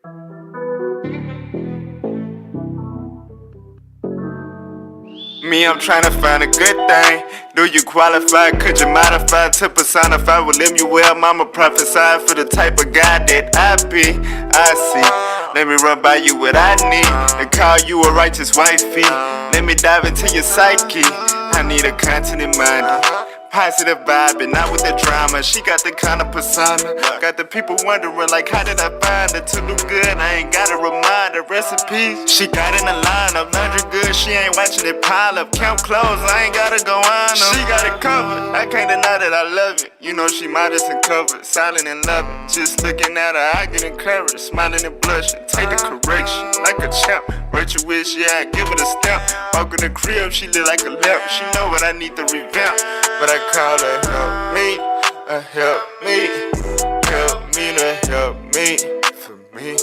Me, I'm trying to find a good thing. Do you qualify? Could you modify to personify? Will Lemuel, mama prophesy for the type of guy that I be? I see. Let me run by you what I need and call you a righteous wifey. Let me dive into your psyche. I need a continent mind. Positive vibe and not with the drama. She got the kind of persona. Got the people wondering like, how did I find her? To do good, I ain't got a reminder. Recipes, she got in the lineup. Laundry good, she ain't watching it pile up. Count clothes, I ain't gotta go on them. She got it covered, I can't deny that I love it. You know she modest and covered, silent and loving. Just looking at her, I get encouraged. Smiling and blushing, take the correction like a champ. Virtuous, yeah, I give it a stamp. Walk in the crib, she look like a lamp. She know what I need to revamp, but I call her help me, help me to help me, for me.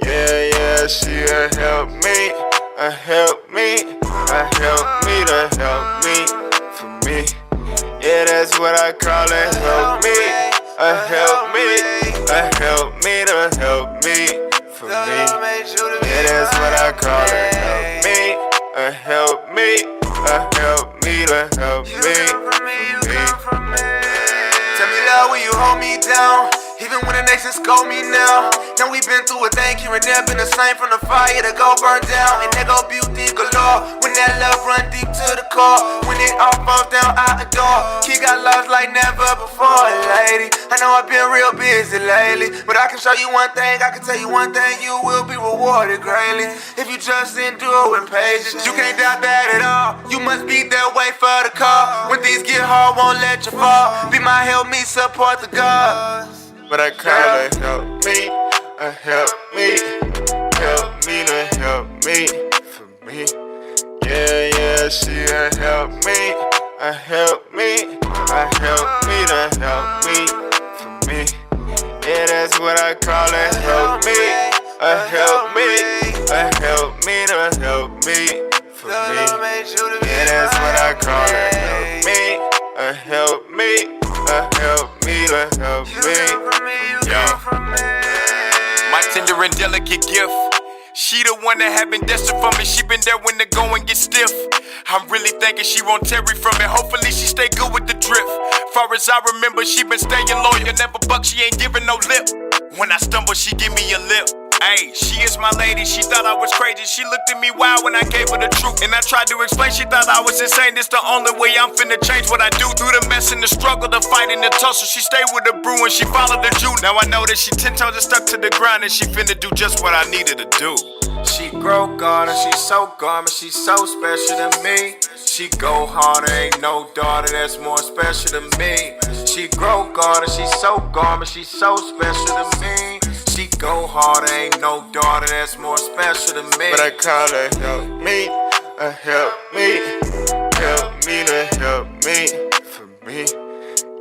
Yeah, she help me, help me to help me, for me. Yeah, that's what I call it, help me, help me to help me, for me. Yeah, that's what I call it, help me to help me to help me. Tell me love when you hold me down, even when the nations scold me now. Now we been through a thing, here and there, been the same from the fire to go burn down. And there go beauty galore, when that love run deep to the core. When it all falls down, I adore. He got lost like never before, lady. I know I've been real busy lately, but I can show you one thing, I can tell you one thing, you will be rewarded greatly. If you just endure with patience, you can't doubt that at all. You must be that way for the call. When things get hard, won't let you fall. Be my help me, support the gods. But I call her help me, help me to help me, for me. Yeah, she help me, help me to help me, for me. Yeah, that's what I call it, help me to help me, for me. Yeah, that's what I call it, help me to help me to help me. My tender and delicate gift. She the one that had been destined for me. She been there when the going gets stiff. I'm really thinking she won't tarry from it. Hopefully she stay good with the drift. Far as I remember, she been staying loyal. Never buck, she ain't giving no lip. When I stumble, she give me a lip. Ayy, she is my lady, she thought I was crazy. She looked at me wild when I gave her the truth. And I tried to explain, she thought I was insane. It's the only way I'm finna change what I do. Through the mess and the struggle, the fight and the tussle, she stayed with the brew and she followed the Jew. Now I know that she 10 toes and stuck to the ground, and she finna do just what I needed to do. She grow garden, she so garment, she's so special to me. She go harder, ain't no daughter that's more special to me. She grow garden, she so garment, she's so special to me. She go harder, ain't no daughter that's more special to me. But I call her help me to help me, for me.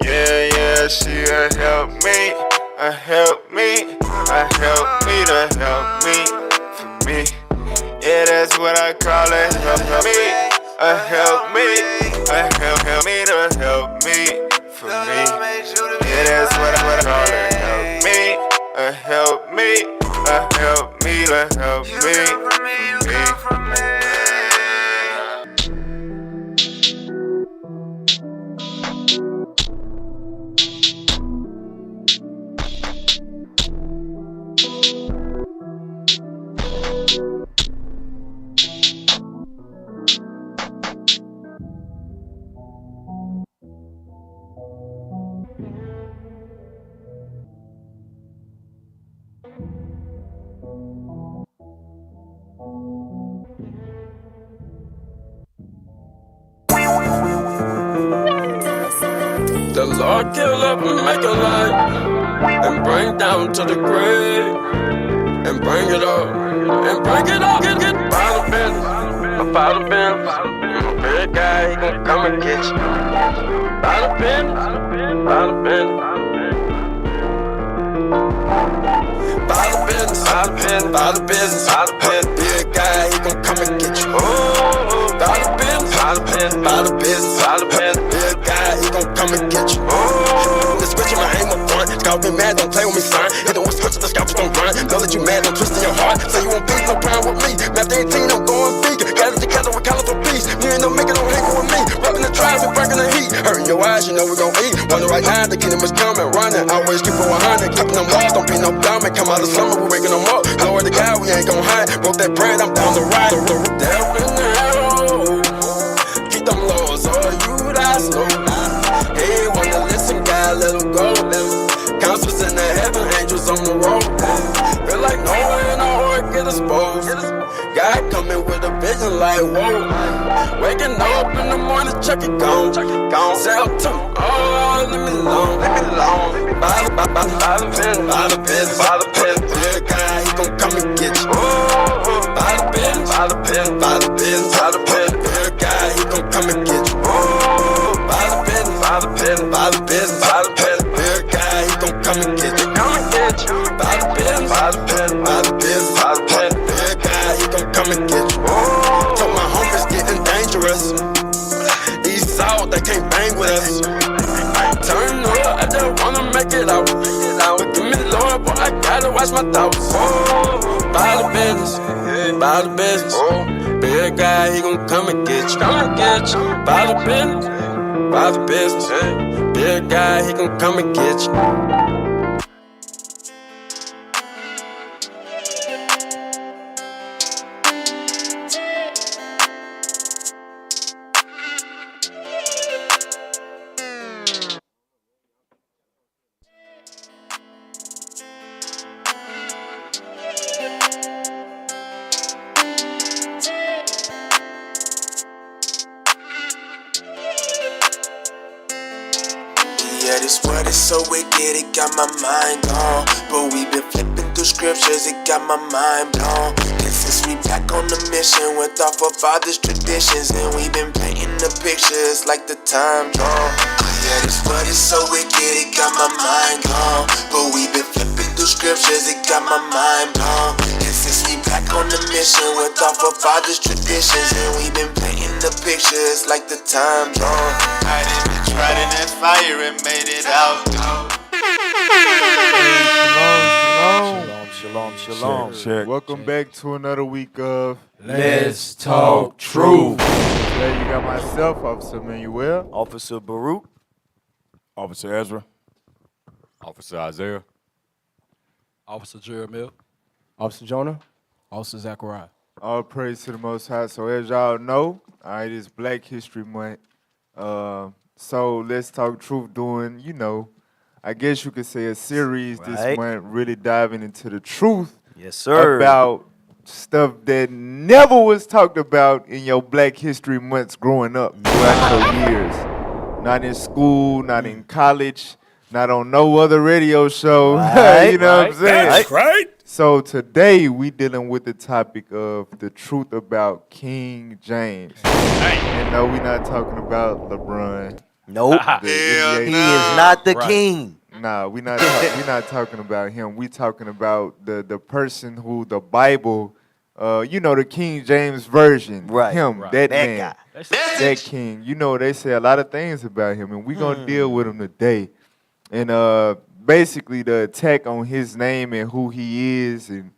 Yeah, she help me to help me to help me, for me. Yeah, that's what I call it, help me to help me, for me. Yeah, that's what I call it, help me to help me to help me, for me. The Lord kill up and make a light, and bring down to the grave, and bring it up, get by the business, by the business. Big guy, he gon' come and get you. By the business, by the business. By the business, by the business, by the business, by the business. Big guy, he gon' come and get you. Oh, by the business, by the business, by the business, by the business. Big guy, he gon' come and get you. Oh, the switch in my aim up front. Call me mad, don't play with me, son. Hit the worst punch of the scalpers gon' run. Know that you mad, gon' eat. Wonder right now, the kingdom is coming, running. Always keep it 100, keeping them walls, don't be no dummy. Come out of summer, we waking them up. Glory to God, we ain't gon' hide. Broke that bread, I'm down the ride. Devil in the hell, keep them laws, all you that's low. He ain't wanna listen, God, let him go. Counselors in the heaven, angels on the road. Feel like Noah and our heart get exposed. God coming with a vision like whoa. Waking up in the morning, check it gone. Sell to oh, leave me alone. By the business. Yeah, God, he gon' come and get you. By the business. Yeah, God, he gon' come and get you. By the business. Yeah, God, he gon' come and get you. By the business. Yeah, God, he gon' come and get you. Told my homies getting dangerous. East out, they can't bang with us. Turn up, I just wanna make it out. Give me Lord, but I gotta watch my thoughts. By the business. Big guy, he gon' come and get you. By the business. Big guy, he gon' come and get you. Yeah, this word is so wicked, it got my mind gone. But we been flipping through scriptures, it got my mind blown. And since we back on the mission with our forefathers' traditions, and we been painting the pictures like the time drawn. Yeah, this word is so wicked, it got my mind gone. But we been flipping through scriptures, it got my mind blown. And since we back on the mission with our forefathers' traditions, and we been painting the pictures like the time drawn. I didn't tried in that fire and made it out. Shalom. Check. Welcome back to another week of Let's Talk Truth. Today you got myself, Officer Manuel. Officer Baruch. Officer Ezra. Officer Isaiah. Officer Jeremiah. Officer Jonah. Officer Zachariah. All praise to the Most High. So as y'all know, it's Black History Month. So Let's Talk Truth doing, I guess you could say a series this month, really diving into the truth. Yes, sir. About stuff that never was talked about in your Black History Months growing up throughout your years. Not in school, not in college, not on no other radio show. You know what I'm saying? That's right. So today we dealing with the topic of the truth about King James. And no, we're not talking about LeBron. Nope. The He NBA. is not the king. Nah, we're not talking about him. We talking about the person who the Bible, the King James version. Right. Him, Right. that That man. guy. That king. They say a lot of things about him, and we're gonna deal with him today. And basically the attack on his name and who he is, and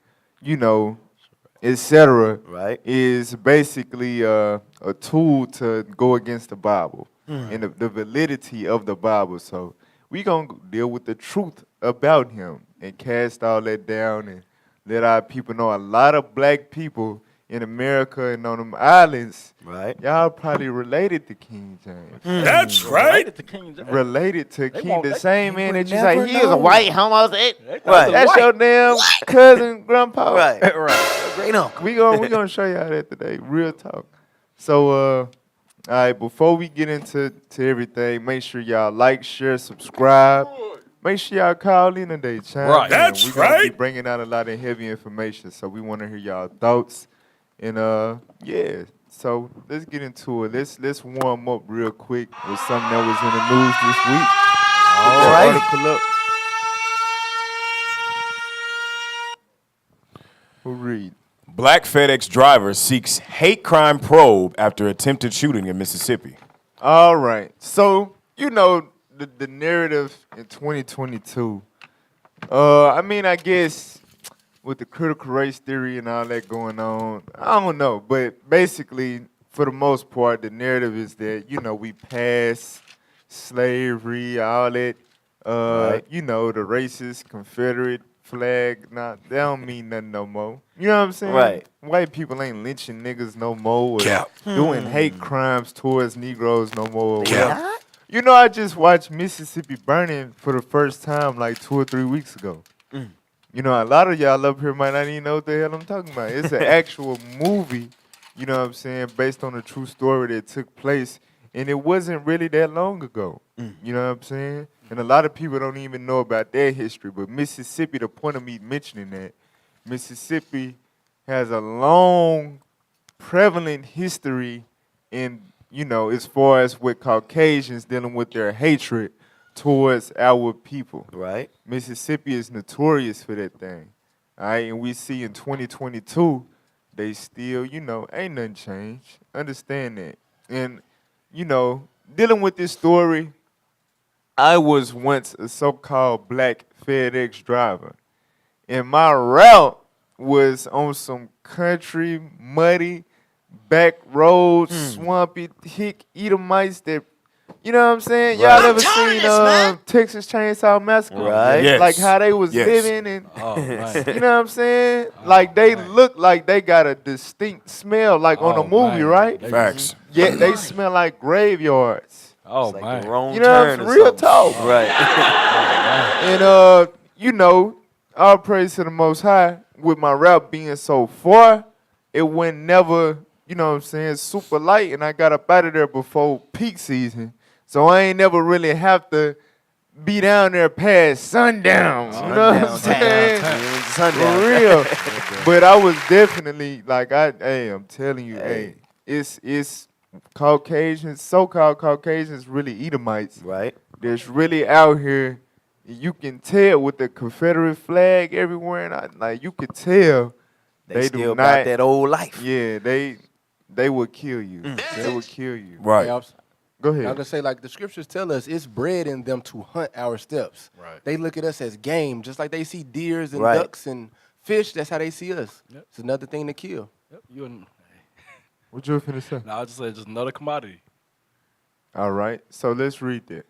etc. Right. is basically a tool to go against the Bible and the validity of the Bible. So we gonna deal with the truth about him and cast all that down and let our people know a lot of black people in America and on them islands, right? Y'all probably related to King James. That's right. Related to King James. Related to King, the same man that you never say he is a know. white homosexual. Right. That's your damn cousin, grandpa. Right. Great uncle. We gonna show y'all that today. Real talk. So all right, before we get into everything, make sure y'all like, share, subscribe. Make sure y'all call in today, chime Right. in. That's We're gonna be right. bringing out a lot of heavy information, so we want to hear y'all thoughts. And so let's get into it. Let's warm up real quick with something that was in the news this week. All right. Article up. Who read? Black FedEx driver seeks hate crime probe after attempted shooting in Mississippi. All right. So, the narrative in 2022, I guess with the critical race theory and all that going on, I don't know. But basically, for the most part, the narrative is that, we pass slavery, all that. Right. You know, the racist Confederate flag. Nah, they don't mean nothing no more. You know what I'm saying? Right. White people ain't lynching niggas no more. Or Cap. doing hate crimes towards Negroes no more. They not? You know, I just watched Mississippi Burning for the first time like 2 or 3 weeks ago. You know, a lot of y'all up here might not even know what the hell I'm talking about. It's an actual movie, you know what I'm saying, based on a true story that took place, and it wasn't really that long ago. You know what I'm saying? And a lot of people don't even know about their history, but Mississippi, the point of me mentioning that, Mississippi has a long, prevalent history in, you know, as far as with Caucasians dealing with their hatred towards our people. Right. Mississippi is notorious for that thing. All right, and we see in 2022, they still, you know, ain't nothing changed. Understand that. And, you know, dealing with this story, I was once a so-called black FedEx driver. And my route was on some country, muddy, back roads, swampy, hick Edomites that, you know what I'm saying? Y'all ever seen Texas Chainsaw Massacre? Right. Yes. Like how they was Yes. living and, Oh, man. you know what I'm saying? Like they look like they got a distinct smell like on a Oh, movie, man. right? They- Facts. Yeah, they smell like graveyards. Oh, It's like man. the wrong You know, turn it's or real something. talk. Right. And you know, all praise to the Most High. With my route being so far, it went never, you know what I'm saying, super light, and I got up out of there before peak season. So I ain't never really have to be down there past sundown. You know what I'm saying? Sundown. For real. But I was definitely like, I'm telling you, Hey. it's Caucasians, so-called Caucasians, really Edomites. Right. That's really out here. You can tell with the Confederate flag everywhere, and like you could tell They do still not. got that old life. Yeah, they would kill you. They would kill you. Right. Yeah, Go I'm ahead. gonna say, like the scriptures tell us, it's bred in them to hunt our steps. Right. They look at us as game, just like they see deers and Right. ducks and fish. That's how they see us. Yep. It's another thing to kill. Yep, you and What you finna say? I just say just another commodity. All right, so let's read that.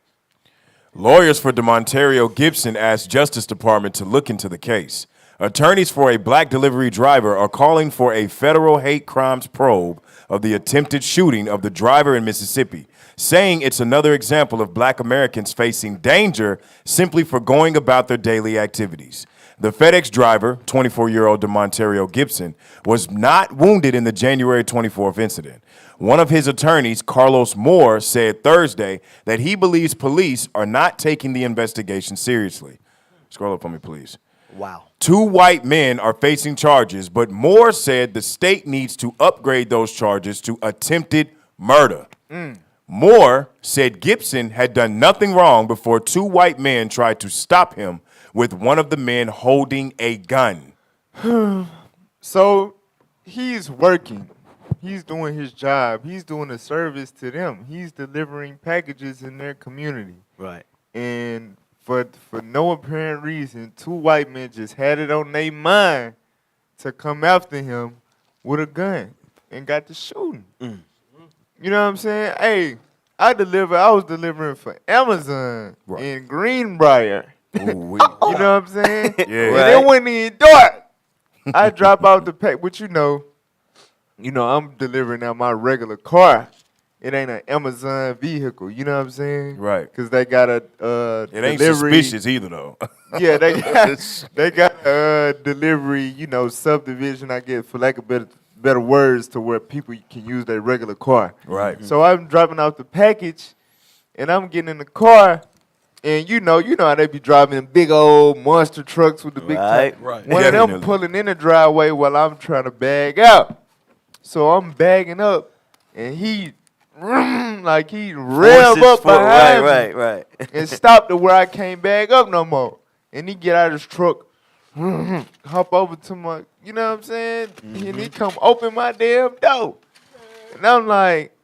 Lawyers for Demontario Gibson asked Justice Department to look into the case. Attorneys for a black delivery driver are calling for a federal hate crimes probe of the attempted shooting of the driver in Mississippi, saying it's another example of black Americans facing danger simply for going about their daily activities. The FedEx driver, 24-year-old Demontario Gibson, was not wounded in the January 24th incident. One of his attorneys, Carlos Moore, said Thursday that he believes police are not taking the investigation seriously. Scroll up for me, please. Wow. 2 white men are facing charges, but Moore said the state needs to upgrade those charges to attempted murder. Moore said Gibson had done nothing wrong before 2 white men tried to stop him, with one of the men holding a gun. So he's working. He's doing his job. He's doing a service to them. He's delivering packages in their community. Right. And for no apparent reason, 2 white men just had it on their mind to come after him with a gun and got to shooting. You know what I'm saying? Hey, I was delivering for Amazon in Greenbrier. Ooh-wee. You know what I'm saying? Yeah. And it wasn't even dark. I drop out the pack, but you know, I'm delivering out my regular car. It ain't an Amazon vehicle. You know what I'm saying? Right. Because they got a It ain't delivery. suspicious either, though. Yeah, they got a delivery, subdivision, I guess, for lack of better words, to where people can use their regular car. Right. So I'm dropping off the package, and I'm getting in the car, and you know how they be driving them big old monster trucks with the big Right. tank. Right. One of them Definitely. pulling in the driveway while I'm trying to bag out. So I'm bagging up, and he rev Forces up forward. behind me Right. and stopped to where I can't bag up no more. And he get out of his truck, hop over to my, you know what I'm saying? And he come open my damn door. And I'm like,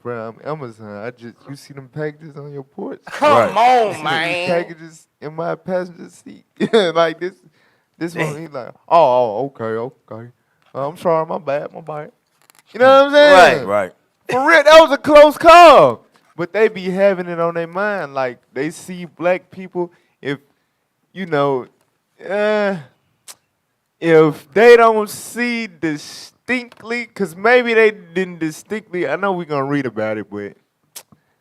bro, I'm Amazon. You see them packages on your porch? Come on, man. Packages in my passenger seat. Like this one, he's like, okay. I'm sorry, my bad. You know what I'm saying? Right. For real, that was a close call. But they be having it on their mind, like they see black people. If you know, if they don't see distinctly, because maybe they didn't distinctly. I know we're gonna read about it, but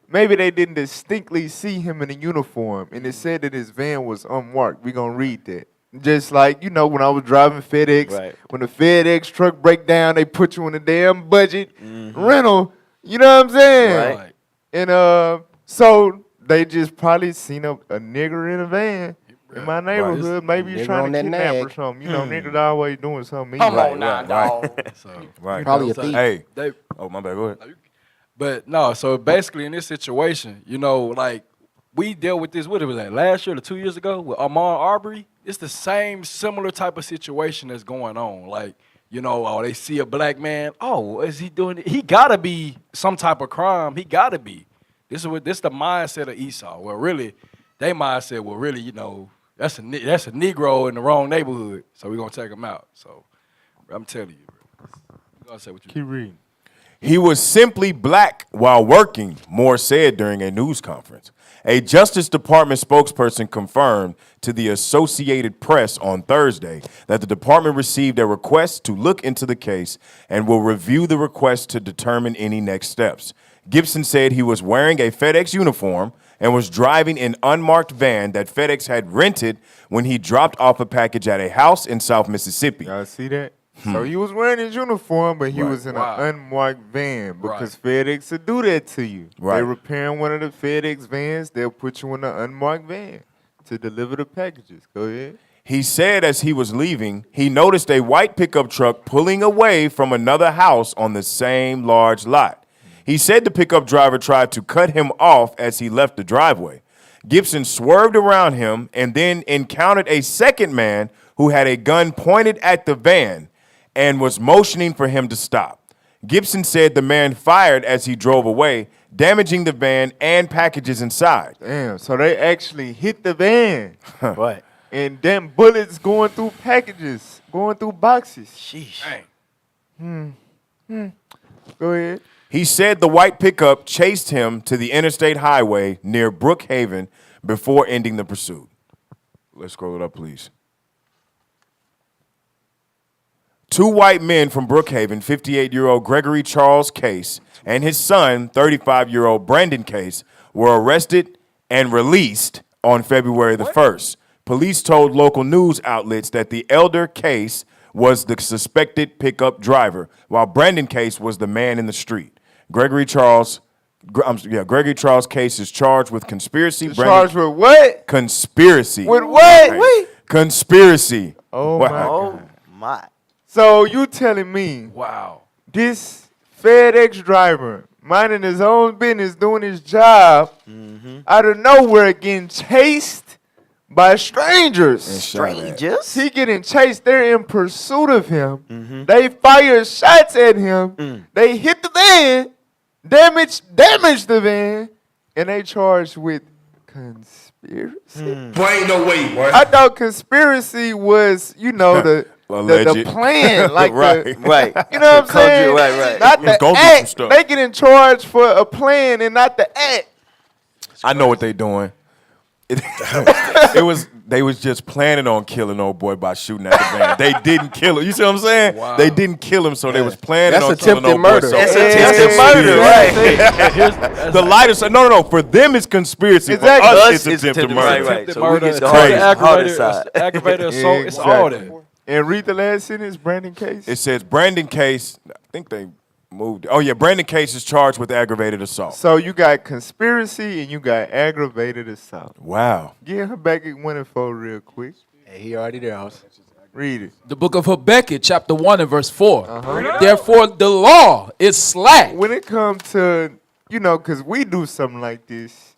maybe they didn't distinctly see him in a uniform, and it said that his van was unmarked. We're gonna read that. Just like, when I was driving FedEx, Right. when the FedEx truck break down, they put you in a damn budget rental. You know what I'm saying? Right. And so they just probably seen a nigger in a van in my neighborhood. Maybe he's Nigger trying on to that kidnap nag. or something. Niggas always doing something. Come evil. on now, dog. So, Right. Probably a so thief. Hey. they, Oh, my bad. Go ahead. but no, so basically in this situation, like we dealt with this, what it was that, last year or 2 years ago with Ahmaud Arbery. It's the same similar type of situation that's going on. Like, they see a black man. Oh, is he doing it? He gotta be some type of crime. He gotta be. This is the mindset of Esau. Well, really, they mindset, that's a Negro in the wrong neighborhood. So we're gonna take him out. So I'm telling you, bro. You gotta say what you Keep reading. He was simply black while working, Moore said during a news conference. A Justice Department spokesperson confirmed to the Associated Press on Thursday that the department received a request to look into the case and will review the request to determine any next steps. Gibson said he was wearing a FedEx uniform and was driving an unmarked van that FedEx had rented when he dropped off a package at a house in South Mississippi. Y'all see that? So he was wearing his uniform, but he was in Wow. an unmarked van because FedEx will do that to you. Right. They're repairing one of the FedEx vans. They'll put you in an unmarked van to deliver the packages. Go ahead. He said as he was leaving, he noticed a white pickup truck pulling away from another house on the same large lot. He said the pickup driver tried to cut him off as he left the driveway. Gibson swerved around him and then encountered a second man who had a gun pointed at the van and was motioning for him to stop. Gibson said the man fired as he drove away, damaging the van and packages inside. Damn, so they actually hit the van. Right. And them bullets going through packages, going through boxes. Sheesh. Dang. Go ahead. He said the white pickup chased him to the interstate highway near Brookhaven before ending the pursuit. Let's scroll it up, please. Two white men from Brookhaven, 58-year-old Gregory Charles Case and his son, 35-year-old Brandon Case, were arrested and released on February the 1st. Police told local news outlets that the elder Case was the suspected pickup driver, while Brandon Case was the man in the street. Gregory Charles Case is charged with conspiracy. Charged with what? Conspiracy. With what? Right. Conspiracy. Oh, Wow. my God. Oh, my. So you telling me Wow. this FedEx driver, minding his own business, doing his job, out of nowhere getting chased by strangers. Strangers? He getting chased. They're in pursuit of him. They fire shots at him. They hit the van, damage the van, and they charged with conspiracy. Boy, ain't no way, boy. I thought conspiracy was, the Alleged. plan, like Right. Right. you know what I'm saying? Right. Not Let's the go do some act. stuff. They get in charge for a plan and not the act. I know what they doing. They was just planning on killing old boy by shooting at the van. They didn't kill him. You see what I'm saying? Wow. They didn't kill him, so they was planning That's on killing attempted old murder. boy. So That's Yeah. attempted murder, right? the lighter side. No. For them, it's conspiracy. Exactly. For us, Us, it's attempted murder. Right. Attempted So we murder, get the crazy. harder side. aggravated assault, it's all that. And read the last sentence, Brandon Case. It says Brandon Case. I think they moved. Oh yeah, Brandon Case is charged with aggravated assault. So you got conspiracy and you got aggravated assault. Wow. Get Habakkuk 1:4 real quick. Hey, he already there, house. Read it. The book of Habakkuk, chapter 1 and verse 4. Uh-huh. Therefore, the law is slack. When it comes to, because we do something like this,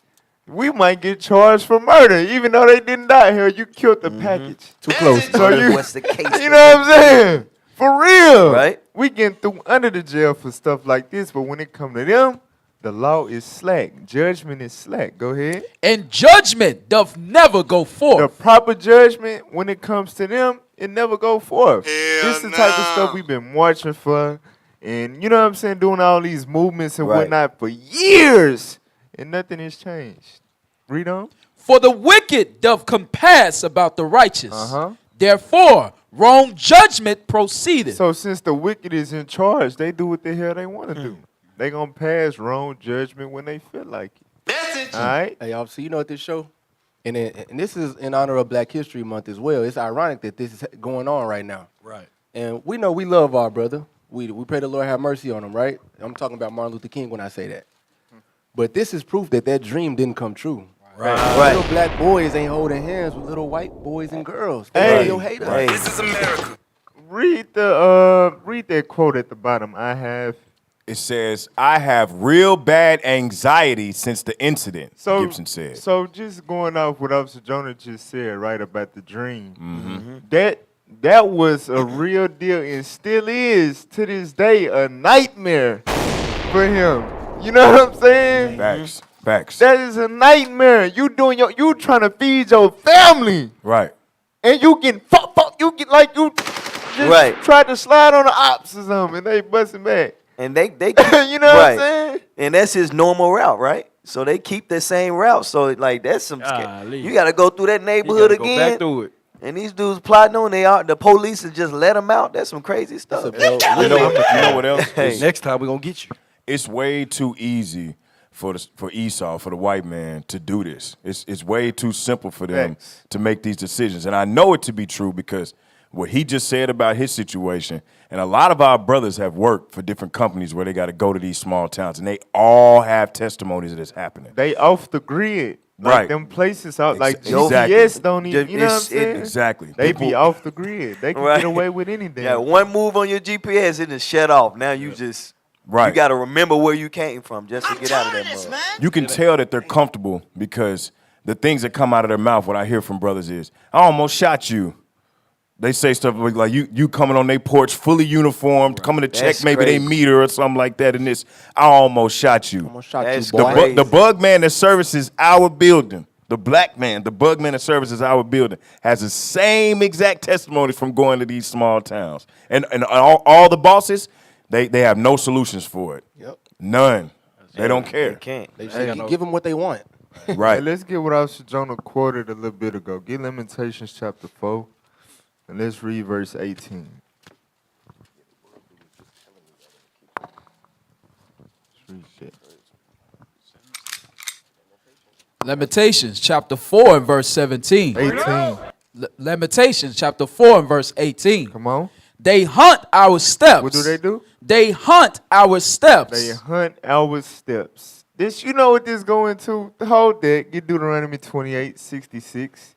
we might get charged for murder, even though they didn't die here. You killed the package. Too close. So you, What's the case? you know what I'm saying? For real. Right. We getting through under the jail for stuff like this, but when it come to them, the law is slack. Judgment is slack. Go ahead. And judgment doth never go The forth. proper judgment, when it comes to them, it never go forth. Hell This is the type of no. stuff we've been marching for. And you know what I'm saying? Doing all these movements and Right. whatnot for years. and nothing has changed. Read on. For the wicked doth compass about the righteous. Uh-huh. Therefore, wrong judgment proceedeth. So since the wicked is in charge, they do what the hell they want to do. They gonna pass wrong judgment when they feel like it. All right. Hey, y'all, so you know what this show? And this is in honor of Black History Month as well. It's ironic that this is going on right now. Right. And we know we love our brother. We pray the Lord have mercy on him, right? I'm talking about Martin Luther King when I say that. But this is proof that dream didn't come true. Right. Little black boys ain't holding hands with little white boys and girls. They Hey. still hate us. Hey. This is America. Read that quote at the bottom. I have. It says, I have real bad anxiety since the incident, So Gibson said. So just going off what Officer Jonah just said, right, about the dream. Mm-hmm. That was a real deal and still is to this day a nightmare for him. You know what I'm saying? Facts. That is a nightmare. You trying to feed your family. Right. And you get like you just Right. tried to slide on the ops or something and they busting back. And they You know what I'm saying? And that's his normal route, right? So they keep the same route. So like that's some Golly. you got to go through that You neighborhood gotta go again. back through it. And these dudes plotting on the police and just let them out. That's some crazy stuff. You know what else? Hey. Next time we're gonna get you. It's way too easy for Esau, for the white man, to do this. It's way too simple for them Facts. to make these decisions. And I know it to be true because what he just said about his situation, and a lot of our brothers have worked for different companies where they got to go to these small towns, and they all have testimonies that it's happening. They off the grid. Like Right. them places out like Exactly. GPS don't even, you know what I'm saying? Exactly. They People- be off the grid. They can Right. get away with anything. Yeah, one move on your GPS, it just shut off. Now you just Right. you got to remember where you came from just to get out of that mud. You can tell that they're comfortable because the things that come out of their mouth, what I hear from brothers is, I almost shot you. They say stuff like you coming on their porch fully uniformed, coming to check That's maybe they crazy. meter or something like that. And this, I almost shot you. Almost shot That's you, The, boy. crazy. the bug man that services our building, the black man, the bug man that services our building, has the same exact testimonies from going to these small towns. And all the bosses, they have no solutions for it. Yep. None. They don't They care. can't. They just give them what they want. Hey, Right. let's get what Officer Jonah quoted a little bit ago. Get Lamentations chapter 4, and let's read verse 18. Let's read that. Lamentations chapter 4 and verse 17. 18. Lamentations chapter 4 and verse 18. Come on. They hunt our steps. What do they do? They hunt our steps. They hunt our steps. This, you know what this going to? Hold that. Get Deuteronomy 28:66.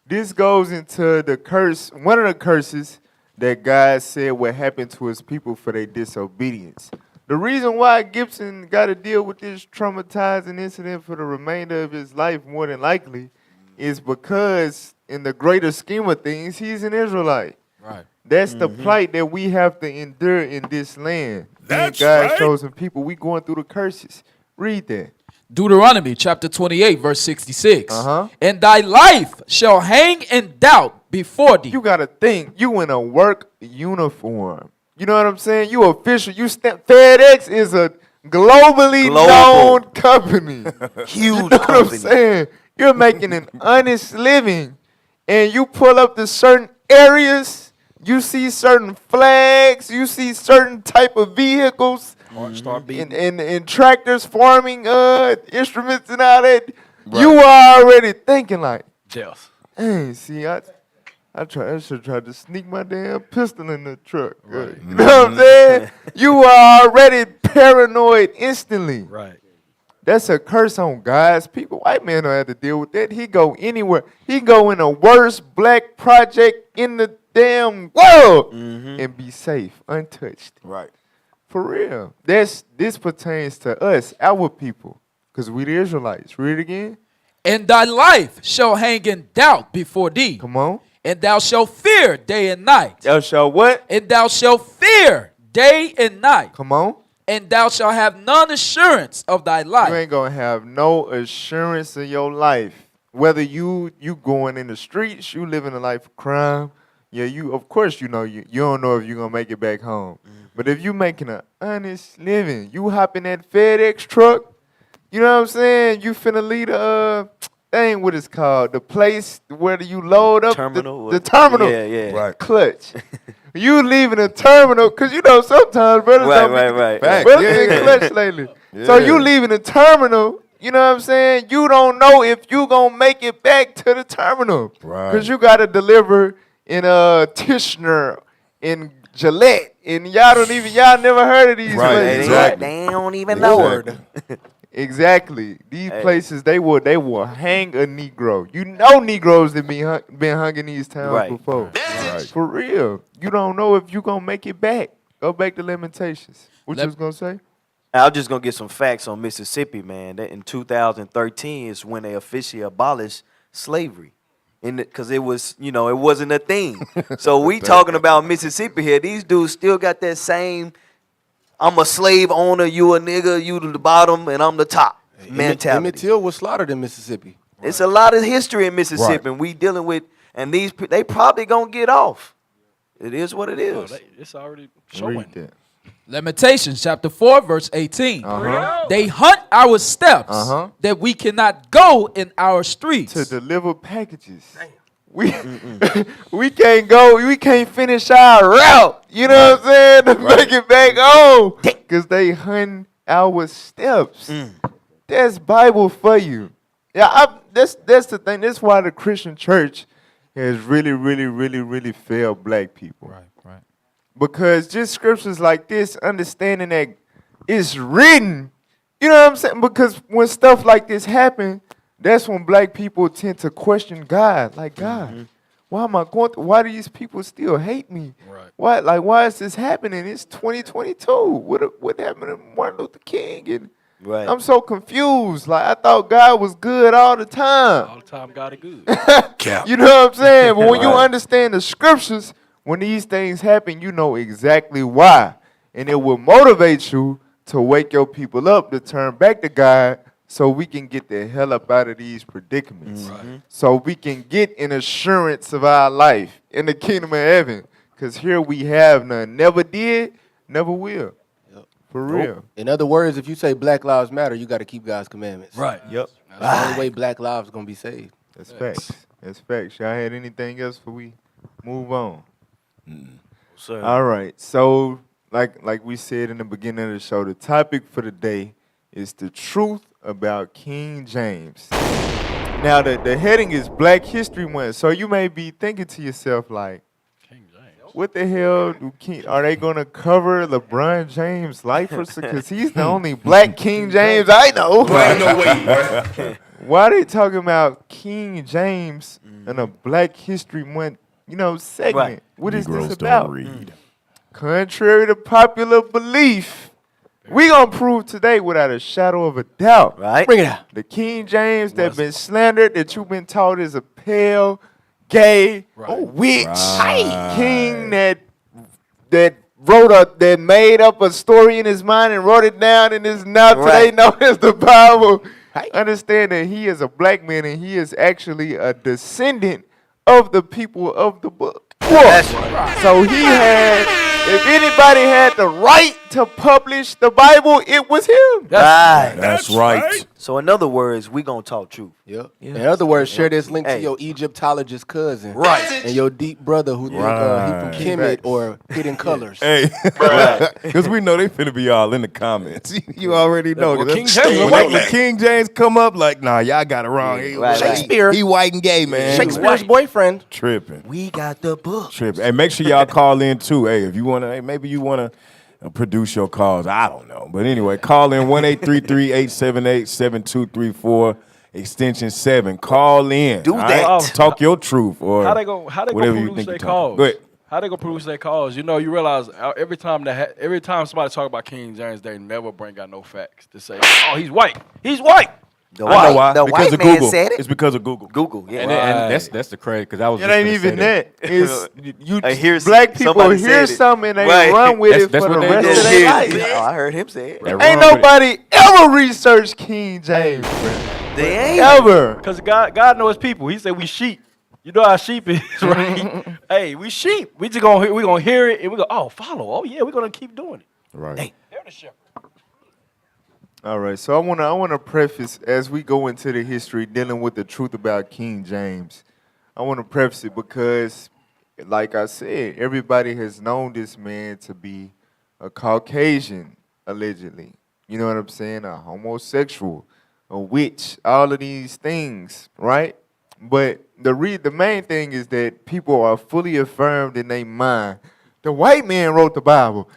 This goes into the curse, one of the curses that God said would happen to his people for their disobedience. The reason why Gibson got to deal with this traumatizing incident for the remainder of his life, more than likely, is because in the greater scheme of things, he's an Israelite. Right. That's the plight that we have to endure in this land. That's God's right. chosen people. We going through the curses. Read that. Deuteronomy chapter 28 verse 66. Uh-huh. And thy life shall hang in doubt before thee. You got to think. You in a work uniform. You know what I'm saying? You official. FedEx is a globally known company. Huge You know what I'm company. saying? You're making an honest living, and you pull up to certain areas. You see certain flags. You see certain type of vehicles. Start beating. And tractors, farming instruments, and all that. You are already thinking like, Jeff. hey, see, I should try to sneak my damn pistol in the truck. You know what I'm saying? You are already paranoid instantly. Right. That's a curse on God's people. White man don't have to deal with that. He go anywhere. He go in the worst black project in the damn world and be safe, untouched. Right. For real. This pertains to us, our people, because we the Israelites. Read it again. And thy life shall hang in doubt before thee. Come on. And thou shalt fear day and night. Thou shalt what? And thou shalt fear day and night. Come on. And thou shalt have none assurance of thy You life. ain't gonna have no assurance of your life. Whether you going in the streets, you living a life of crime. Yeah, of course you know you don't know if you're gonna make it back home. But if you making an honest living, you hop in that FedEx truck, You know what I'm saying? You finna leave the thing, what it's called, the place where you load up Terminal. the terminal. Yeah. Right. Clutch. You leaving a terminal, cause you know sometimes brothers don't be Right. brothers been clutch lately. So you leaving a terminal. You know what I'm saying? You don't know if you gonna make it back to the terminal, Right. cause you gotta deliver in Tishner, in Gillette, and y'all never heard of these Right, places. exactly. They don't even know Exactly. her. Exactly. These places they will hang a Negro. You know Negroes that been hung in these towns Right. before. Right. For real. You don't know if you gonna make it back. Go back to Lamentations. What you was gonna say? I was just gonna get some facts on Mississippi, man. That in 2013 is when they officially abolished slavery, because it was, it wasn't a thing. So we talking about Mississippi here. These dudes still got that same, I'm a slave owner, you a nigga, you to the bottom, and I'm the top mentality. Emmett Till was slaughtered in Mississippi. It's a lot of history in Mississippi, Right. and we dealing with, and they probably gonna get off. It is what it is. It's already showing. Read that. Lamentations chapter 4, verse 18. Uh-huh. They hunt our steps that we cannot go in our streets. To deliver packages. We we can't go, we can't finish our route. You know what I'm saying? To make it back home. Because they hunt our steps. That's Bible for you. Yeah, that's the thing. That's why the Christian church has really failed black people. Right. Because just scriptures like this, understanding that it's written, you know what I'm saying? Because when stuff like this happen, that's when black people tend to question God. Like, God, why am I going through? Why do these people still hate me? Right. Why is this happening? It's 2022. What happened to Martin Luther King? And Right. I'm so confused. Like, I thought God was good all the time. All the time, God is good. You know what I'm saying? But when you understand the scriptures, when these things happen, you know exactly why. And it will motivate you to wake your people up, to turn back to God, so we can get the hell up out of these predicaments. So we can get an assurance of our life in the kingdom of heaven. Because here we have none. Never did, never will. For real. In other words, if you say Black Lives Matter, you got to keep God's commandments. Right. Yep. That's the only way Black lives gonna be saved. That's facts. That's facts. Y'all had anything else before we move on? Sir. All right. So, like we said in the beginning of the show, the topic for the day is the truth about King James. Now, the heading is Black History Month. So you may be thinking to yourself, like, King James. what the hell are they gonna cover LeBron James' life? Because he's the only Black King James I know. Why are they talking about King James in a Black History Month, segment? Right. What is Negroes this don't about? read. Contrary to popular belief, we gonna prove today without a shadow of a doubt. Right. Bring it out. The King James that been slandered, that you've been taught is a pale, gay, witch, king that that made up a story in his mind and wrote it down and is now today known as the Bible. Understand that he is a black man and he is actually a descendant of the people of the book. That's right. So he had, if anybody had the right to publish the Bible, it was him. Right. That's right. So in other words, we gonna talk truth. Yep. In other words, share this link Hey. to your Egyptologist cousin. Right. And your deep brother who think he from Kemet or Hidden Colors. Hey, because we know they finna be all in the comments. You already know. Well, 'cause King that's- James a when white they- man. King James come up like, nah, y'all got it wrong. Right. Shakespeare. He white and gay, man. Shakespeare's boyfriend. Tripping. We got the book. Tripping. Hey, make sure y'all call in too. Hey, if you wanna, maybe you wanna produce your calls. I don't know, but anyway, call in 1-833-878-7234. Extension 7. Call in. Do all that. right? Talk your truth or How they go whatever you produce think their you're talking. calls? Go ahead. How they gonna produce their calls? You realize every time somebody talk about King James, they never bring out no facts to say, oh, he's white. He's white. The I know why. The Because white of man Google. said it. It's because of Google. Google. Yeah. And that's the crazy because I was. It just ain't gonna even say that. It's you. I hear Black people somebody hear said it. something and they Right. run with it That's for the what they rest do. of their Yeah. life. Oh, I heard him say it. They Ain't run with it. nobody ever researched King James, bro. They ain't. Ever. Because God knows people. He said we sheep. You know how sheep is, right? Hey, we sheep. We gonna hear it and we go, oh, follow. Oh yeah, we're gonna keep doing it. Right. Hey. They're the shepherd. All right, so I wanna preface as we go into the history dealing with the truth about King James. I want to preface it because, like I said, everybody has known this man to be a Caucasian, allegedly. You know what I'm saying? A homosexual, a witch, all of these things, right? But the main thing is that people are fully affirmed in their mind. The white man wrote the Bible.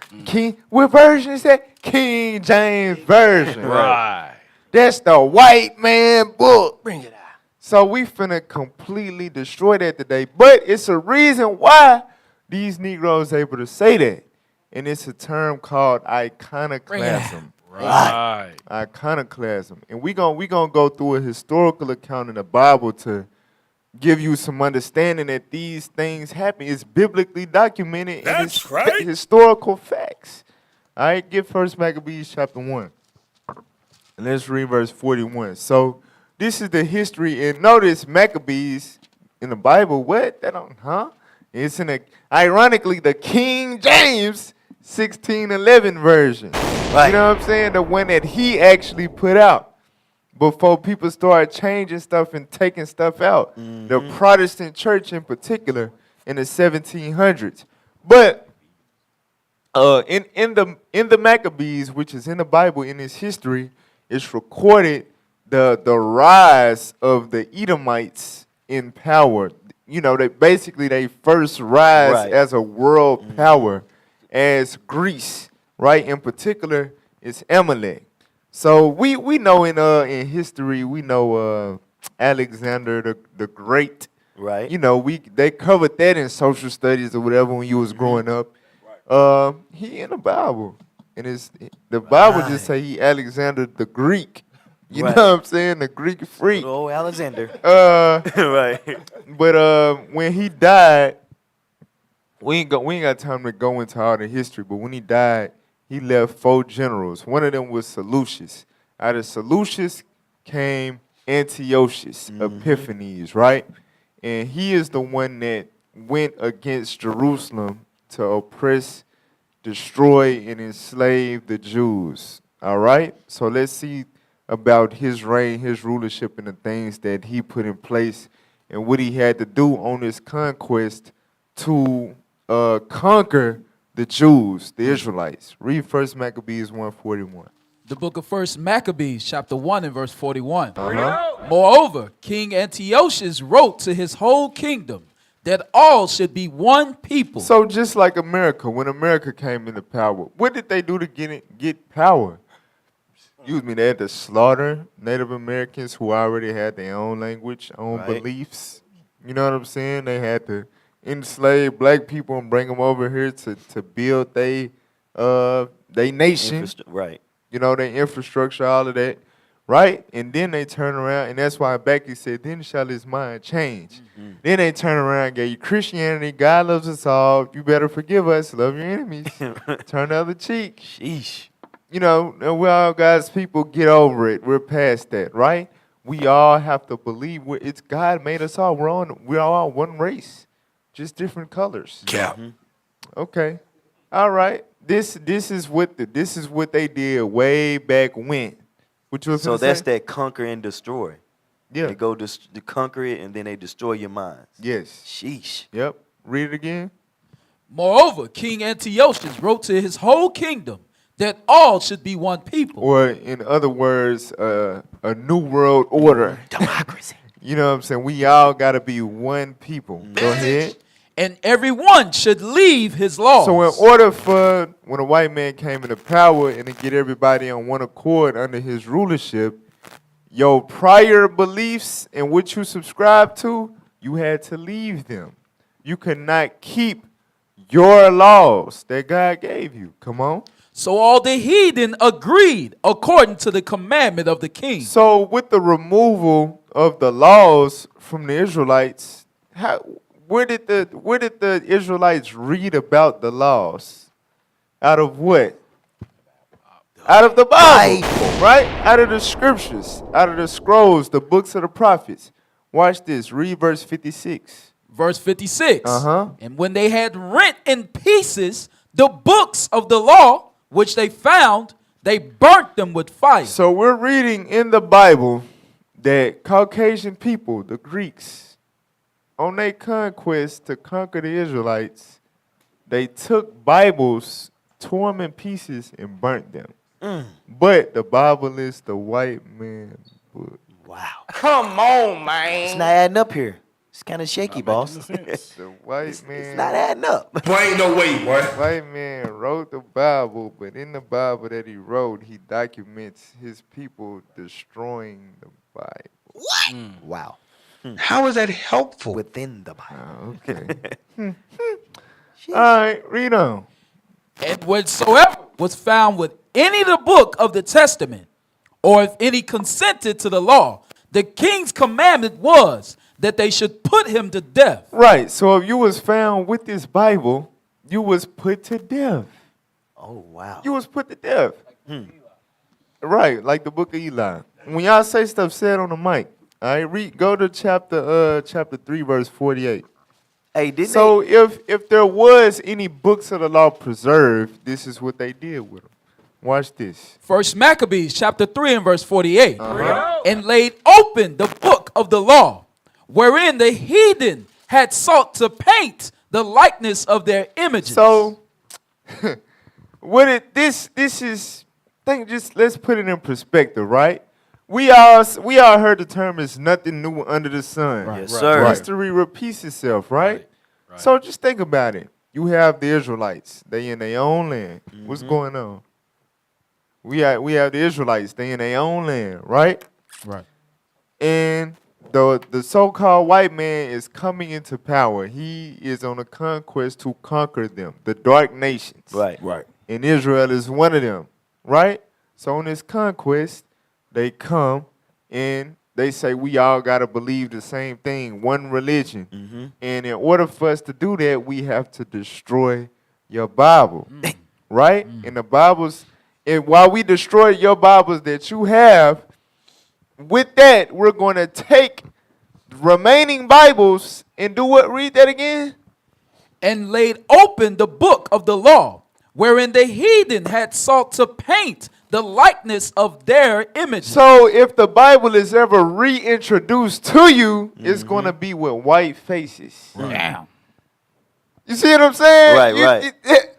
What version is that? King James Version. Right. That's the white man book. Bring it out. So we finna completely destroy that today. But it's a reason why these Negroes able to say that. And it's a term called iconoclasm. Right. Iconoclasm. And we gonna go through a historical account in the Bible to give you some understanding that these things happen. It's biblically documented. That's and it's right. Historical facts. All right, get 1 Maccabees chapter 1. And let's read verse 41. So this is the history. And notice Maccabees in the Bible. What? That don't, huh? It's in ironically, the King James 1611 version. Right. You know what I'm saying? The one that he actually put out before people started changing stuff and taking stuff out. The Protestant church in particular in the 1700s. But in the Maccabees, which is in the Bible, in its history, it's recorded the rise of the Edomites in power. You know, they first rise as a world power as Greece, right? In particular, it's Amalek. So we know in history, we know Alexander the Great. Right. You know, they covered that in social studies or whatever when you was growing up. He in the Bible. And the Bible just say he Alexander the Greek. You know what I'm saying? The Greek freak. Oh, Alexander. Right. But when he died, we ain't got time to go into all the history, but when he died, he left 4 generals. One of them was Seleucus. Out of Seleucus came Antiochus, Epiphanes, right? And he is the one that went against Jerusalem to oppress, destroy, and enslave the Jews. All right? So let's see about his reign, his rulership, and the things that he put in place and what he had to do on his conquest to conquer the Jews, the Israelites. Read 1 Maccabees 1:41. The book of 1 Maccabees, chapter 1 and verse 41. Moreover, King Antiochus wrote to his whole kingdom that all should be one people. So just like America, when America came into power, what did they do to get power? Excuse me, they had to slaughter Native Americans who already had their own language, own beliefs. You know what I'm saying? They had to enslave black people and bring them over here to build they nation. Right. You know, their infrastructure, all of that. Right? And then they turn around, and that's why Becky said, then shall his mind change. Then they turn around and gave you Christianity, God loves us all, you better forgive us, love your enemies. Turn the other cheek. Sheesh. You know, we all God's people, get over it. We're past that, right? We all have to believe it's God made us all. We're all one race, just different colors. Yeah. Okay, all right. This is what they did way back when. What you was So gonna that's say? that conquer and destroy. Yeah. They go to conquer it and then they destroy your minds. Yes. Sheesh. Yep. Read it again. Moreover, King Antiochus wrote to his whole kingdom that all should be one people. Or in other words, a new world order. Democracy. You know what I'm saying? We all got to be one people. Go ahead. And everyone should leave his laws. So in order for when a white man came into power and to get everybody on one accord under his rulership, your prior beliefs and what you subscribe to, you had to leave them. You could not keep your laws that God gave you. Come on. So all the heathen agreed according to the commandment of the king. So with the removal of the laws from the Israelites, where did the Israelites read about the laws? Out of what? Out of the Bible, right? Out of the scriptures, out of the scrolls, the books of the prophets. Watch this. Read verse 56. Verse 56. Uh-huh. And when they had rent in pieces the books of the law, which they found, they burnt them with fire. So we're reading in the Bible that Caucasian people, the Greeks, on their conquest to conquer the Israelites, they took Bibles, tore them in pieces, and burnt them. But the Bible is the white man's book. Wow. Come on, man. It's not adding up here. It's kind of shaky, boss. The white It's man, not adding up. Boy, ain't no way, boy. white man wrote the Bible, but in the Bible that he wrote, he documents his people destroying the Bible. Wow. How is that helpful? Within the Bible. Okay. All right, read on. And whatsoever was found with any of the book of the testament, or if any consented to the law, the king's commandment was that they should put him to death. Right. So if you was found with this Bible, you was put to death. Oh, wow. You was put to death. Right, like the book of Eli. When y'all say stuff, say it on the mic. All right, go to chapter 3, verse 48. Hey, didn't So if there was any books of the law preserved, this is what they did with them. Watch this. First Maccabees chapter 3 and verse 48. And laid open the book of the law, wherein the heathen had sought to paint the likeness of their images. So this is let's put it in perspective, right? We all heard the term is nothing new under the sun. Yes, sir. History repeats itself, right? So just think about it. You have the Israelites. They in their own land. What's going on? We have the Israelites. They in their own land, right? Right. And the so-called white man is coming into power. He is on a conquest to conquer them, the dark nations. Right. Right. And Israel is one of them, right? So on this conquest, they come and they say we all got to believe the same thing, one religion. And in order for us to do that, we have to destroy your Bible, right? And the Bibles, and while we destroy your Bibles that you have, with that, we're going to take remaining Bibles and do what? Read that again. And laid open the book of the law, wherein the heathen had sought to paint the likeness of their images. So if the Bible is ever reintroduced to you, it's going to be with white faces. Damn. You see what I'm saying? Right.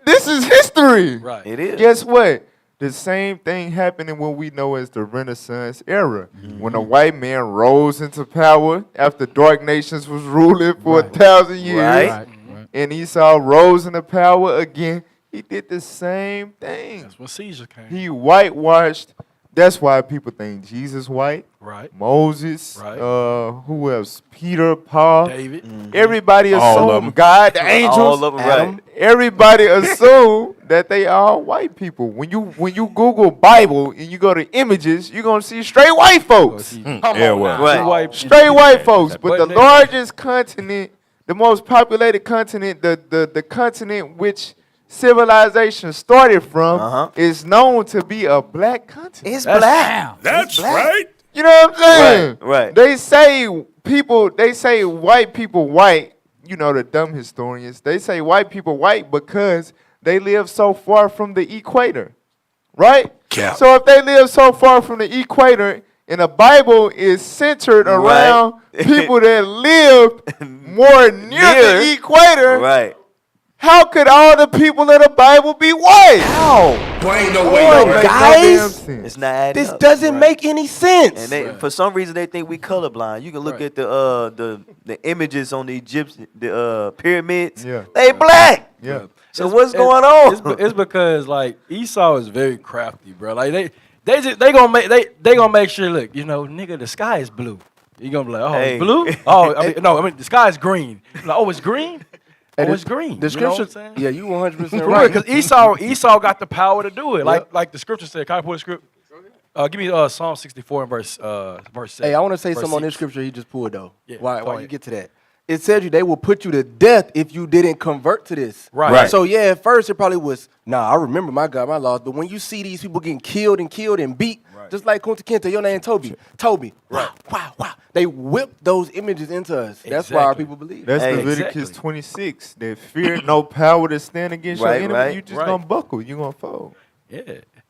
This is history. Right. It is. Guess what? The same thing happened in what we know as the Renaissance era, when a white man rose into power after dark nations was ruling for 1,000 years, Right. and Esau rose into power again. He did the same thing. That's when Caesar came. He whitewashed. That's why people think Jesus white. Right. Moses. Right. Who else? Peter, Paul. David. Everybody All of assumed 'em. God, the angels. All of 'em, right. Adam. Everybody assumed that they are white people. When you Google Bible and you go to images, you're gonna see straight white folks. Yeah, well. Right. Straight white folks. But the Butt naked. largest continent, the most populated continent, the continent which civilization started from is known to be a black continent. It's black. Damn. That's right. You know what I'm saying? Right. They say white people white, you know, the dumb historians, they say white people white because they live so far from the equator. Right? Cap. So if they live so far from the equator and the Bible is centered around people that live more near the equator, Right. how could all the people of the Bible be white? Boy, ain't no way, Boy, boy. Makes no guys. damn sense. It's not adding This up. doesn't make any sense. And they, for some reason, they think we colorblind. You can look at the images on the Egyptian pyramids. Yeah. They black. Yeah. So what's going on? It's because like Esau is very crafty, bro. Like they gonna make sure. Look, you know, nigga, the sky is blue. You gonna be like, oh, Hey. it's blue? Oh, I mean, the sky is green. Like, oh, it's green. And Oh, it's green. The You know what scripture, I'm saying? yeah, you 100% For real, right. because Esau got the power to do it. Like the scripture said. Can I pull the script? Give me Psalm 64 and verse 7. Hey, I want to say verse something on 6. this scripture he just pulled though. Yeah, Why go you ahead. get to that? It says they will put you to death if you didn't convert to this. Right. Right. So yeah, at first it probably was, nah, I remember my God, my laws. But when you see these people getting killed and beat, just like Kunta Kinte, your name Toby. Right. Wow. They whipped those images into us. That's why our Exactly. people believe. That's Hey, Leviticus exactly. 26. That fear no power to stand against Right, your enemy. right. You just Right. gonna buckle. You gonna fold. Yeah.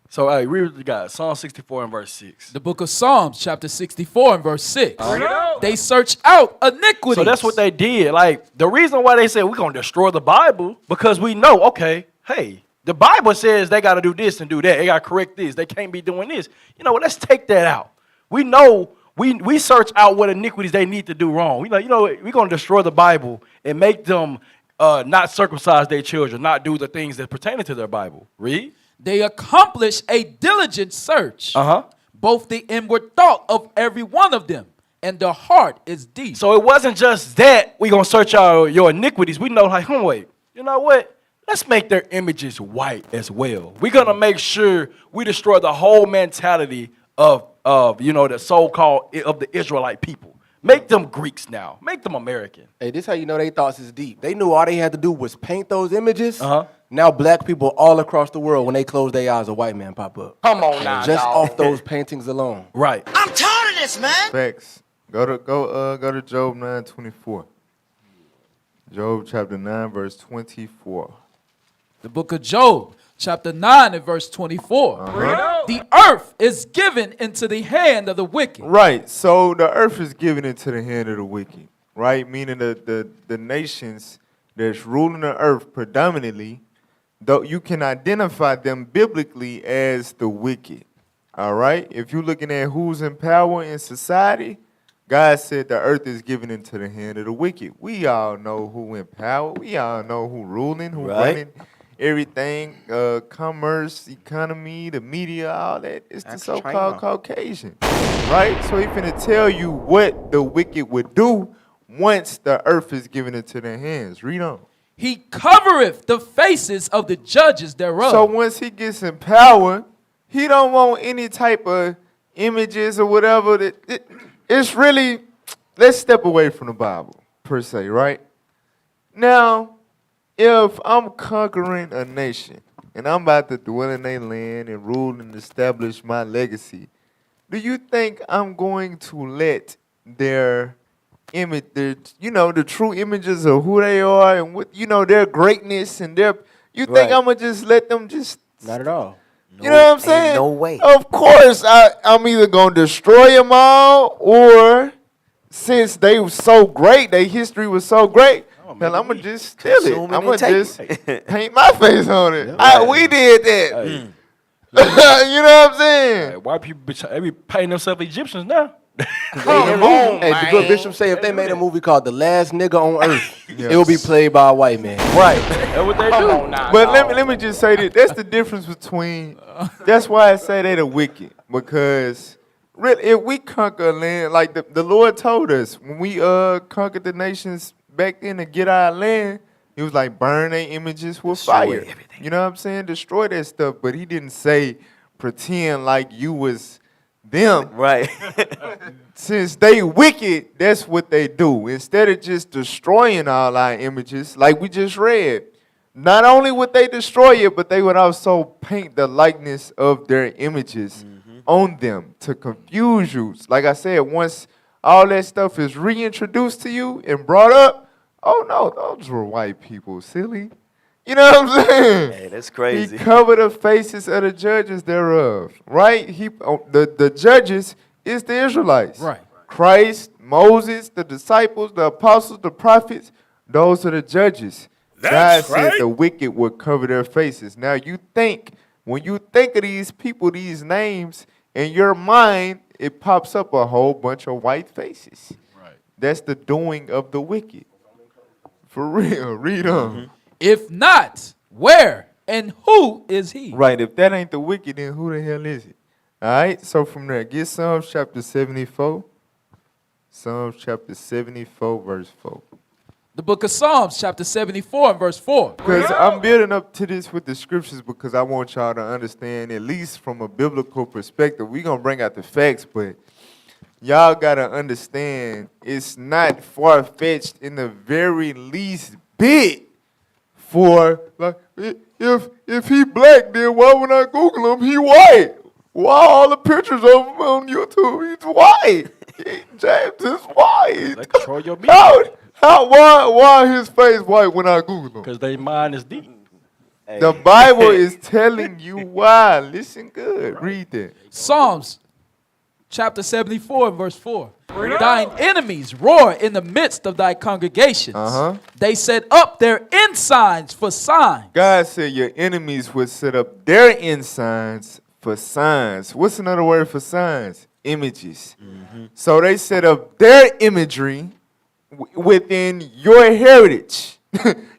So, hey, read what you got. Psalm 64 and verse 6. The book of Psalms, chapter 64 and verse 6. They search out iniquity. So that's what they did. Like, the reason why they said we're going to destroy the Bible, because we know, okay, hey, the Bible says they got to do this and do that. They got to correct this. They can't be doing this. You know what? Let's take that out. We know we search out what iniquities they need to do wrong. We're going to destroy the Bible and make them not circumcise their children, not do the things that pertain to their Bible. Read. They accomplish a diligent search. Both the inward thought of every one of them and the heart is deep. So it wasn't just that we're going to search out your iniquities. We know, like, wait, you know what? Let's make their images white as well. We're going to make sure we destroy the whole mentality of the so-called of the Israelite people. Make them Greeks now. Make them American. Hey, this how you know they thoughts is deep. They knew all they had to do was paint those images. Now black people all across the world, when they close their eyes, a white man pop up. Come on now, just dog. off those paintings alone. Right. I'm tired of this, man. Facts. Go to Job 9:24. Job chapter 9 verse 24. The book of Job, chapter 9 and verse 24. The earth is given into the hand of the wicked. Right. So the earth is given into the hand of the wicked. Right? Meaning the nations that's ruling the earth predominantly, though you can identify them biblically as the wicked. All right? If you're looking at who's in power in society, God said the earth is given into the hand of the wicked. We all know who in power. We all know who ruling, who running everything, commerce, economy, the media, all that. It's the so-called Caucasian. Right? So he's finna tell you what the wicked would do once the earth is given into their hands. Read on. He covereth the faces of the judges thereof. So once he gets in power, he don't want any type of images or whatever. It's really, let's step away from the Bible, per se, right? Now, if I'm conquering a nation and I'm about to dwell in their land and rule and establish my legacy, do you think I'm going to let their image, the true images of who they are and what, their greatness and you think I'm going to just let them just... Not at all. You know what I'm saying? No way. Of course, I'm either going to destroy them all, or since they were so great, their history was so great, I'm going to just steal it. I'm going to just paint my face on it. We did that. You know what I'm saying? Hey, white people, they be painting themselves Egyptians now. Come on, hey, the good bishop say if they made a movie called The Last Nigga on Earth, it would be played by a white man. Right. That's what they do. But let me just say that that's the difference between, that's why I say they the wicked. Because really, if we conquer land, like the Lord told us, when we conquered the nations back then to get our land, he was like, burn their images with fire. Everything. You know what I'm saying? Destroy that stuff. But he didn't say pretend like you was them. Right. Since they wicked, that's what they do. Instead of just destroying all our images, like we just read, not only would they destroy it, but they would also paint the likeness of their images on them to confuse you. Like I said, once all that stuff is reintroduced to you and brought up, oh no, those were white people, silly. You know what I'm saying? Hey, that's crazy. He covered the faces of the judges thereof, right? The judges is the Israelites. Right. Christ, Moses, the disciples, the apostles, the prophets, those are the judges. God said the wicked would cover their faces. Now you think, when you think of these people, these names, in your mind, it pops up a whole bunch of white faces. Right. That's the doing of the wicked. For real, read on. If not, where and who is he? Right, if that ain't the wicked, then who the hell is it? All right, so from there, get Psalms chapter 74. Psalms chapter 74, verse 4. The book of Psalms, chapter 74 and verse 4. Because I'm building up to this with the scriptures because I want y'all to understand, at least from a biblical perspective, we're going to bring out the facts, but y'all got to understand it's not far-fetched in the very least bit for, like, if he black, then why would I Google him? He white. Why all the pictures of him on YouTube? He's white. James is white. They control your beat. Why his face white when I Google him? Because their mind is deep. The Bible is telling you why. Listen good. Read that. Psalms chapter 74 and verse 4. Thine enemies roar in the midst of thy congregations. They set up their ensigns for signs. God said your enemies would set up their ensigns for signs. What's another word for signs? Images. So they set up their imagery within your heritage.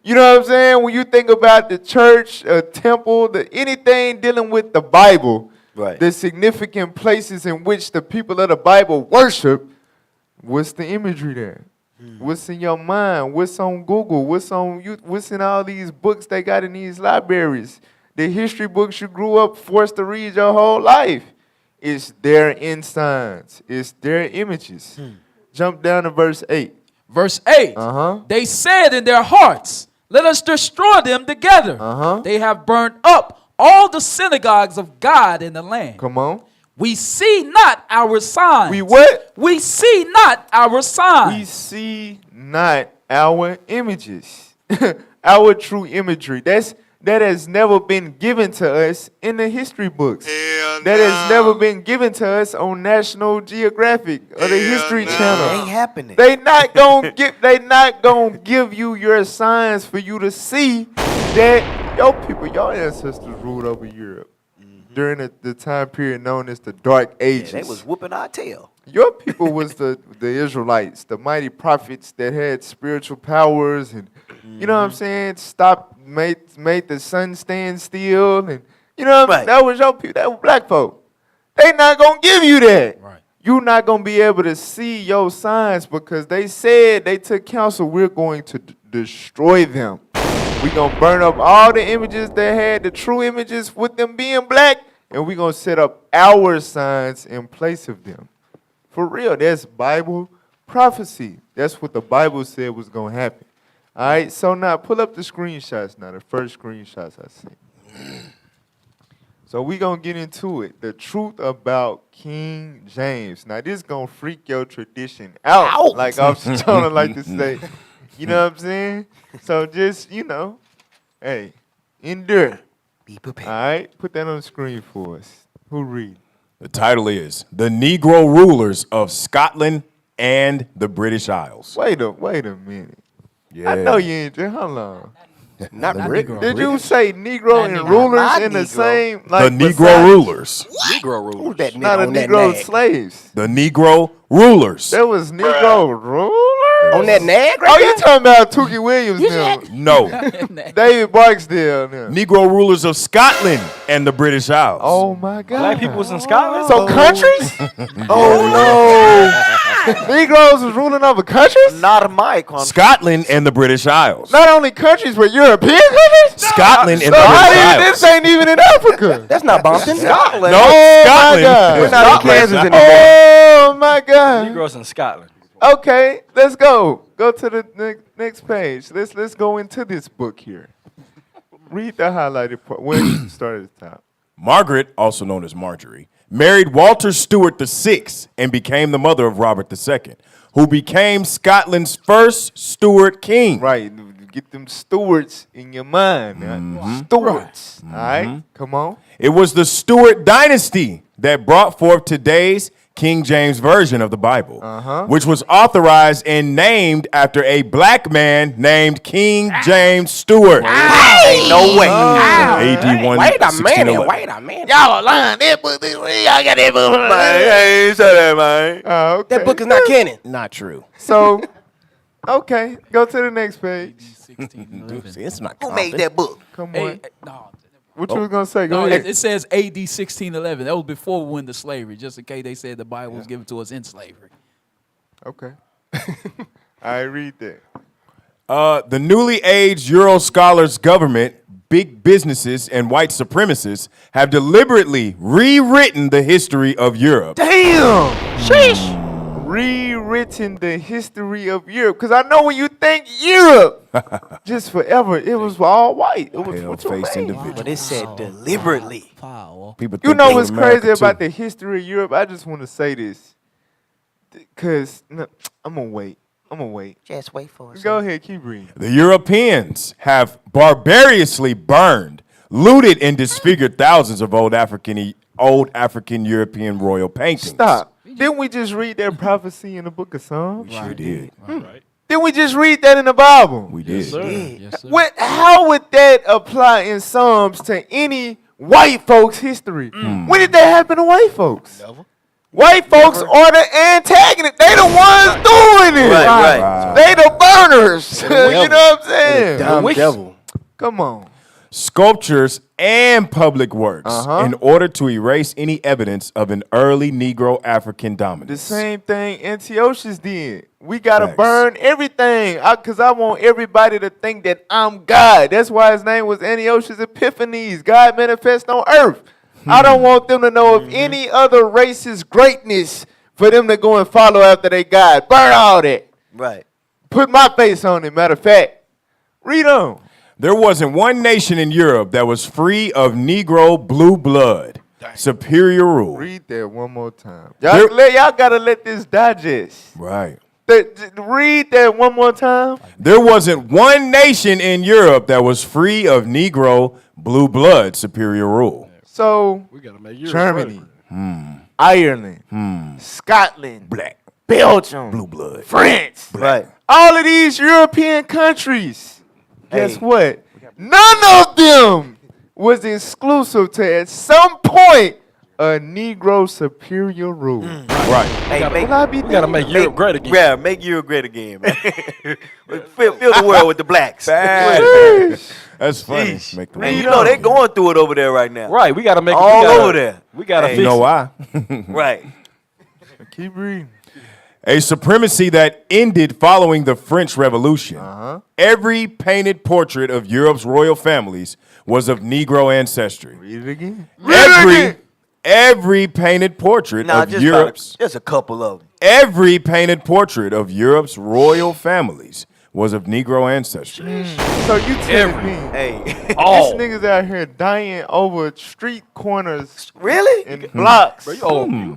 You know what I'm saying? When you think about the church, a temple, anything dealing with the Bible, the significant places in which the people of the Bible worship, what's the imagery there? What's in your mind? What's on Google? What's on you? What's in all these books they got in these libraries? The history books you grew up forced to read your whole life. It's their ensigns. It's their images. Jump down to verse 8. Verse 8. They said in their hearts, let us destroy them together. They have burnt up all the synagogues of God in the land. Come on. We see not our signs. We what? We see not our signs. We see not our images. Our true imagery. That has never been given to us in the history books. That has never been given to us on National Geographic or the History Channel. It ain't happening. They not gonna give you your signs for you to see that your ancestors ruled over Europe during the time period known as the Dark Ages. They was whooping our tail. Your people was the Israelites, the mighty prophets that had spiritual powers and you know what I'm saying, made the sun stand still, and you know what I mean? That was your people, that was black folk. They not gonna give you that. Right. You're not gonna be able to see your signs because they said they took counsel. We're going to destroy them. We're gonna burn up all the images that had the true images with them being black, and we're gonna set up our signs in place of them. For real, that's Bible prophecy. That's what the Bible said was gonna happen. All right, so now pull up the screenshots now, the first screenshots I see. So we going to get into it. The truth about King James. Now, this going to freak your tradition out, like Officer Jonah like to say. You know what I'm saying? So just, hey, endure. Be prepared. All right, put that on the screen for us. Who read? The title is The Negro Rulers of Scotland and the British Isles. Wait a minute. Yeah. I know you ain't there. Hold on. Not Negro. Did you say Negro and rulers in the same? The Negro rulers. Negro rulers. Who's that nigga Not a on that Negro nag? slaves. The Negro rulers. There was Negro rulers? On that nag right Oh, there? you talking about Tookie Williams now? No. David Barksdale now. Negro rulers of Scotland and the British Isles. Oh, my God. Black people was in Scotland. So countries? Oh, no. Negroes was ruling over countries? Not a mic on Scotland and the British Isles. Not only countries, but European countries? Scotland and So the how British did Isles. this ain't even in Africa? That's not Bompton. Scotland. No, Oh, my Scotland. God. We're not in Kansas anymore. Oh, my God. Negroes in Scotland. Okay, let's go. Go to the next page. Let's go into this book here. Read the highlighted part. Where you start at the top. Margaret, also known as Marjorie, married Walter Stewart VI and became the mother of Robert II, who became Scotland's first Stuart king. Right, get them stewards in your mind. Now. Stewards. All right, come on. It was the Stuart dynasty that brought forth today's King James Version of the Bible, which was authorized and named after a black man named King James Stewart. Ain't no way. AD 1. Wait a minute. Y'all lying. That book, y'all got that book. I ain't say that, man. Okay. That book is not canon. Not true. So, okay, go to the next page. 1611. It's not. Who made that book? Come on. Hey, no, What you was gonna say? Go no, ahead. it says AD 1611. That was before we went to slavery, just in case they said the Bible was given to us in slavery. Okay. I read that. The newly aged Euro scholars government, big businesses, and white supremacists have deliberately rewritten the history of Europe. Damn. Sheesh. Rewritten the history of Europe. Because I know when you think Europe, just forever, it was all white. It was what you Pale-faced mean? individual. But it said deliberately. People You think know they what's were America crazy too. about the history of Europe? I just want to say this. Because I'm going to wait. I'm gonna wait. Just wait for it. Go ahead, keep reading. The Europeans have barbarously burned, looted, and disfigured thousands of old African European royal paintings. Stop. Didn't we just read that prophecy in the book of Psalms? Sure did. Didn't we just read that in the Bible? We did. Yes, sir. How would that apply in Psalms to any white folks' history? When did that happen to white folks? Never. White folks are the antagonists. They the ones doing it. Right. They the burners. You know what I'm saying? Dumb devil. Come on. Sculptures and public works in order to erase any evidence of an early Negro African dominance. The same thing Antiochus did. We got to Facts. burn everything because I want everybody to think that I'm God. That's why his name was Antiochus Epiphanes, God manifest on earth. I don't want them to know of any other race's greatness for them to go and follow after they God. Burn all that. Right. Put my face on it, matter of fact. Read on. There wasn't one nation in Europe that was free of Negro blue blood, superior rule. Read that one more time. Y'all got to let this digest. Right. Read that one more time. There wasn't one nation in Europe that was free of Negro blue blood, superior rule. So, We gotta make Europe Germany, right. Ireland, Scotland, Black, Belgium, blue blood. France, Right. all of these European countries, guess Hey. what? None of them was exclusive to, at some point, a Negro superior rule. Right. Hey, Will I be We gotta damned? make Europe great again. Yeah, make Europe great again, man. fill the world with the blacks. That's funny. Sheesh. Make the Man, world- you know they going through it over there right now. Right, we gotta make it. All we gotta, over there. We gotta Hey, fix You know it. why? Right. Keep reading. A supremacy that ended following the French Revolution. Every painted portrait of Europe's royal families was of Negro ancestry. Read it again. Every painted portrait Nah, of just Europe's just a couple of them. every painted portrait of Europe's royal families was of Negro ancestry. So you telling me Hey. these niggas out here dying over street corners Really? and blocks? Bro,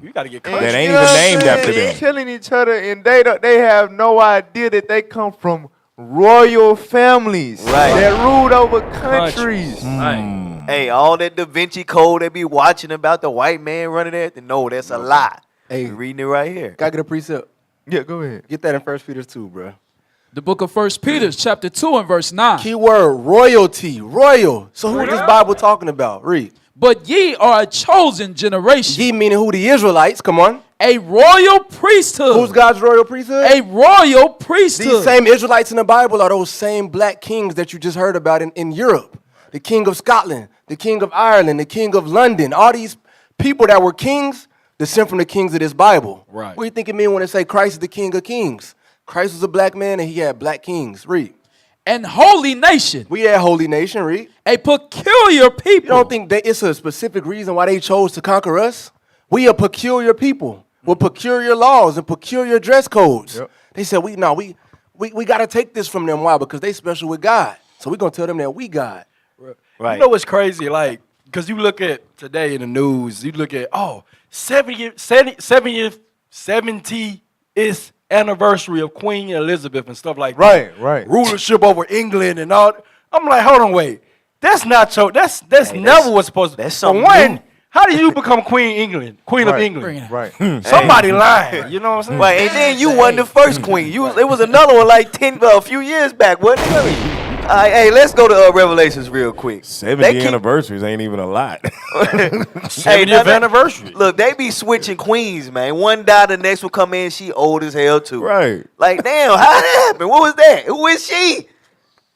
you gotta get And country. That ain't you know even what I'm named saying? after them. Killing each other, and they have no idea that they come from royal families Right. that ruled over countries. Right. Hey, all that Da Vinci Code they be watching about the white man running everything. No, that's a lie. Hey. We reading it right here. Gotta get a precept. Yeah, go ahead. Get that in 1 Peter 2, bro. The book of 1 Peter, chapter 2 and verse 9. Key word, royalty, royal. So who is this Bible talking about? Read. But ye are a chosen generation, Ye meaning who? The Israelites. Come on. a royal priesthood. Who's God's royal priesthood? A royal priesthood. These same Israelites in the Bible are those same black kings that you just heard about in Europe. The king of Scotland, the king of Ireland, the king of London. All these people that were kings, descend from the kings of this Bible. Right. What do you think it mean when they say Christ is the king of kings? Christ was a black man and he had black kings. Read. and holy nation, We that holy nation. Read. a peculiar people. You don't think that it's a specific reason why they chose to conquer us? We a peculiar people with peculiar laws and peculiar dress codes. Yep. They said we got to take this from them. Why? Because they special with God. So we're going to tell them that we God. Right. You know what's crazy? Like, because you look at today in the news, you look at, 70th anniversary of Queen Elizabeth and stuff like that. Right. Rulership over England and all. I'm like, hold on, wait. That's not your, that's never what's supposed to be. that's For something one, new. how do you become Queen of England? Right. Somebody lying, you know what I'm saying? Right, and then you wasn't the first queen. It was another one like a few years back, wasn't it? Hey, let's go to Revelations real quick. 70 anniversaries ain't even a lot. 70th anniversary. Look, they be switching queens, man. One died, the next one come in. She old as hell too. Right. Like, damn, how that happened? What was that? Who is she?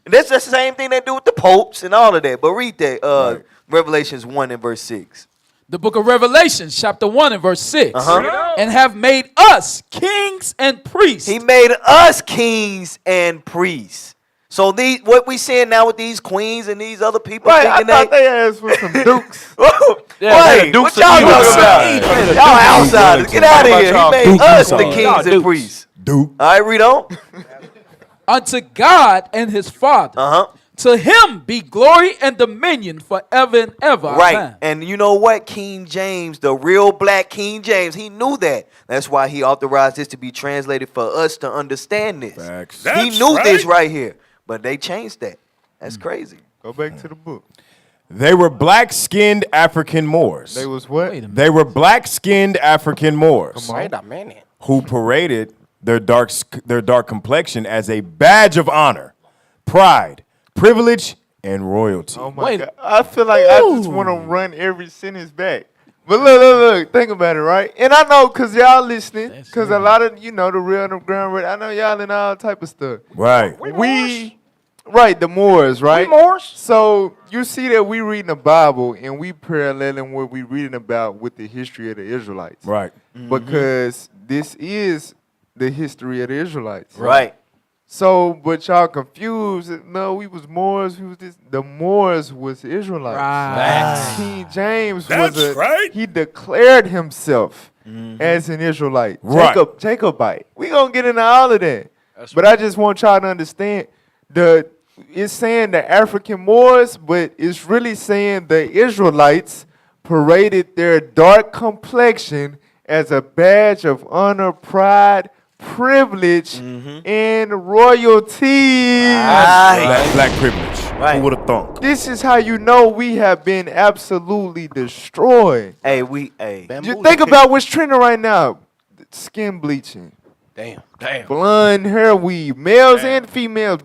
And that's just the same thing they do with the popes and all of that. But read that, Revelations 1 and verse 6. The book of Revelation, chapter 1 and verse 6. And have made us kings and priests. He made us kings and priests. So what we seeing now with these queens and these other people Right, I thinking thought they asked for some dukes. Wait, Dukes what y'all of talking about? Hazzard. Y'all outsiders. Get out of here. He made us the kings and priests. Duke. All right, read on. Unto God and his Father, To him be glory and dominion forever and ever. Right. Amen. And you know what? King James, the real black King James, he knew that. That's why he authorized this to be translated for us to understand this. Facts. He knew this right here. But they changed that. That's crazy. Go back to the book. They were black-skinned African Moors. They was what? Wait a minute. They were black-skinned African Moors Wait a minute. who paraded their dark complexion as a badge of honor, pride, privilege, and royalty. Oh my God. I feel like I just want to run every sentence back. But look, think about it, right? And I know because y'all listening, because a lot of, the real underground, I know y'all in all type of stuff. Right. Right, the Moors, right? Moors? So you see that we reading the Bible and we paralleling what we reading about with the history of the Israelites. Right. Because this is the history of the Israelites. Right. So, but y'all confused. No, we was Moors. We was this. The Moors was Israelites. Right. King James That's was right. He declared himself as an Israelite. Right. Jacobite. We gonna get into all of that. But I just want y'all to understand it's saying the African Moors, but it's really saying the Israelites paraded their dark complexion as a badge of honor, pride, privilege, and royalty. Black privilege. Right. Who would have thunk? This is how you know we have been absolutely destroyed. Hey, You think about what's trending right now. Skin bleaching. Damn. Blonde hair weave. Males and females.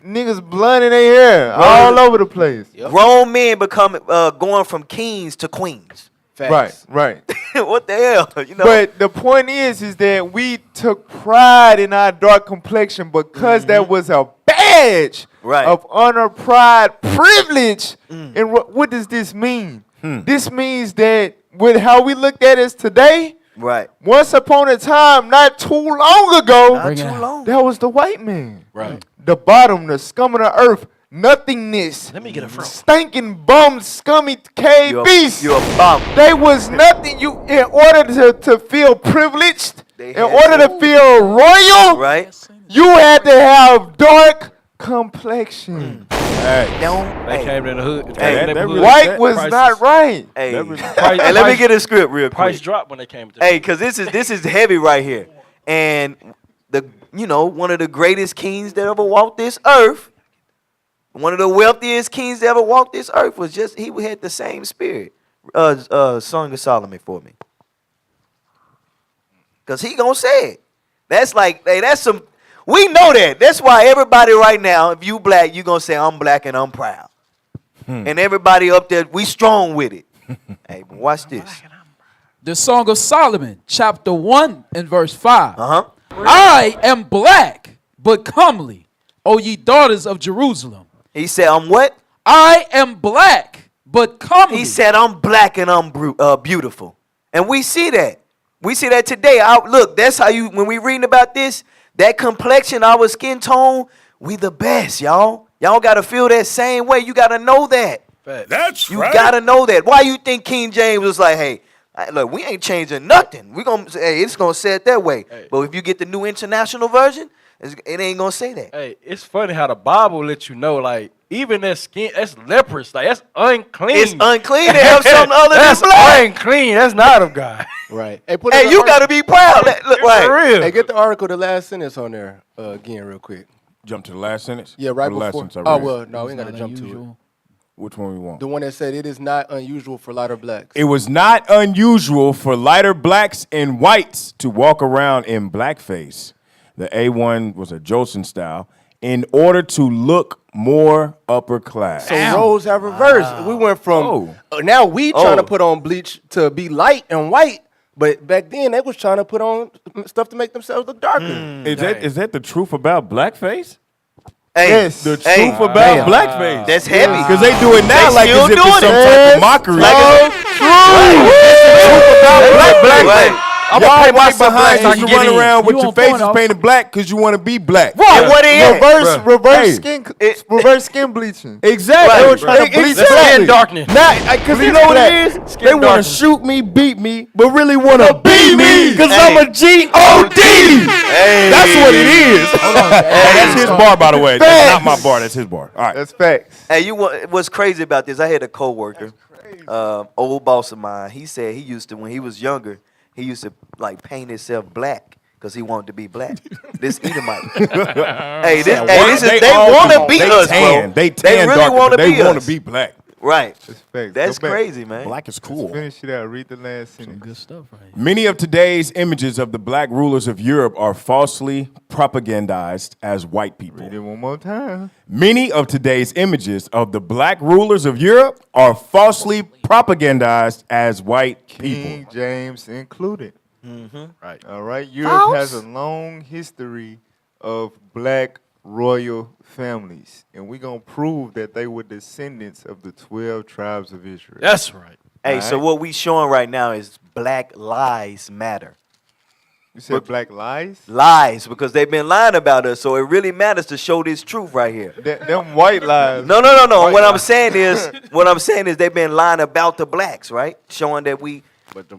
Niggas blonde in their hair. All over the place. grown men going from kings to queens. Facts. Right. What the hell? But the point is that we took pride in our dark complexion because that was a badge of honor, pride, privilege. And what does this mean? This means that with how we look at it today, once upon a time, not too long ago, that was the white man. Right. The bottom, the scum of the earth, nothingness. Let me get a fro. Stinking bum, scummy cave beast. You're a bum. They was nothing. In order to feel privileged, in order to feel royal, you had to have dark complexion. They came in the hood. White was not right. Hey, let me get a script real quick. Price dropped when they came to. Hey, because this is heavy right here, and one of the greatest kings that ever walked this earth, one of the wealthiest kings that ever walked this earth he had the same spirit. Song of Solomon for me, because he gonna say it. That's like, hey, that's some. We know that. That's why everybody right now, if you black, you gonna say I'm black and I'm proud, and everybody up there, we strong with it. Hey, but watch this. The Song of Solomon, chapter 1 and verse 5. I am black, but comely, O ye daughters of Jerusalem. He said, I'm what? I am black, but comely. He said, I'm black and I'm beautiful. And we see that. We see that today. Look, that's how when we reading about this, that complexion, our skin tone, we the best, y'all. Y'all got to feel that same way. You got to know that. That's you got to know that. Why you think King James was like, hey, look, we ain't changing nothing. We gonna say, hey, it's gonna say it that way. Hey. But if you get the New International Version, it ain't gonna say that. Hey, it's funny how the Bible lets you know, like, even that skin, that's leprous. Like, that's unclean. It's unclean to have something other than black. That's unclean. That's not of God. Right. Hey, you got to be proud. Look, right. For real. Hey, get the article, the last sentence on there again real quick. Jump to the last sentence? Yeah, right or the before. Last sentence I read? Well, no, we ain't got to jump to it. Which one we want? The one that said it is not unusual for lighter blacks. It was not unusual for lighter blacks and whites to walk around in blackface. The A1 was a Jolson style in order to look more upper class. So roles have reversed. We went from now we trying to put on bleach to be light and white, but back then they was trying to put on stuff to make themselves look darker. Is that the truth about blackface? Hey, yes, the truth about blackface. That's heavy. Because they do it now They like still as if it's doing some it. type of mockery. Like Truth about blackface. Right. I'm Y'all gonna pay white myself black behinds so I used can to get run in. around with You your on point, faces Alpha. painted black because you want to be black. And what it is? Reverse Hey. skin, reverse skin bleaching. Exactly. They were trying to bleach That's black. skin darkening. Because you know what it is? They want darkening. to shoot me, beat me, but really want to beat me because I'm a G-O-D. That's what it is. Hey, that's his bar, by the way. That's not my bar. That's his bar. All right. That's facts. Hey, what's crazy about this? I had a coworker, old boss of mine. He said he used to, when he was younger, he used to like paint himself black because he wanted to be black. This Edomite. Hey, they want to beat us, bro. They tan really darker, want but to they be want us. to be black. Right. That's facts. That's Go back. crazy, man. Black is cool. Finish it out. Read the last sentence. Good stuff, right? Many of today's images of the black rulers of Europe are falsely propagandized as white people. Read it one more time. Many of today's images of the black rulers of Europe are falsely propagandized as white people. King James included. Right. All right. Europe has a long history of black royal families, and we're going to prove that they were descendants of the 12 tribes of Israel. That's right. Hey, so what we showing right now is Black Lives Matter. You said black lies? Lies, because they've been lying about us, so it really matters to show this truth right here. Them white lies. No. What I'm saying is they've been lying about the blacks, right? Showing that we.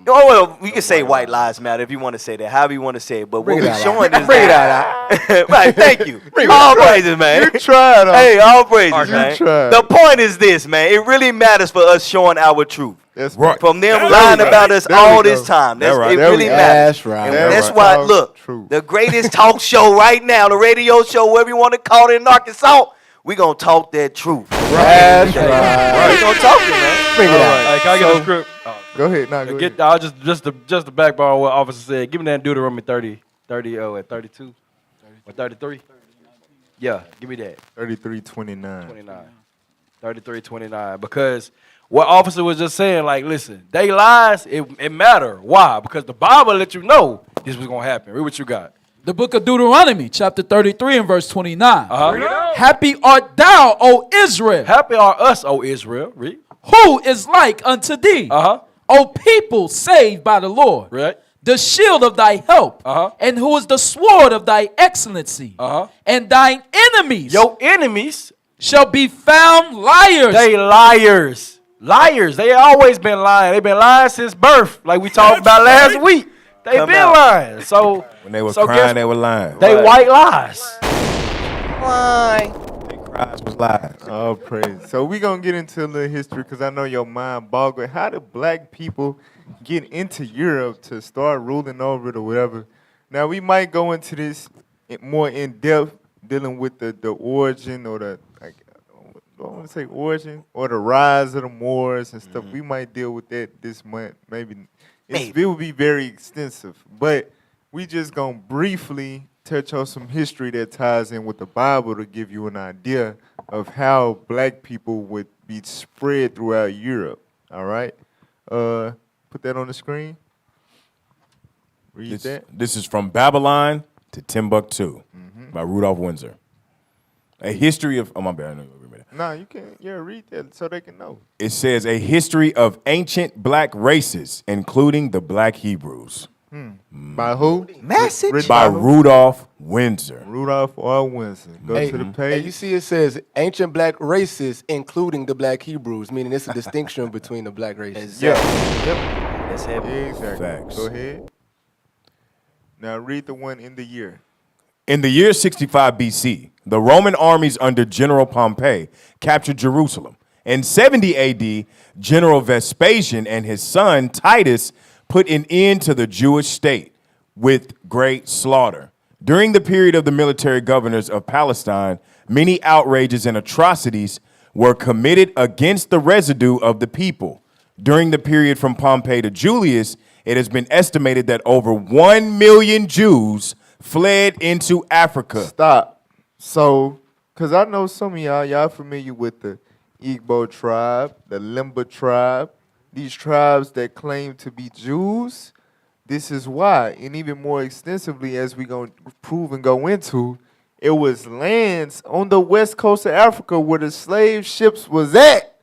Well, we can say white lives matter if you want to say that, however you want to say it. But what we're showing is that. Right, thank you. All praises, man. You tried. Hey, all praises, man. You tried. The point is this, man. It really matters for us showing our truth. That's Right. From them There lying we go. about us There we all go. this time. That's, right. it There we really go. matters. That's right. And There that's right. why, Talk look, true. the greatest talk show right now, the radio show, whatever you want to call it in Arkansas, we going to talk that truth. That's right. We going to talk it, man. Bring it out. Hey, can I get the script? Go ahead. Nah, go ahead. I'll just the backbone of what officer said. Give me that Deuteronomy 30, at 32 or 33. Yeah, give me that 33:29. 29, 33:29. Because what officer was just saying, like, listen, they lies. It matter. Why? Because the Bible let you know this was gonna happen. Read what you got. The book of Deuteronomy, chapter 33 and verse 29. Uh-huh. Happy art thou, O Israel, Happy are us, O Israel. Read. who is like unto thee, Uh-huh. O people saved by the Lord, Right. the shield of thy help, Uh-huh. and who is the sword of thy excellency, Uh-huh. and thine enemies Your enemies, shall be found liars. they liars. Liars. They always been lying. They've been lying since birth, like we talked about last week. They Come been out. lying. So When they were so crying, guess- they were lying. they white lies. Cries was lies. Oh, praise. So we're going to get into a little history because I know your mind boggled. How did black people get into Europe to start ruling over it or whatever? Now, we might go into this more in depth, dealing with the origin or the, like, I don't want to say origin, or the rise of the Moors and stuff. We might deal with that this month. Maybe. It will be very extensive. But we just going to briefly touch on some history that ties in with the Bible to give you an idea of how black people would be spread throughout Europe. All right? Put that on the screen. Read that. This is From Babylon to Timbuktu by Rudolph Windsor. A history of, oh my bad, I know you read that. No, you can, read that so they can know. It says a history of ancient black races, including the black Hebrews, By who? Message. Written by who? Rudolph Windsor. Rudolph R. Windsor. Go to the Hey, page. you see it says ancient black races, including the black Hebrews, meaning it's a distinction between the black races. Yeah. That's heavy. Exactly. Facts. Go ahead. Now read the one in the year. In the year 65 BC, the Roman armies under General Pompey captured Jerusalem. In 70 AD, General Vespasian and his son Titus put an end to the Jewish state with great slaughter. During the period of the military governors of Palestine, many outrages and atrocities were committed against the residue of the people. During the period from Pompey to Julius, it has been estimated that over 1 million Jews fled into Africa. Stop. So, because I know some of y'all familiar with the Igbo tribe, the Limba tribe, these tribes that claim to be Jews. This is why, and even more extensively as we going to prove and go into, it was lands on the west coast of Africa where the slave ships was at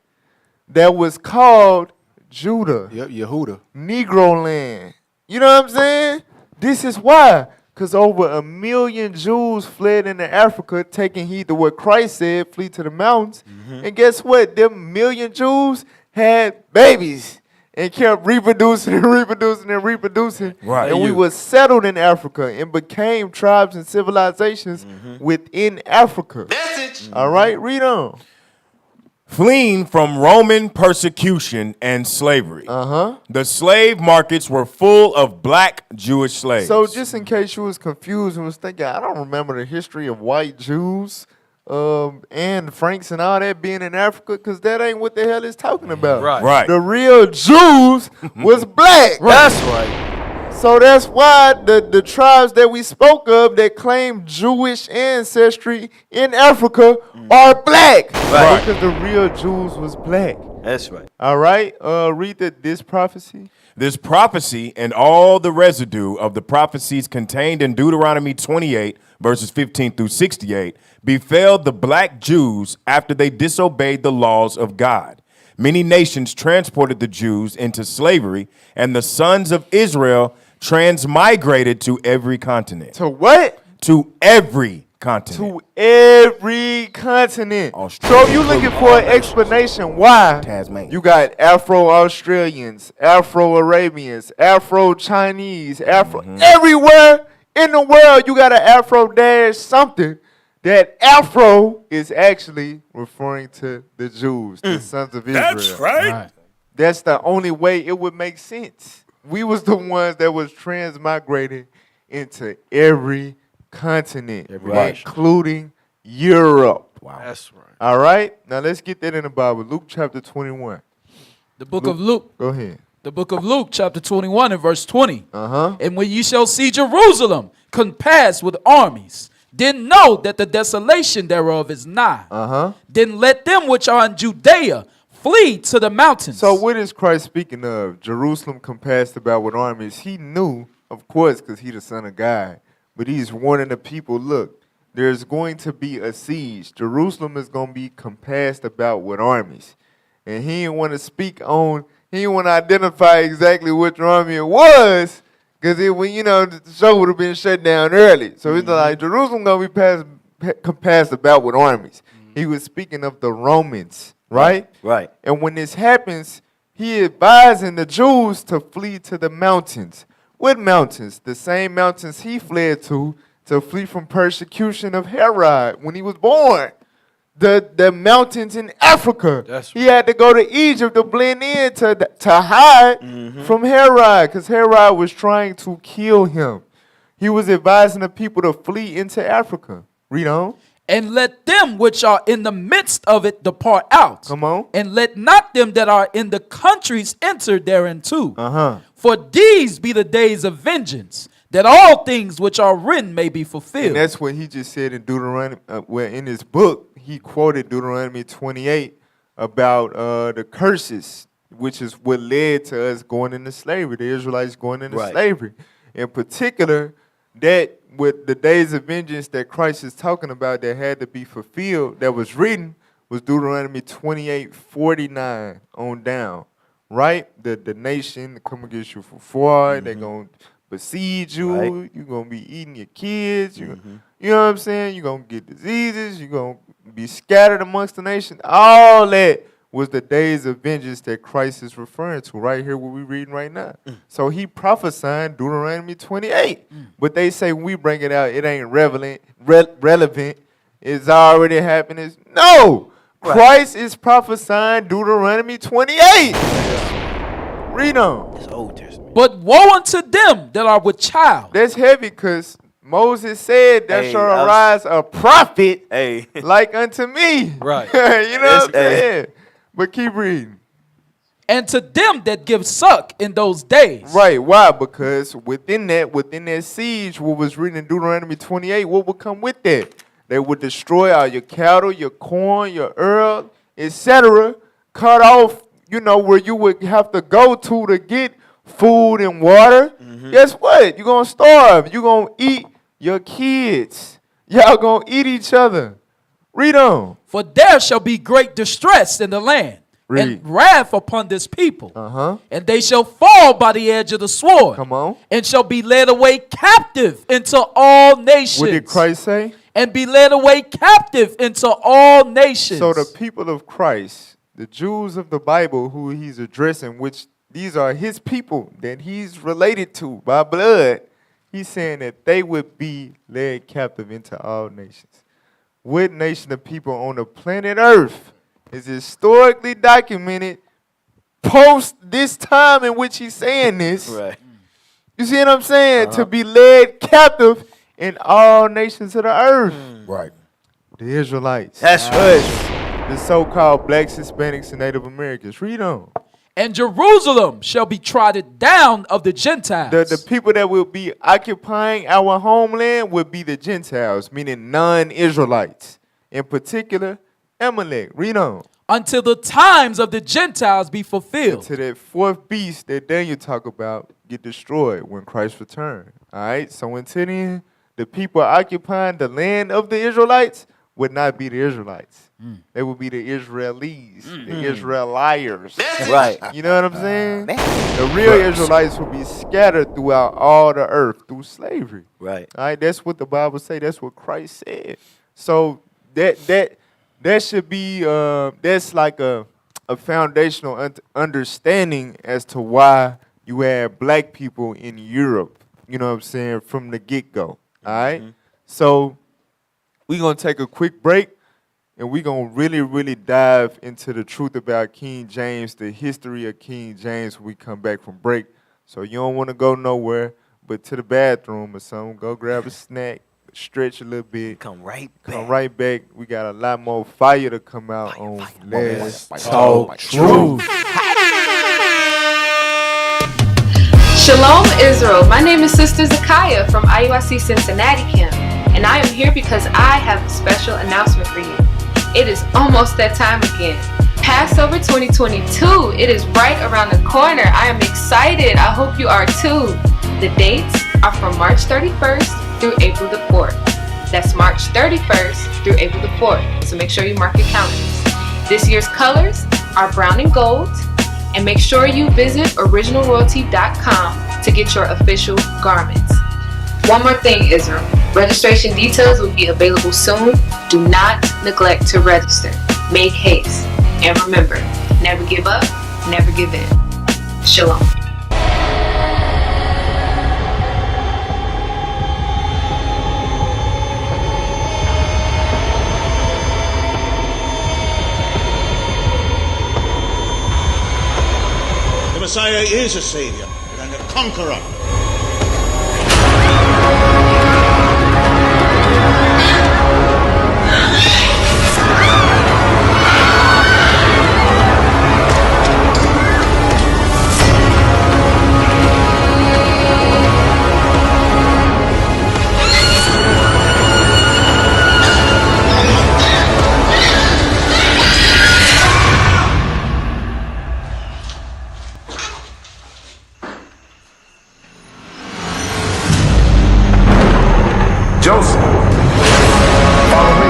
that was called Judah, Yep, Yehuda. Negro land. You know what I'm saying? This is why. Because over 1 million Jews fled into Africa, taking heed to what Christ said, flee to the mountains. And guess what? Them million Jews had babies and kept reproducing and reproducing and reproducing. Right. And we were settled in Africa and became tribes and civilizations within Africa. All right, read on. Fleeing from Roman persecution and slavery. The slave markets were full of black Jewish slaves. So just in case you was confused and was thinking, I don't remember the history of white Jews and Franks and all that being in Africa, because that ain't what the hell it's talking about. Right. The real Jews was black. That's right. So that's why the tribes that we spoke of that claim Jewish ancestry in Africa are black. Right. Because the real Jews was black. That's right. All right. Read this prophecy. This prophecy and all the residue of the prophecies contained in Deuteronomy 28, verses 15 through 68, befell the black Jews after they disobeyed the laws of God. Many nations transported the Jews into slavery, and the sons of Israel transmigrated to every continent. To what? To every continent. To every continent. So if you're looking for an explanation why Tasmania. you got Afro-Australians, Afro-Arabians, Afro-Chinese, everywhere in the world you got an Afro-something. That Afro is actually referring to the Jews, the sons of Israel. That's right. That's the only way it would make sense. We was the ones that was transmigrating into every continent, including Europe. Wow. That's right. All right? Now let's get that in the Bible. Luke chapter 21. The book of Luke. Go ahead. The book of Luke, chapter 21 and verse 20. Uh-huh. And when ye shall see Jerusalem compassed with armies, then know that the desolation thereof is nigh. Uh-huh. Then let them which are in Judea flee to the mountains. So what is Christ speaking of? Jerusalem compassed about with armies. He knew, of course, because he's the Son of God. But he's warning the people, look, there's going to be a siege. Jerusalem is going to be compassed about with armies. And he didn't want to speak on, he didn't want to identify exactly which army it was, because the show would have been shut down early. So it's like, Jerusalem going to be compassed about with armies. He was speaking of the Romans. Right? Right. And when this happens, he advising the Jews to flee to the mountains. What mountains? The same mountains he fled to flee from persecution of Herod when he was born. The mountains in Africa. That's He had to go to Egypt to blend in to hide from Herod, because Herod was trying to kill him. He was advising the people to flee into Africa. Read on. And let them which are in the midst of it depart out. Come on. And let not them that are in the countries enter thereinto. Uh-huh. For these be the days of vengeance, that all things which are written may be fulfilled. And that's what he just said in Deuteronomy, in his book, he quoted Deuteronomy 28 about the curses, which is what led to us going into slavery, the Israelites going into slavery. In particular, that with the days of vengeance that Christ is talking about that had to be fulfilled, that was written, was Deuteronomy 28:49 on down, right? The nation come against you for fraud, they're going to besiege you, you're going to be eating your kids, you know what I'm saying? You're going to get diseases, you're going to be scattered amongst the nation. All that was the days of vengeance that Christ is referring to right here, what we're reading right now. So he prophesied Deuteronomy 28. But they say when we bring it out, it ain't relevant. It's already happening. No! Christ is prophesying Deuteronomy 28. Read on. It's Old Testament. But woe unto them that are with child. That's heavy because Moses said, there shall arise a prophet like unto me. Right. You know what I'm saying? But keep reading. And to them that give suck in those days. Right. Why? Because within that siege, what was written in Deuteronomy 28, what would come with that? They would destroy all your cattle, your corn, your herb, etc. Cut off, where you would have to go to get food and water. Guess what? You're going to starve. You're going to eat your kids. Y'all going to eat each other. Read on. For there shall be great distress in the land, and wrath upon this people. Uh-huh. And they shall fall by the edge of the sword. Come on. And shall be led away captive into all nations. What did Christ say? And be led away captive into all nations. So the people of Christ, the Jews of the Bible who he's addressing, which these are his people that he's related to by blood, he's saying that they would be led captive into all nations. What nation of people on the planet Earth is historically documented post this time in which he's saying this? Right. You see what I'm saying? To be led captive in all nations of the earth. Right. The Israelites. That's right. The so-called blacks, Hispanics, and Native Americans. Read on. And Jerusalem shall be trodden down of the Gentiles. The people that will be occupying our homeland would be the Gentiles, meaning non-Israelites. In particular, Amalek. Read on. Until the times of the Gentiles be fulfilled. Until that fourth beast that Daniel talk about get destroyed when Christ return. All right? So until then, the people occupying the land of the Israelites would not be the Israelites. They would be the Israelis, the Israelites. Right. You know what I'm saying? The real Israelites will be scattered throughout all the earth through slavery. Right. All right, that's what the Bible say. That's what Christ said. So that should be that's like a foundational understanding as to why you had black people in Europe. You know what I'm saying, from the get-go. All right? So we're going to take a quick break, and we're going to really, really dive into the truth about King James, the history of King James when we come back from break. So you don't want to go nowhere but to the bathroom or something. Go grab a snack, stretch a little bit. Come right back. Come right back. We got a lot more fire to come out on Let's Talk Truth. Shalom, Israel. My name is Sister Zakaya from IUIC Cincinnati Camp, and I am here because I have a special announcement for you. It is almost that time again. Passover 2022, it is right around the corner. I am excited. I hope you are too. The dates are from March 31st through April the 4th. That's March 31st through April the 4th. So make sure you mark your calendars. This year's colors are brown and gold. And make sure you visit originalroyalty.com to get your official garments. One more thing, Israel. Registration details will be available soon. Do not neglect to register. Make haste. And remember, never give up, never give in. Shalom. The Messiah is a savior and a conqueror. Joseph, follow me.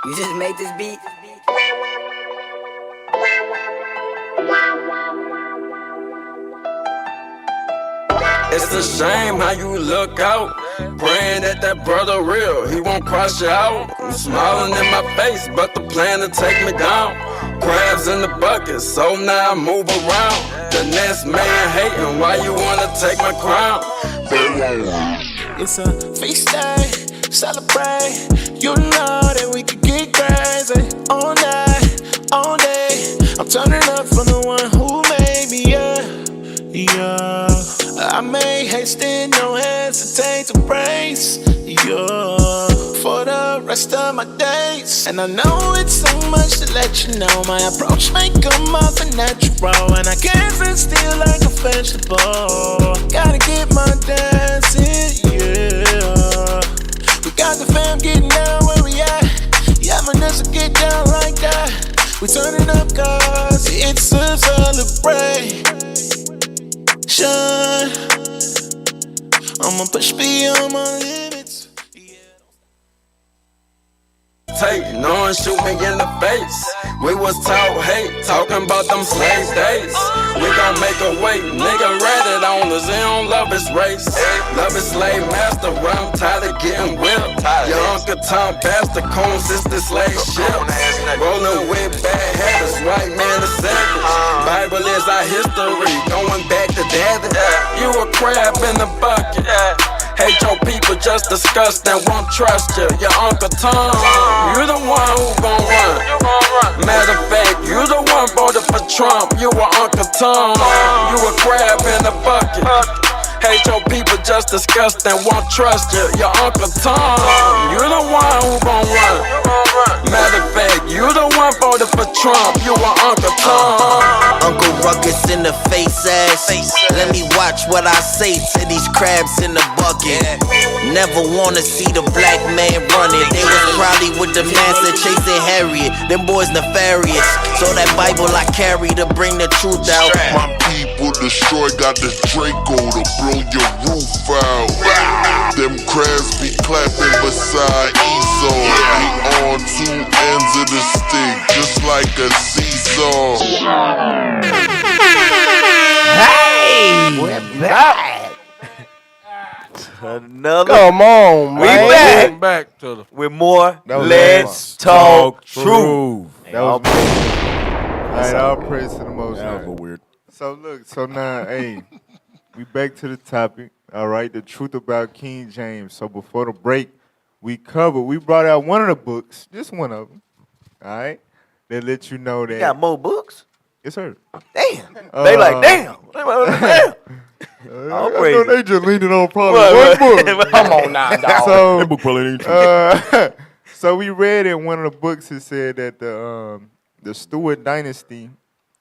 You just made this beat? It's a shame how you look out, praying that that brother real, he won't cross you out. I'm smiling in my face, but the plan to take me down. Crabs in the bucket, so now I move around. The next man hating, why you wanna take my crown? It's a feast day, celebrate. You know that we could get crazy all night, all day. I'm turning up for the one who made me, yeah. I may hasten, no hesitate to praise, yeah, for the rest of my days. And I know it's so much to let you know. My approach may come off a natural, and I can't sit still like a vegetable. Gotta get my dancing, yeah. We got the fam getting down where we at. Yeah, Vanessa, get down like that. We turning up, God. It's a celebration. I'ma push beyond my limits. Take, no one shoot me in the face. We was taught hate, talking about them slave days. We gon' make a way, nigga ratted on us, he don't love his race. Love his slave master, I'm tired of getting whipped. Your Uncle Tom bastard coons is the slave ship. Rolling with bad habits, white man is savage. Bible is our history, going back to daddy. You a crab in the bucket. Hate your people, just disgusting, won't trust you. Your Uncle Tom, you the one who gon' run. Matter of fact, you the one voted for Trump. You a Uncle Tom, you a crab in the bucket. Hate your people, just disgusting, won't trust you. Your Uncle Tom, you the one who gon' run. Matter of fact, you the one voted for Trump. You a Uncle Tom. Uncle Ruckus in the face ass. Let me watch what I say to these crabs in the bucket. Never wanna see the black man running. They was probably with the master chasing Harriet. Them boys nefarious. So that Bible I carry to bring the truth out. My people destroy, got the Draco to blow your roof out. Them crabs be clapping beside Esau. They on two ends of the stick, just like a seesaw. Hey, we're back. Another. Come on, We man. Back to the with more. That was Let's talk truth. That was all right, all praise to the Most High. That was weird. So look, so now, hey, we back to the topic. All right, the truth about King James. So before the break, we brought out one of the books, just one of them. All right, that let you know that. You got more books? Yes, sir. Damn. They like, damn. Damn. I know they just leaning on probably Right, one right. book. Come on now, dog. So, That book probably ain't true. so we read in one of the books, it said that the Stewart dynasty,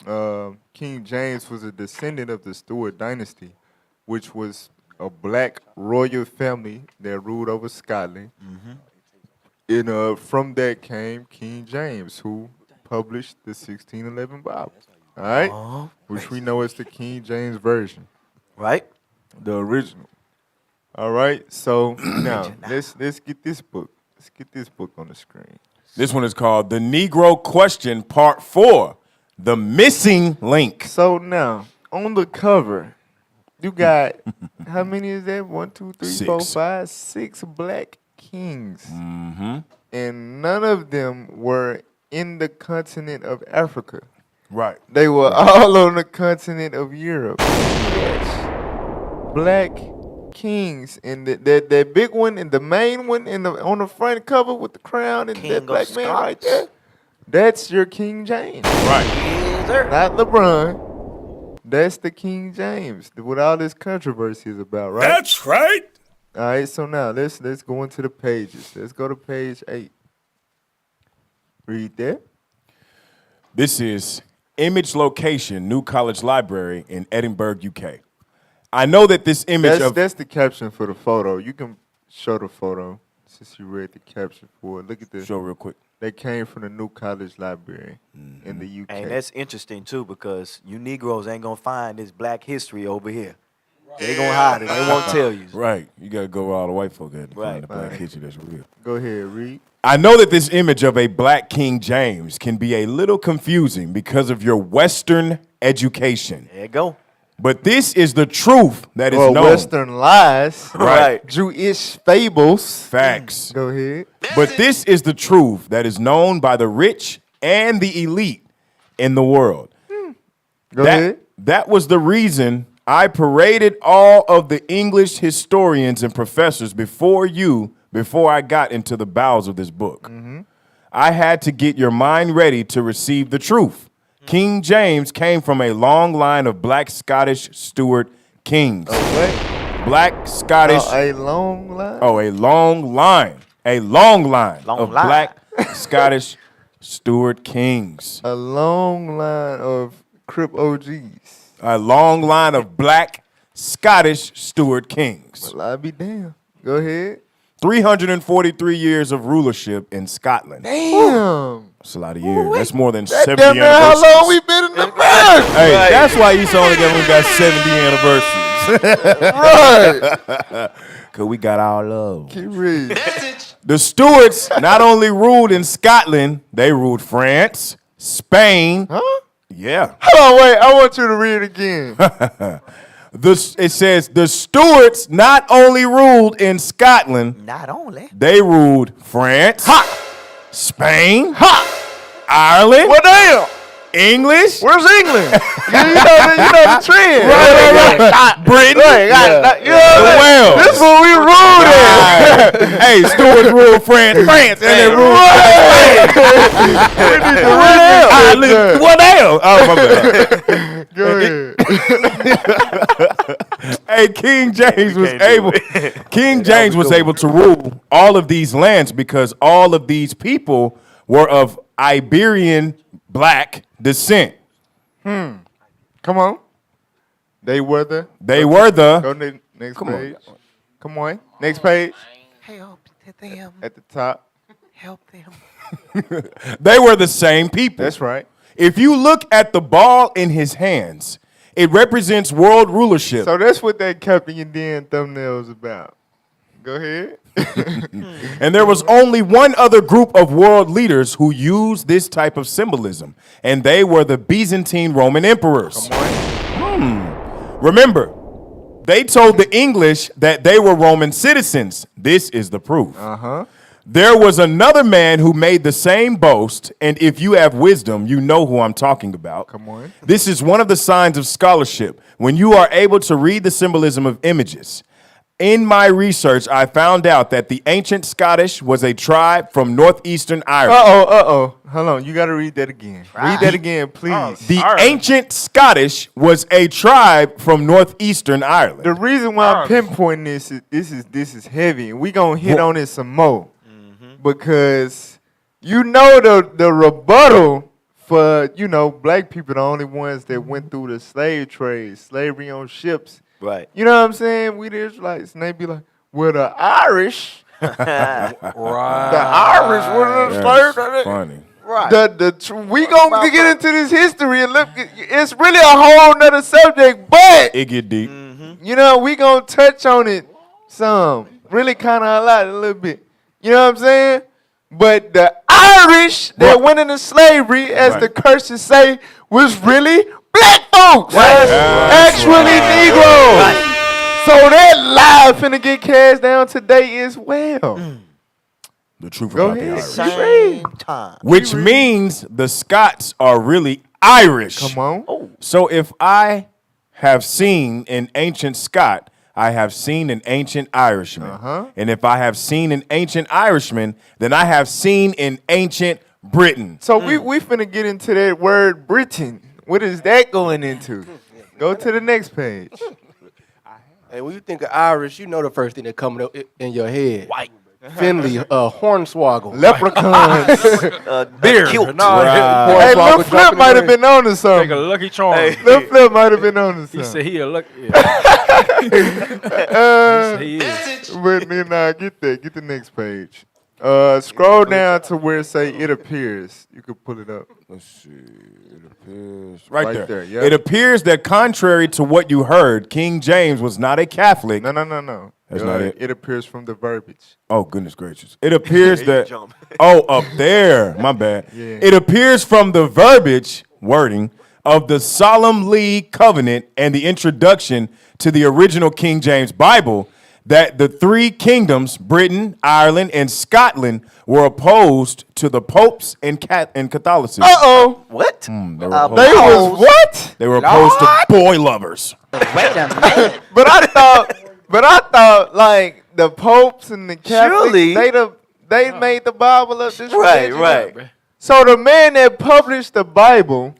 King James was a descendant of the Stewart dynasty, which was a black royal family that ruled over Scotland. And from that came King James, who published the 1611 Bible. All right, which we know is the King James version, Right? the original. All right, so now let's get this book. Let's get this book on the screen. This one is called The Negro Question Part 4, The Missing Link. So now on the cover, you got how many is that? 1, 2, 3, 4, 6. 5, 6 black kings, and none of them were in the continent of Africa. Right. They were all on the continent of Europe. Yes. Black kings, and that big one and the main one on the front cover with the crown and King that of black man right Scots. there. That's your King James, Right. Yes, sir. not LeBron. That's the King James. What all this controversy is about, right? That's right. All right. So now let's go into the pages. Let's go to page 8. Read that. This is Image Location, New College Library in Edinburgh, UK. I know that this image That's the caption for the photo. You can show the photo since you read the caption for it. Look at this. Show real quick. That came from the New College Library in the UK. And that's interesting too, because you Negroes ain't gonna find this black history over here. They gonna hide it. They won't tell you. Right. You got to go where all the white folk at to Right. find the black history that's real. Go ahead, read. I know that this image of a black King James can be a little confusing because of your Western education. There you go. But this is the truth that is Well, known. Western lies, Right. Jewish fables. Facts. Go ahead. But this is the truth that is known by the rich and the elite in the world. Go ahead. That was the reason I paraded all of the English historians and professors before I got into the bowels of this book. I had to get your mind ready to receive the truth. King James came from a long line of black Scottish Stewart kings. What? Black Scottish. A long line? Oh, a long line. A long line of black Scottish Stewart kings. A long line of Crip OGs. A long line of black Scottish Stewart kings. Well, I'll be damned. Go ahead. 343 years of rulership in Scotland. Damn. That's a lot of years. That's more than That 70 damn near how anniversaries. long we been in America. Hey, that's why East only got 70 anniversaries. Right. Because we got our love. Keep reading. The Stewarts not only ruled in Scotland, they ruled France, Spain. Huh? Yeah. Hold on, wait. I want you to read it again. It says the Stewarts not only ruled in Scotland, Not only. they ruled France, Spain, Ireland, Well, damn. English. Where's England? you know the trend. Right. Britain. Right, you know what I mean? Wales. This is what we ruled in. Hey, Stewarts ruled France, and they ruled Ireland. What else? Oh, my bad. Go ahead. Hey, King James was able to rule all of these lands because all of these people were of Iberian black descent. Come on. They were the. Go Go next page. Come on. Next page. Help them. At the top. Help them. They were the same people. That's right. If you look at the ball in his hands, it represents world rulership. So that's what that Captain Your Den thumbnail is about. Go ahead. And there was only one other group of world leaders who used this type of symbolism, and they were the Byzantine Roman emperors. Remember, they told the English that they were Roman citizens. This is the proof. There was another man who made the same boast, and if you have wisdom, you know who I'm talking about. Come on. This is one of the signs of scholarship, when you are able to read the symbolism of images. In my research, I found out that the ancient Scottish was a tribe from northeastern Ireland. Hold on. You got to read that again. Read that again, please. The ancient Scottish was a tribe from northeastern Ireland. The reason why I'm pinpointing this is heavy, and we gonna hit on it some more, because you know the rebuttal for black people, the only ones that went through the slave trade, slavery on ships. Right. You know what I'm saying? We the Israelites, and they be like, well, the Irish, Right. the Irish were the slaves. Funny. Right. We gonna get into this history and look. It's really a whole nother subject, but It get deep. we gonna touch on it some, really kind of a little bit. You know what I'm saying? But the Irish that went into slavery, as the curses say, was really black folks. Actually Negro. So that lie finna get cast down today as well. The truth Go about the ahead. Irish. Same time. Which means the Scots are really Irish. Come on. So if I have seen an ancient Scot, I have seen an ancient Irishman. And if I have seen an ancient Irishman, then I have seen an ancient Briton. So we finna get into that word Britain. What is that going into? Go to the next page. Hey, when you think of Irish, you know the first thing that comes up in your head. White. Finley, Hornswoggle. Leprechauns. Beer. Hey, Lil Flip might have been on to Take something. a Lucky Charm. Lil Flip might have been on to He something. said he a lucky. Yeah. He is. But then get the next page. Scroll down to where it say it appears. You could pull it up. Let's see. It appears right there. Yeah. It appears that contrary to what you heard, King James was not a Catholic. No. That's not it. It appears from the verbiage. Oh, goodness gracious. It appears that. Oh, up there. My bad. Yeah. It appears from the verbiage, wording, of the Solemn League Covenant and the introduction to the original King James Bible that the three kingdoms, Britain, Ireland, and Scotland, were opposed to the popes and Catholicism. What? They were They was what? They were opposed to boy lovers. Wait a minute. But I thought like the popes and the Catholics, Surely. they made the Bible up this Right, religion. right. So the man that published the Bible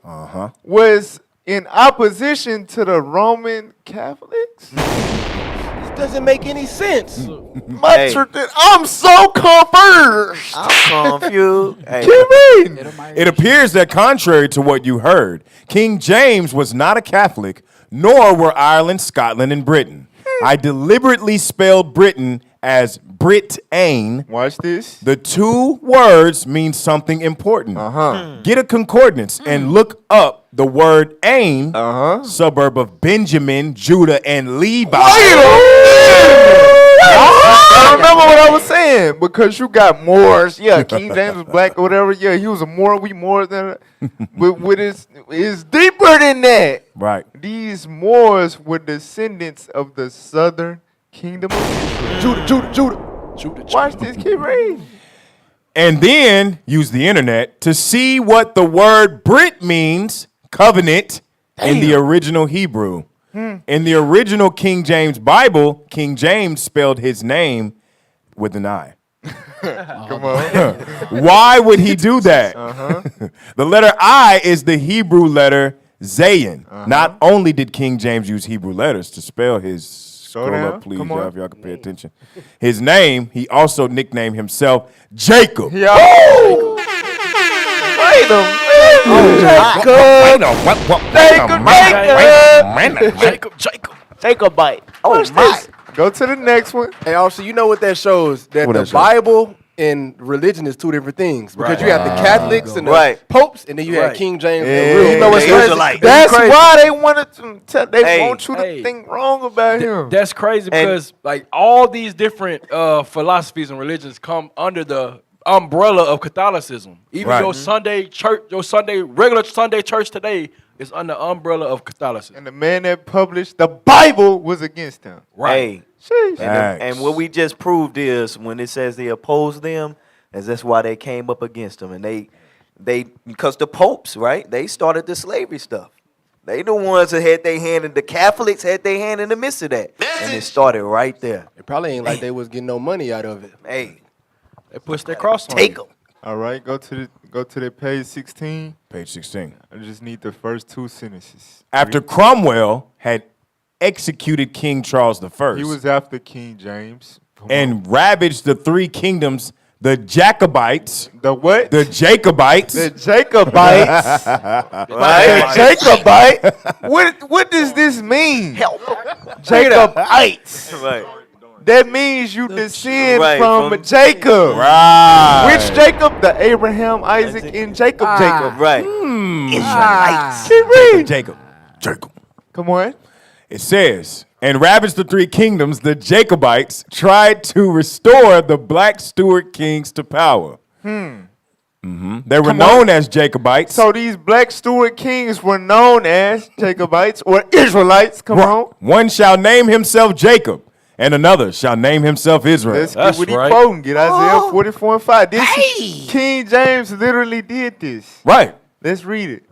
was in opposition to the Roman Catholics? This doesn't make any sense. I'm so confused. I'm confused. Hey. Keep reading. It appears that contrary to what you heard, King James was not a Catholic, nor were Ireland, Scotland, and Britain. I deliberately spelled Britain as Brit-ain. Watch this. The two words mean something important. Get a concordance and look up the word Ain, suburb of Benjamin, Judah, and Levi. I remember what I was saying because you got Moors. Yeah, King James was black or whatever. Yeah, he was a Moor. We more than, but with it's deeper than that. Right. These Moors were descendants of the southern kingdom of Israel. Judah. Watch this. Keep reading. And then use the internet to see what the word Brit means, covenant, in the original Hebrew. In the original King James Bible, King James spelled his name with an I. Come on. Why would he do that? The letter I is the Hebrew letter Zayin. Not only did King James use Hebrew letters to spell his, scroll up please, y'all, if y'all can pay attention. His name, he also nicknamed himself Jacob. Wait a minute. Jacobite. Oh my. Go to the next one. Hey, also, you know what that shows? That What the that show? Bible and religion is two different things. Because you have the Catholics and the popes, and then you have King James and real. You know what's crazy? That's why they wanted to. They want you to Hey. think wrong about him. That's crazy because like all these different philosophies and religions come under the umbrella of Catholicism. Even Right. your Sunday church, your regular Sunday church today is under the umbrella of Catholicism. And the man that published the Bible was against him. Hey, Sheesh. and what we just proved is when it says they oppose them, is that's why they came up against them. And they because the popes, right? They started the slavery stuff. They the ones that had their hand in, the Catholics had their hand in the midst of that. And it started right there. It probably ain't like they was getting no money out of it. Hey, they pushed their cross on take you. them. All right, go to the page 16. Page 16. I just need the first two sentences. After Cromwell had executed King Charles I, He was after King James. and ravaged the three kingdoms, the Jacobites. The what? The Jacobites. The Jacobites. Right. The Jacobite. What does this mean? Jacobites. Right. That means you descend Right, from Jacob. Right. Which Jacob? The Abraham, Isaac, and Jacob. Jacob. Right. Israelites. Keep reading. Jacob. Come on. It says, and ravaged the three kingdoms, the Jacobites tried to restore the black Stewart kings to power. They were known as Jacobites. So these black Stewart kings were known as Jacobites or Israelites. Come on. One shall name himself Jacob, and another shall name himself Israel. Let's get what he quoting. Get Isaiah 44 and 5. King James literally did this. Right. Let's read it.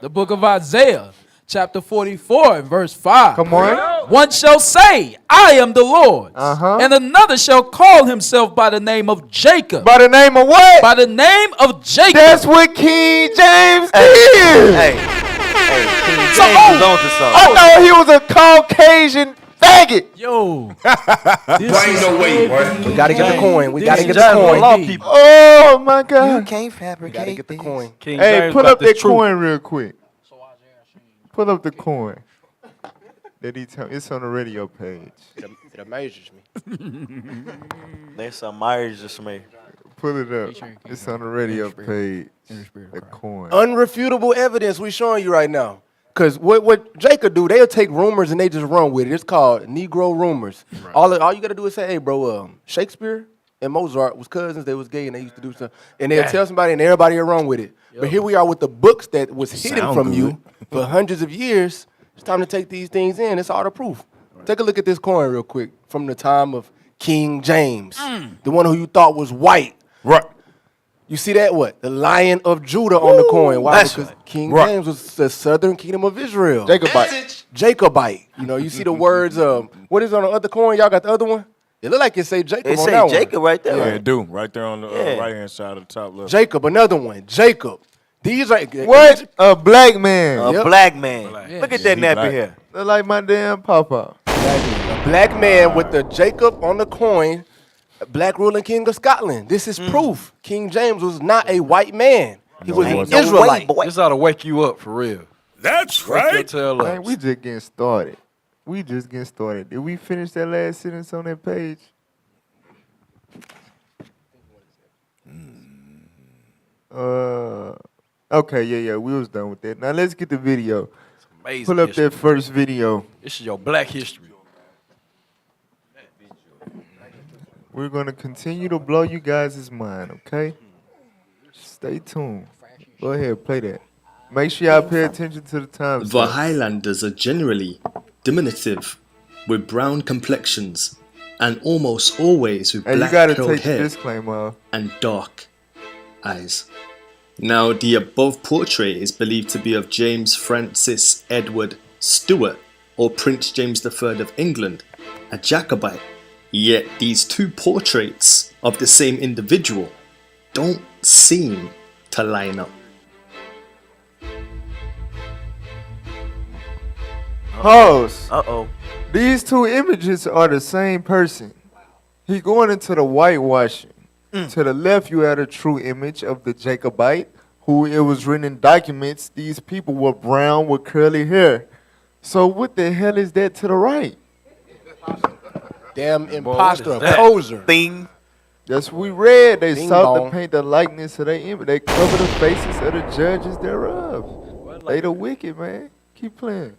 The book of Isaiah, chapter 44 and verse 5. Come on. One shall say, I am the Lord. And another shall call himself by the name of Jacob. By the name of what? By the name of Jacob. That's what King James did. Hey, King James So, was on to something. I thought he was a Caucasian faggot. Yo. We gotta get the coin. We gotta get the James coin. a law people. Oh my You God. can't We gotta fabricate get the this. coin. King Hey, James pull got up this that truth. coin real quick. Pull up the coin. That it's on the radio page. It amazes me. There's some Myers just me. Pull it up. It's on the radio page. The coin. Unrefutable evidence we showing you right now. Because what Jacob do, they'll take rumors and they just run with it. It's called Negro rumors. Right. All you got to do is say, hey, bro, Shakespeare and Mozart was cousins. They was gay and they used to do stuff. And they'll tell somebody and everybody will run with it. Yep. But here we are with the books that was hidden from you for hundreds of years. It's time to take these things in. It's all the proof. Right. Take a look at this coin real quick from the time of King James, the one who you thought was white. Right. You see that what? The Lion of Judah on the coin. Why? Because King James was the southern kingdom of Israel. Jacobite. Jacobite. You know, you see the words, what is on the other coin? Y'all got the other one? It look like it say Jacob It on say that Jacob right there. Yeah, it do. Right there on the right-hand side of the top left. Jacob, another one. Jacob. These are... What? A black man. A black man. Look at that nappy hair. Look like my damn papa. A black man with the Jacob on the coin, a black ruling king of Scotland. This is proof. King James was not a white man. He was an Israelite. This ought to wake you up for real. That's Man, we just getting started. Did we finish that last sentence on that page? Okay, yeah, we was done with that. Now let's get the video. Amazing Pull up history. that first video. This is your black history. We're gonna continue to blow you guys' mind, okay? Stay tuned. Go ahead, play that. Make sure y'all pay attention to the time. The Highlanders are generally diminutive, with brown complexions, and almost always with Hey, you black gotta curled take the hair disclaimer off. and dark eyes. Now, the above portrait is believed to be of James Francis Edward Stewart, or Prince James III of England, a Jacobite. Yet these two portraits of the same individual don't seem to line up. Pause. Uh-oh. These two images are the same person. He going into the whitewashing. To the left, you had a true image of the Jacobite, who it was written in documents. These people were brown with curly hair. So what the hell is that to the right? Damn imposter, a poser. Thing. That's what we read. They Ding sought dong. to paint the likeness of their image. They cover the faces of the judges thereof. They the wicked, man. Keep playing.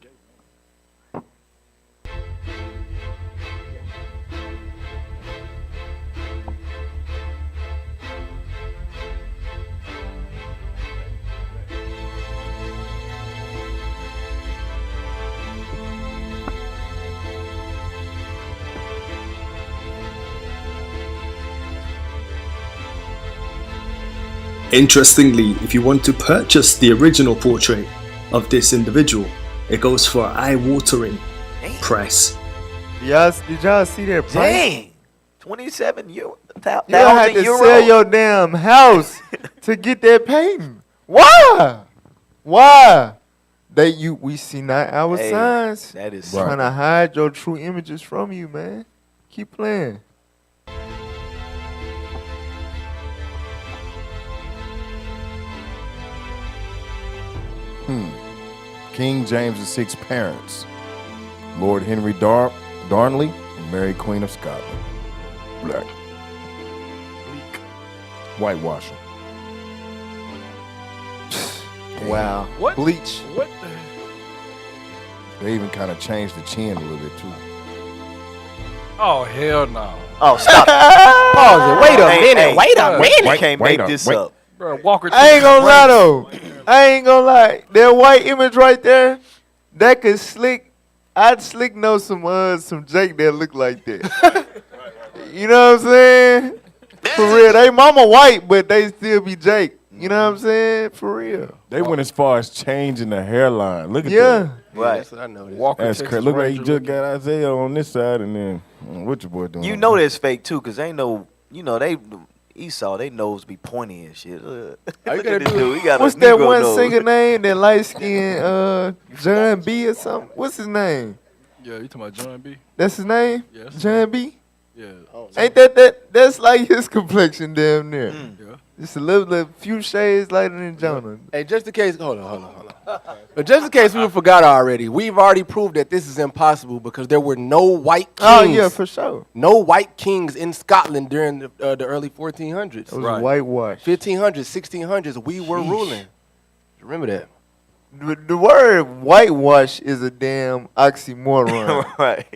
Interestingly, if you want to purchase the original portrait of this individual, it goes for an eye-watering price. Did y'all see that price? Dang. 27 euro. You had to sell your damn house to get that painting. Why? Why? We see not our Hey, signs. that is trying to hide your true images from you, man. Keep playing. King James VI's parents, Lord Henry Darnley and Mary Queen of Scotland. Black. Whitewashing. Wow. What? Bleach. What? They even kind of changed the chin a little bit too. Oh, hell no. Oh, stop. Pause it. Wait a minute. Hey, Wait a minute. You can't make this up. Bro, Walker. I ain't gonna lie though. I ain't gonna lie. That white image right there, that could slick. I'd slick know some Jake that look like that. You know what I'm saying? For real. They mama white, but they still be Jake. You know what I'm saying? For real. They went as far as changing the hairline. Look at Yeah. that. Right. That's what I know. Walker, That's Texas crazy. Look like Ranger you just got Isaiah on this side, and then what your boy doing? You know that's fake too, cause ain't no, they Esau, they nose be pointy and shit. Look at this dude. He got What's a that Negro one nose. singer name? That light skinned John B or something? What's his name? Yeah, you talking about John B? That's his name? Yes. John B? Yeah. Ain't that's like his complexion damn near. Yeah. Just a little few shades lighter than Jonah. Hey, just in case, hold on. But just in case we forgot already, we've already proved that this is impossible because there were no white kings. Oh yeah, for sure. No white kings in Scotland during the early 1400s. It was whitewash. 1500s, 1600s, we were ruling. Remember that. The word whitewash is a damn oxymoron. Right.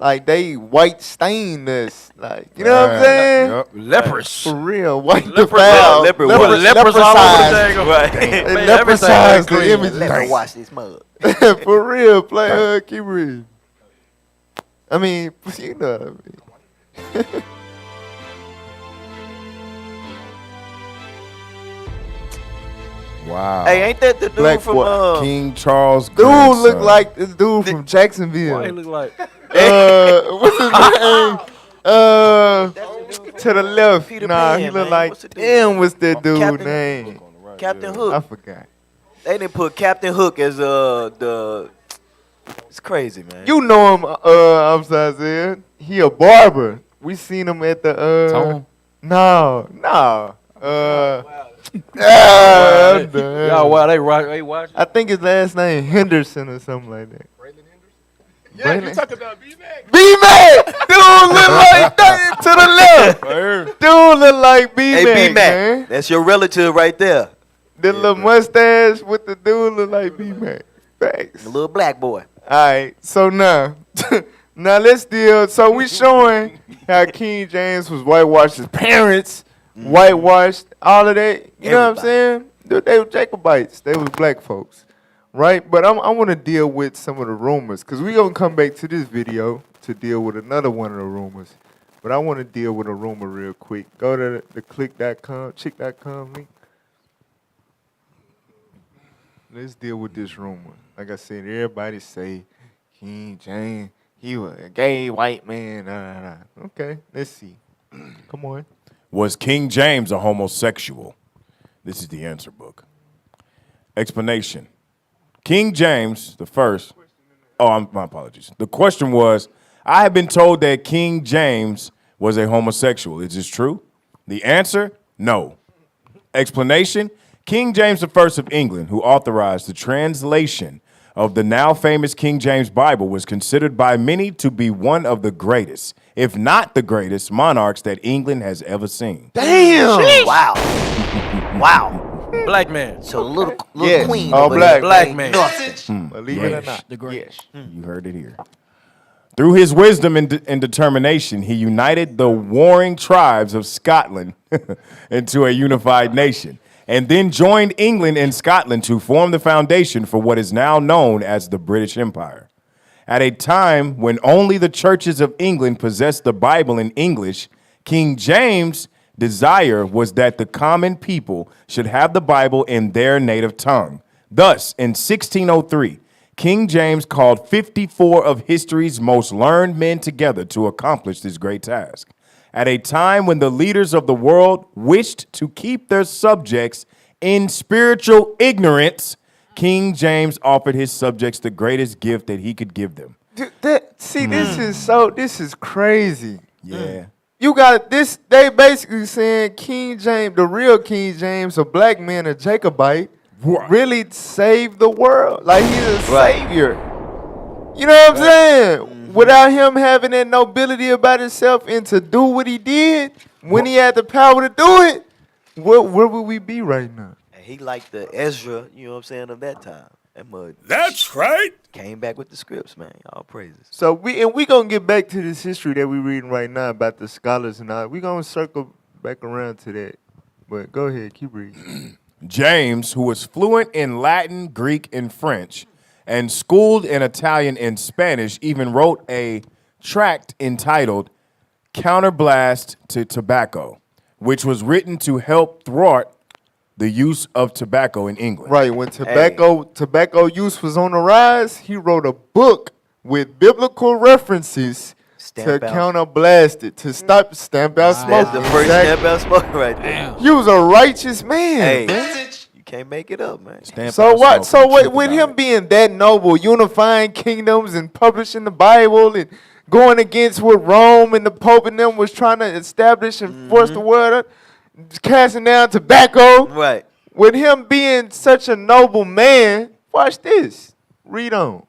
Like they white stained us. Like, you know what I'm saying? Yep. Lepers. For real. White Lepers defiled. leper Lepers all over the thing. Right. They Made leprosized the everything images. Leper wash this mug. For real. Play keep reading. I mean, you know what I mean. Wow. Hey, ain't that the dude Black from boy. King Charles. Dude look grandson. like this dude from Jacksonville. Why he look like? What's his name? To the left. Peter Nah, Pan, he look man. like. What's the dude? Damn, what's that dude Captain- name? Captain I Hook. forgot. They didn't put Captain Hook as the. It's crazy, man. You know him, I'm sorry, Zed. He a barber. We seen him at the Tone? No. Y'all, wow, they watch. I think his last name Henderson or something like that. Yeah, you talking about B-Mac? B-Mac! Dude look like that to the left. Dude look like B-Mac, Hey, B-Mac, man. that's your relative right there. The little mustache with the dude look like B-Mac. Thanks. The little black boy. All right, so now, now let's deal. So we showing how King James was whitewashed. His parents whitewashed. All of that. You know what I'm saying? They were Jacobites. They was black folks, right? But I want to deal with some of the rumors because we gonna come back to this video to deal with another one of the rumors. But I want to deal with a rumor real quick. Go to the click.com, chick.com link. Let's deal with this rumor. Like I said, everybody say King James, he was a gay white man. Okay, let's see. Come on. Was King James a homosexual? This is the answer book. Explanation. King James the first. My apologies. The question was, I have been told that King James was a homosexual. Is this true? The answer, no. Explanation. King James I of England, who authorized the translation of the now famous King James Bible, was considered by many to be one of the greatest, if not the greatest, monarchs that England has ever seen. Damn! Wow. Wow. Black man. So little Yes. queen. All over black. there. Black man. Nothing. Believe it or not. The great. You heard it here. Through his wisdom and determination, he united the warring tribes of Scotland into a unified nation, and then joined England and Scotland to form the foundation for what is now known as the British Empire. At a time when only the churches of England possessed the Bible in English, King James' desire was that the common people should have the Bible in their native tongue. Thus, in 1603, King James called 54 of history's most learned men together to accomplish this great task. At a time when the leaders of the world wished to keep their subjects in spiritual ignorance, King James offered his subjects the greatest gift that he could give them. This is crazy. Yeah. You got this. They basically saying King James, the real King James, a black man, a Jacobite, really saved the world. Like he's a savior. You know what I'm saying? Without him having that nobility about himself and to do what he did when he had the power to do it, where would we be right now? He like the Ezra, you know what I'm saying, of that time. That mud. That's right. Came back with the scripts, man. All praises. So we gonna get back to this history that we reading right now about the scholars and all. We gonna circle back around to that. But go ahead, keep reading. James, who was fluent in Latin, Greek, and French, and schooled in Italian and Spanish, even wrote a tract entitled Counterblast to Tobacco, which was written to help thwart the use of tobacco in England. Right, when tobacco use was on the rise, he wrote a book with biblical references to counterblast it, to stamp out smoke. That's the first stamp out smoke right there. He was a righteous man. Hey, you can't make it up, man. So what? So what? With him being that noble, unifying kingdoms and publishing the Bible and going against what Rome and the Pope and them was trying to establish and force the world, casting down tobacco. Right. With him being such a noble man, watch this. Read on.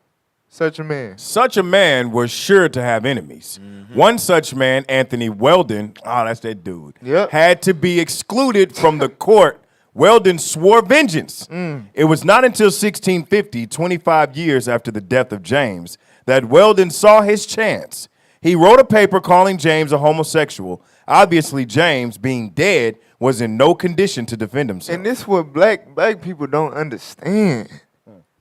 Such a man. Such a man was sure to have enemies. One such man, Anthony Weldon, that's that dude, had to be excluded from the court. Weldon swore vengeance. It was not until 1650, 25 years after the death of James, that Weldon saw his chance. He wrote a paper calling James a homosexual. Obviously, James, being dead, was in no condition to defend himself. And this is what black people don't understand.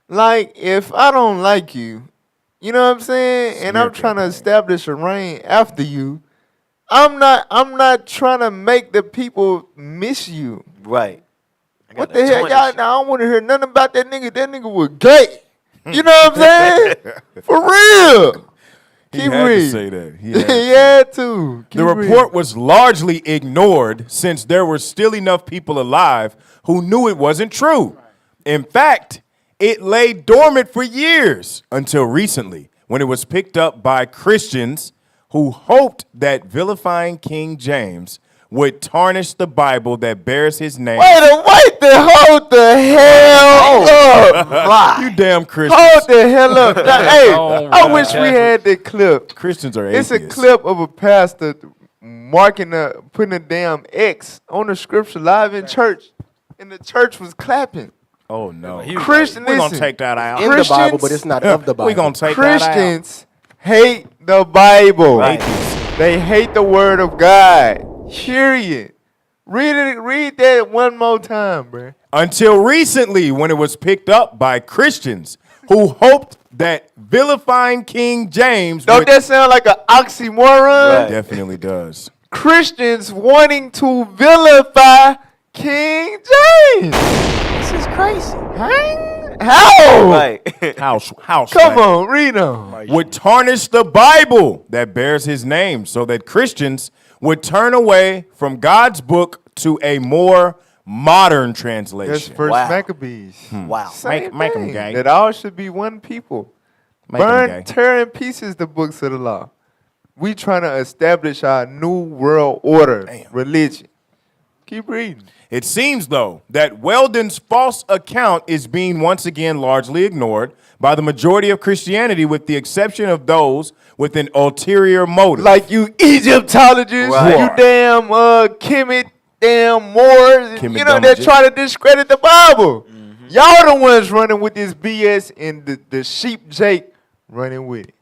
Like, if I don't like you, you know what I'm saying? And I'm trying to establish a reign after you, I'm not trying to make the people miss you. Right. What the hell, y'all? Now I don't want to hear nothing about that nigga. That nigga was gay. You know what I'm saying? For real. He had to say that. He had to. The report was largely ignored since there were still enough people alive who knew it wasn't true. In fact, it lay dormant for years until recently when it was picked up by Christians who hoped that vilifying King James would tarnish the Bible that bears his name. Hold the hell up. You damn Christians. Hold the hell up. Now, hey, I wish we had the clip. Christians are It's atheists. a clip of a pastor putting a damn X on the scripture live in church, and the church was clapping. Oh no, Christians, we're gonna take that out. In the Bible, but it's not of the Bible. We're gonna take Christians hate the Bible. Right. They hate the word of God. Period. Read that one more time, bruh. Until recently, when it was picked up by Christians who hoped that vilifying King James Don't would- that sound like an oxymoron? It definitely does. Christians wanting to vilify King James. This is crazy. How? Right. House. Come on, read on. Would tarnish the Bible that bears his name, so that Christians would turn away from God's book to a more modern translation. That's First Maccabees. Wow. Same Make 'em thing. gay. That all should be one people. Make 'em Burn, gay. tear in pieces the books of the law. We trying to establish our new world order religion. Keep reading. It seems, though, that Weldon's false account is being once again largely ignored by the majority of Christianity, with the exception of those with an ulterior motive. Like you Egyptologists, you damn Kemet, damn Moors, Kemet you know, that Dumbages. try to discredit the Bible. Y'all the ones running with this BS, and the sheep Jake running with it.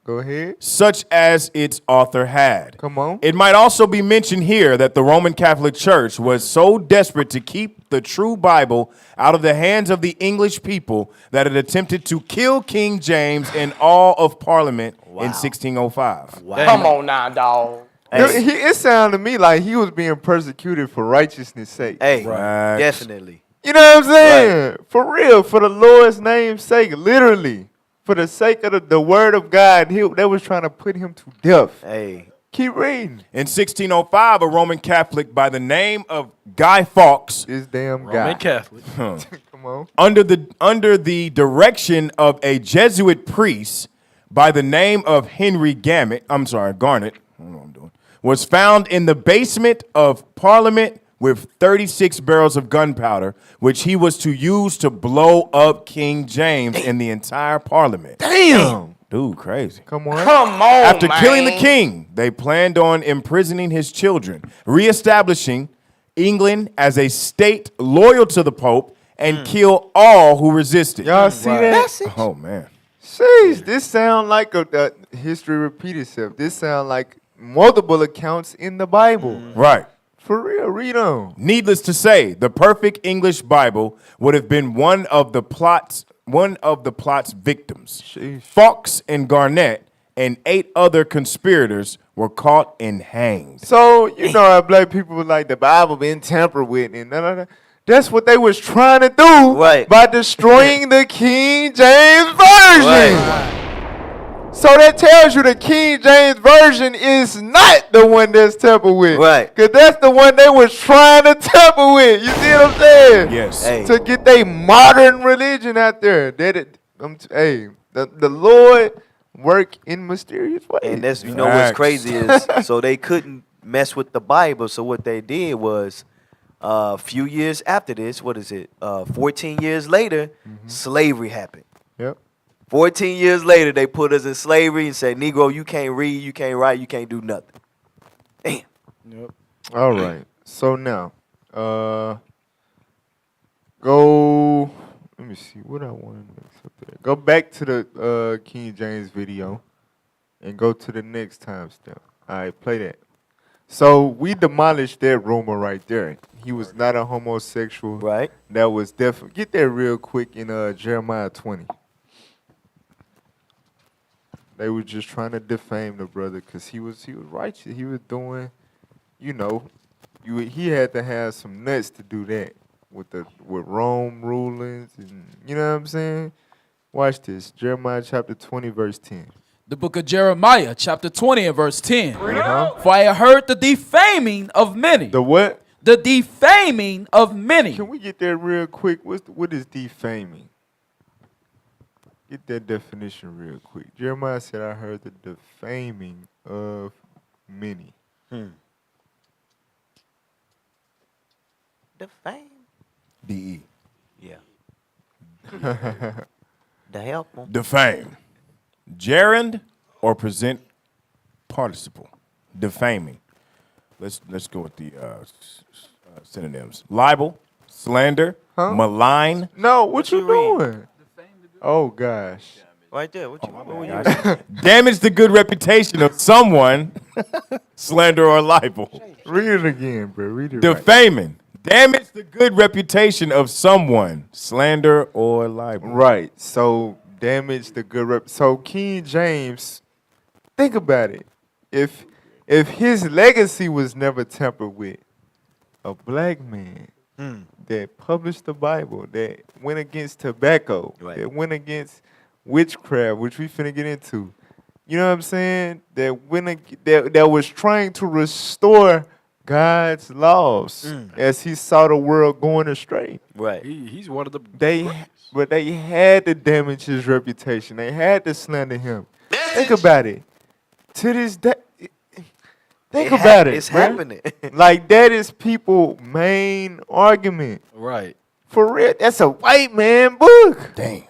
Go ahead. Such as its author had. Come on. It might also be mentioned here that the Roman Catholic Church was so desperate to keep the true Bible out of the hands of the English people that it attempted to kill King James in all of Parliament in 1605. Come on now, dog. It sounded to me like he was being persecuted for righteousness' sake. Hey, Right. definitely. You know what I'm saying? For real, for the Lord's name's sake, literally. For the sake of the word of God, they was trying to put him to death. Hey. Keep reading. In 1605, a Roman Catholic by the name of Guy Fawkes, This damn guy. Roman Catholic. Come on. under the direction of a Jesuit priest by the name of Henry Garnet, I don't know what I'm doing, was found in the basement of Parliament with 36 barrels of gunpowder, which he was to use to blow up King James in the entire Parliament. Damn. Dude, crazy. Come on. Come on, After man. killing the king, they planned on imprisoning his children, reestablishing England as a state loyal to the Pope, and kill all who resisted. Y'all see that? Oh, man. Jeez, this sound like a history repeat itself. This sound like multiple accounts in the Bible. Right. For real, read on. Needless to say, the perfect English Bible would have been one of the plot's victims. Sheesh. Fawkes and Garnet and 8 other conspirators were caught and hanged. So, you know how black people were like, the Bible been tampered with, and that's what they was trying to do by destroying the King James Version. So that tells you the King James Version is not the one that's tampered with. Right. Because that's the one they was trying to tamper with. You see what I'm saying? Yes. Hey. To get their modern religion out there. The Lord work in mysterious ways. And that's, you know what's crazy is, so they couldn't mess with the Bible. So what they did was, a few years after this, 14 years later, slavery happened. Yep. 14 years later, they put us in slavery and said, Negro, you can't read, you can't write, you can't do nothing. Damn. Yep. All right. So now, go. Let me see what I want to mix up there. Go back to the King James video, and go to the next timestamp. All right, play that. So we demolished that rumor right there. He was not a homosexual. Right. That was definitely. Get that real quick in Jeremiah 20. They were just trying to defame the brother because he was righteous. He was doing, you know, he had to have some nuts to do that with Rome rulings, and you know what I'm saying. Watch this, Jeremiah chapter 20 verse 10. The book of Jeremiah, chapter 20 and verse 10. Uh-huh. For I heard the defaming of many. The what? The defaming of many. Can we get that real quick? What is defaming? Get that definition real quick. Jeremiah said, I heard the defaming of many. defame. DE. Yeah. To help them. Defame. Gerund or present participle. Defaming. Let's go with the synonyms. Libel, slander, malign. No, what you doing? Oh gosh. Right there. What you Damage the good reputation of someone. Slander or libel. Read it again, bro. Read it. Defaming. Damage the good reputation of someone. Slander or libel. Right. So damage the good rep. So King James, think about it. If his legacy was never tampered with, a black man that published the Bible, that went against tobacco, that went against witchcraft, which we finna get into. You know what I'm saying? That was trying to restore God's laws as he saw the world going astray. Right. He's one of the But they had to damage his reputation. They had to slander him. Think about it. To this day, think about it. It's bro. happening. Like that is people's main argument. Right. For real, that's a white man book. Damn.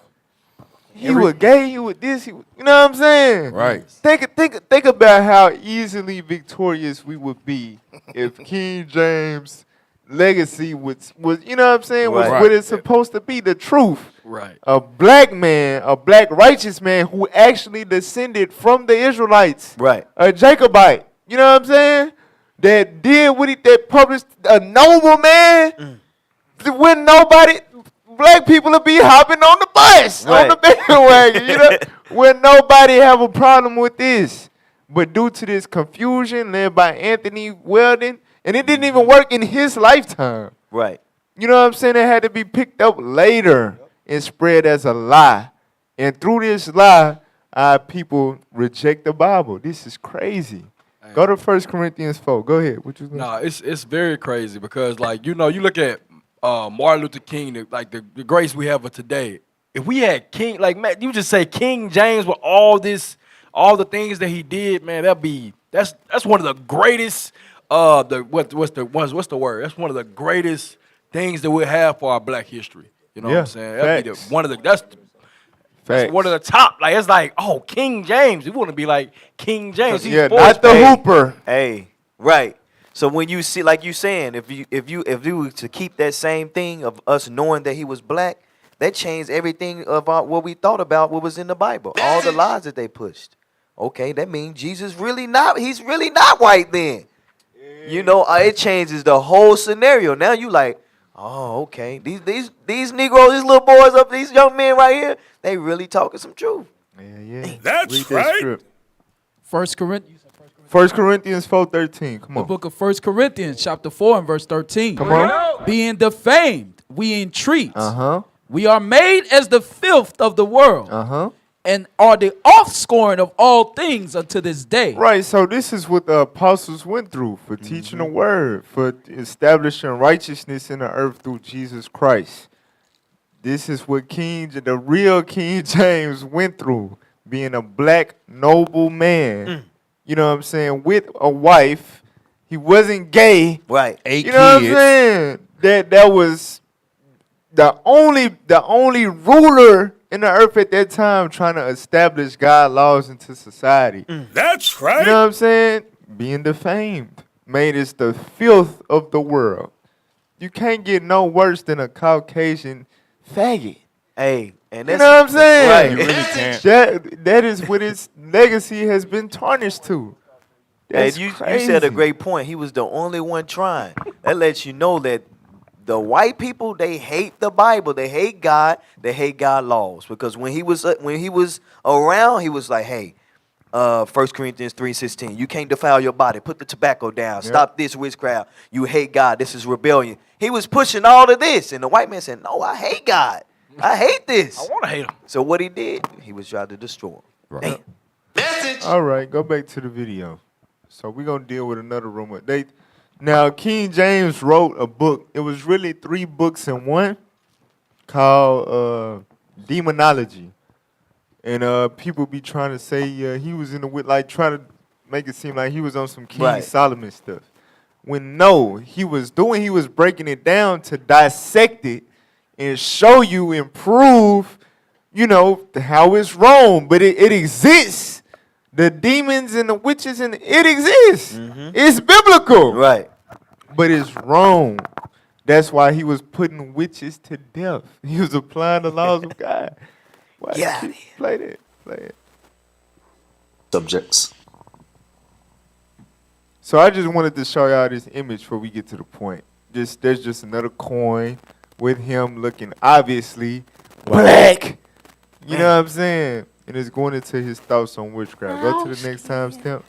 He was gay. He was this. You know what I'm saying? Right. Think about how easily victorious we would be if King James' legacy was you know what I'm saying, was what it's supposed to be, the truth. Right. A black man, a black righteous man who actually descended from the Israelites. Right. A Jacobite. You know what I'm saying? That did what that published a noble man. When nobody, black people will be hopping on the bus, on the bandwagon, you know, when nobody have a problem with this. But due to this confusion led by Anthony Weldon, and it didn't even work in his lifetime. Right. You know what I'm saying? It had to be picked up later and spread as a lie. And through this lie, our people reject the Bible. This is crazy. Go to 1 Corinthians 4. Go ahead. What you think? No, it's very crazy because, like, you know, you look at Martin Luther King, the grace we have of today. If we had King, like, man, you just say King James with all the things that he did, man, that's one of the greatest. What's the word? That's one of the greatest things that we have for our Black history. You know what I'm saying? That'd be that's one of the top. Like, it's like, oh, King James. You want to be like King James. He's not the Hooper. Hey, right. So when you see, like you saying, if you were to keep that same thing of us knowing that he was black, that changed everything about what we thought about what was in the Bible. All the lies that they pushed. Okay, that means Jesus he's really not white then. You know, it changes the whole scenario. Now you like, oh, okay. These Negroes, these little boys up, these young men right here, they really talking some truth. Yeah. That's right. 1 Corinthians. 1 Corinthians 4:13. Come The on. book of 1 Corinthians, chapter 4 and verse 13. Come on. Being defamed, we entreat. Uh-huh. We are made as the filth of the world. Uh-huh. And are the offscoring of all things unto this day. Right, so this is what the apostles went through for teaching the word, for establishing righteousness in the earth through Jesus Christ. This is what the real King James went through, being a black noble man. You know what I'm saying? With a wife. He wasn't gay. Right. 8 You know kids. what I'm saying? That was the only ruler in the earth at that time trying to establish God's laws into society. That's right. You know what I'm saying? Being defamed. Made us the filth of the world. You can't get no worse than a Caucasian faggot. Hey, and You that's, know what I'm saying? Right. You really can't. That is what its legacy has been tarnished to. That's you crazy. said a great point. He was the only one trying. That lets you know that the white people, they hate the Bible, they hate God, they hate God laws. Because when he was around, he was like, hey, 1 Corinthians 3:16, you can't defile your body, put the tobacco down, stop this witchcraft, you hate God, this is rebellion. He was pushing all of this, and the white man said, no, I hate God, I hate this. I want to hate him. So what he did, he was trying to destroy him. Right. Damn. All right, go back to the video. So we're going to deal with another rumor. Now, King James wrote a book. It was really 3 books in one called Demonology. And people be trying to say he was in the, like, trying to make it seem like he was on some King Solomon stuff. When no, he was breaking it down to dissect it and show you and prove, how it's wrong. But it exists. The demons and the witches, and it exists. It's biblical. Right. But it's wrong. That's why he was putting witches to death. He was applying the laws of God. Why play that? Play it. Subjects. So I just wanted to show y'all this image before we get to the point. There's just another coin with him looking obviously black. You know what I'm saying? And it's going into his thoughts on witchcraft. Go to the next timestamp.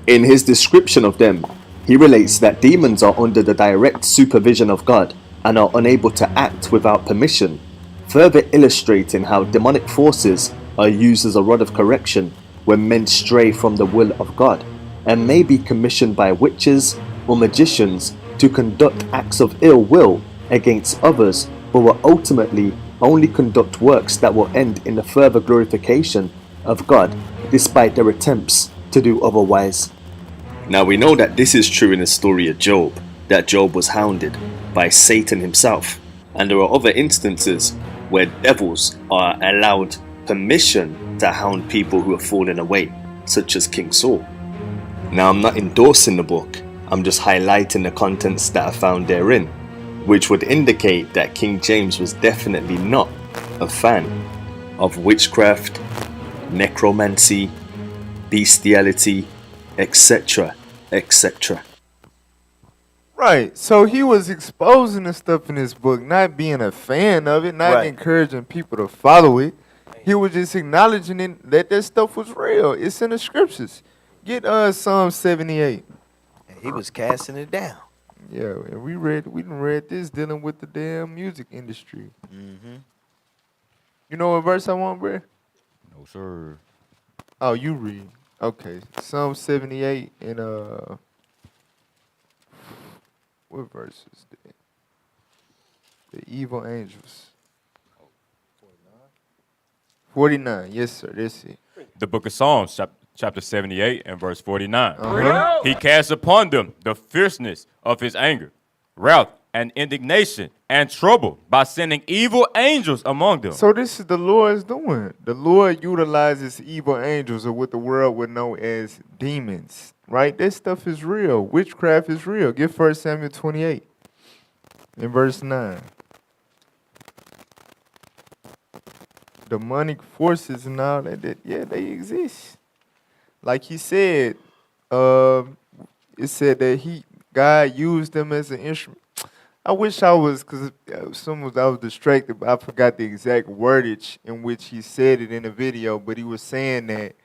In his description of them, he relates that demons are under the direct supervision of God and are unable to act without permission, further illustrating how demonic forces are used as a rod of correction when men stray from the will of God, and may be commissioned by witches or magicians to conduct acts of ill will against others, but will ultimately only conduct works that will end in the further glorification of God, despite their attempts to do otherwise. Now we know that this is true in the story of Job, that Job was hounded by Satan himself, and there are other instances where devils are allowed permission to hound people who have fallen away, such as King Saul. Now I'm not endorsing the book, I'm just highlighting the contents that are found therein, which would indicate that King James was definitely not a fan of witchcraft, necromancy, bestiality, etc., etc. Right. So he was exposing the stuff in his book, not being a fan of it, not encouraging people to follow it. He was just acknowledging it, that stuff was real. It's in the scriptures. Get Psalm 78. And he was casting it down. Yeah, and we done read this dealing with the damn music industry. You know what verse I want, bro? No, sir. Oh, you read. Okay. Psalm 78 and what verse is that? The evil angels. 49. Yes, sir. That's it. The book of Psalms, chapter 78 and verse 49. He cast upon them the fierceness of his anger, wrath, and indignation, and trouble by sending evil angels among them. So this is the Lord's doing. The Lord utilizes evil angels, or what the world would know as demons. Right? This stuff is real. Witchcraft is real. Get 1 Samuel 28 in verse 9. Demonic forces and all that, yeah, they exist. Like he said, it said that God used them as an instrument. I wish I was, because I was distracted, but I forgot the exact wordage in which he said it in the video, but he was saying that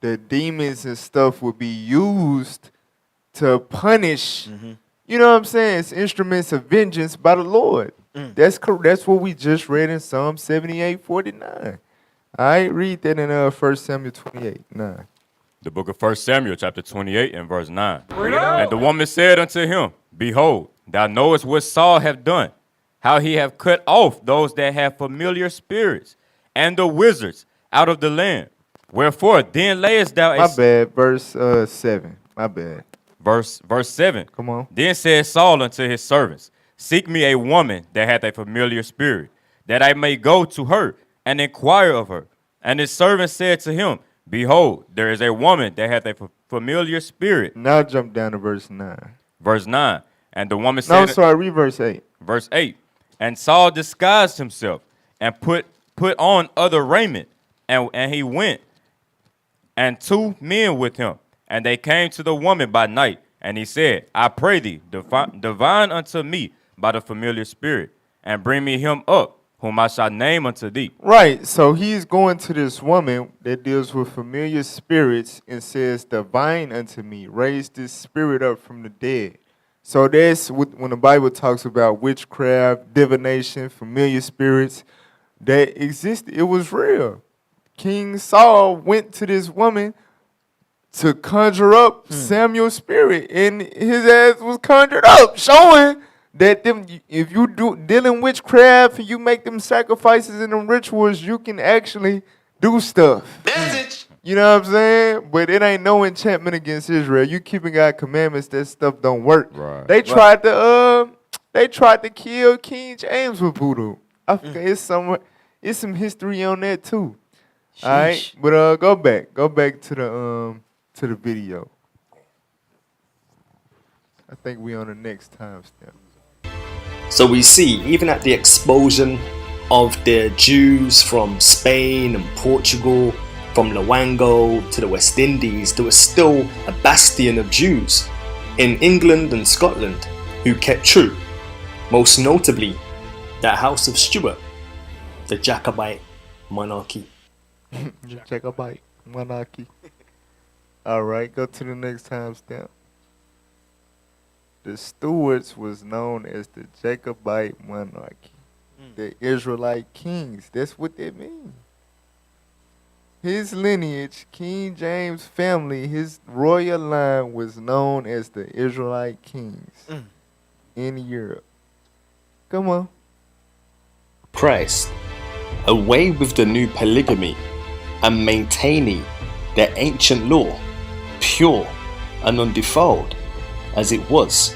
the demons and stuff would be used to punish, you know what I'm saying? It's instruments of vengeance by the Lord. That's what we just read in Psalm 78:49. All right, read that in 1 Samuel 28:9. The book of 1 Samuel, chapter 28 and verse 9. And the woman said unto him, Behold, thou knowest what Saul hath done, how he hath cut off those that have familiar spirits, and the wizards out of the land. Wherefore then layest thou My bad, verse 7. My bad. Verse 7. Come on. Then said Saul unto his servants, Seek me a woman that hath a familiar spirit, that I may go to her and inquire of her. And his servant said to him, Behold, there is a woman that hath a familiar spirit. Now jump down to verse 9. Verse 9. And the woman said... No, sorry, read verse 8. Verse 8. And Saul disguised himself and put on other raiment, and he went, and 2 men with him. And they came to the woman by night, and he said, I pray thee, divine unto me by the familiar spirit, and bring me him up, whom I shall name unto thee. Right, so he's going to this woman that deals with familiar spirits and says, divine unto me, raise this spirit up from the dead. So that's when the Bible talks about witchcraft, divination, familiar spirits that existed. It was real. King Saul went to this woman to conjure up Samuel's spirit, and his ass was conjured up, showing that them if you do dealing witchcraft and you make them sacrifices and them rituals, you can actually do stuff. Message. You know what I'm saying? But it ain't no enchantment against Israel. You keeping God's commandments, that stuff don't work. Right. They tried to kill King James with voodoo. I forget it's some history on that too. All right, but go back to the video. I think we on the next timestamp. So we see, even at the expulsion of the Jews from Spain and Portugal, from Luango to the West Indies, there was still a bastion of Jews in England and Scotland who kept true. Most notably, the House of Stewart, the Jacobite monarchy. Jacobite monarchy. All right, go to the next timestamp. The Stewarts was known as the Jacobite monarchy. The Israelite kings. That's what that means. His lineage, King James family, his royal line was known as the Israelite kings in Europe. Come on. Christ, away with the new polygamy and maintaining the ancient law, pure and undefiled as it was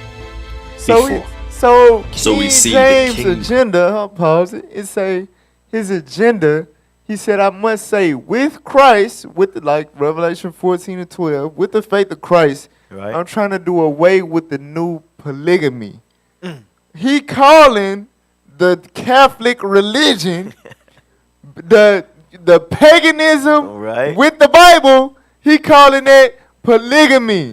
before. So we King see James' the king. agenda, I'll pause it. It say his agenda, he said, I must say, with Christ, with like Revelation 14 and 12, with the faith of Christ, Right. I'm trying to do away with the new polygamy. He calling the Catholic religion, the paganism Right. with the Bible, he calling it polygamy.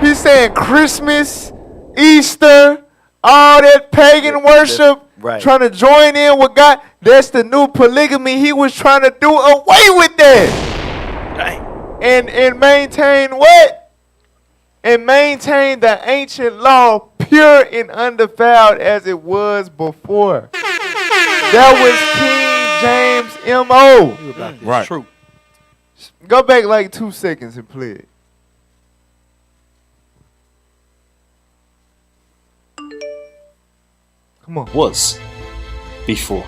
He's saying Christmas, Easter, all that pagan worship, right. trying to join in with God. That's the new polygamy. He was trying to do away with that. And maintain what? And maintain the ancient law pure and undefiled as it was before. That was King James' M.O. Right. True. Go back like 2 seconds and play it. Come on. Was before.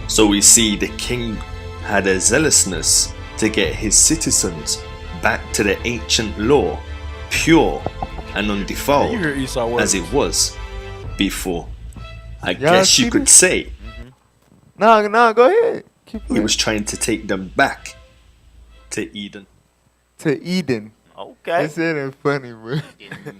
So we see the king had a zealousness to get his citizens back to the ancient law, pure and undefiled You hear Esau words. as it was before. I Y'all guess see you could this? say No, go ahead. Keep he playing. was trying to take them back to Eden. To Eden. Okay. They said it funny, bro.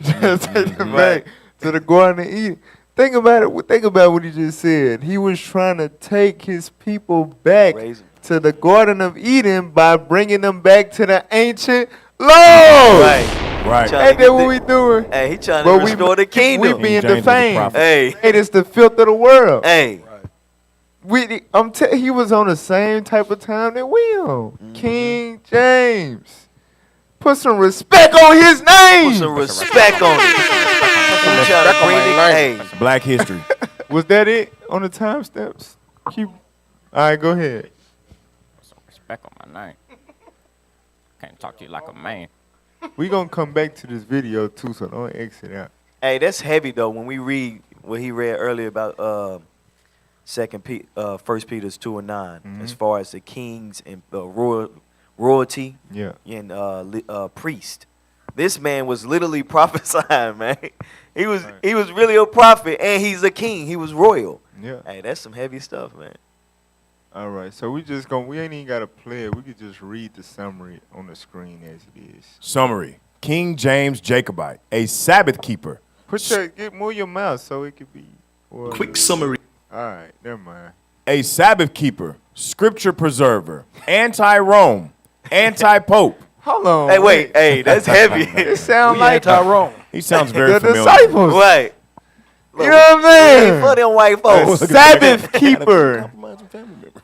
Just take them back to the Garden of Eden. Think about it. Think about what he just said. He was trying to take his people back to the Garden of Eden by bringing them back to the ancient laws. Right. Right. Ain't that what we doing? Hey, he trying But to restore the We kingdom. being James was the defamed. prophet. Hey. Hey, it's the filth of the world. Hey. He was on the same type of time that we on. King James. Put some respect on his name. Put some respect on it. He trying to bring it. Hey. Black history. Was that it on the timestamps? All right, go ahead. Some respect on my name. Can't talk to you like a man. We gonna come back to this video too, so don't exit out. Hey, that's heavy though. When we read what he read earlier about First Peter's 2:9, as far as the kings and royalty, Yeah. and priest. This man was literally prophesying, man. He was really a prophet, and he's a king. He was royal. Yeah. Hey, that's some heavy stuff, man. All right, so we ain't even gotta play it. We could just read the summary on the screen as it is. Summary. King James Jacobite, a Sabbath keeper. Move your mouth so it could be. Quick summary. All right, never mind. A Sabbath keeper, scripture preserver, anti-Rome, anti-pope. Hold on. Hey, wait. Hey, that's heavy. It sounds like Tyrone. He sounds very the familiar. disciples. Right. You know what I'm saying? For them white A folks. Sabbath keeper.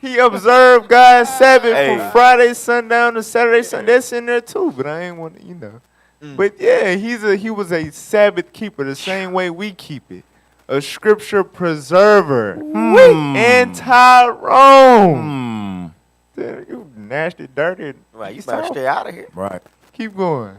He observed God's Sabbath Hey. from Friday sundown to Saturday sundown. That's in there too, but I ain't want to, But yeah, he was a Sabbath keeper the same way we keep it. A scripture preserver. Anti-Rome. You nasty, dirty. Right, you better stay out of here. Right. Keep going.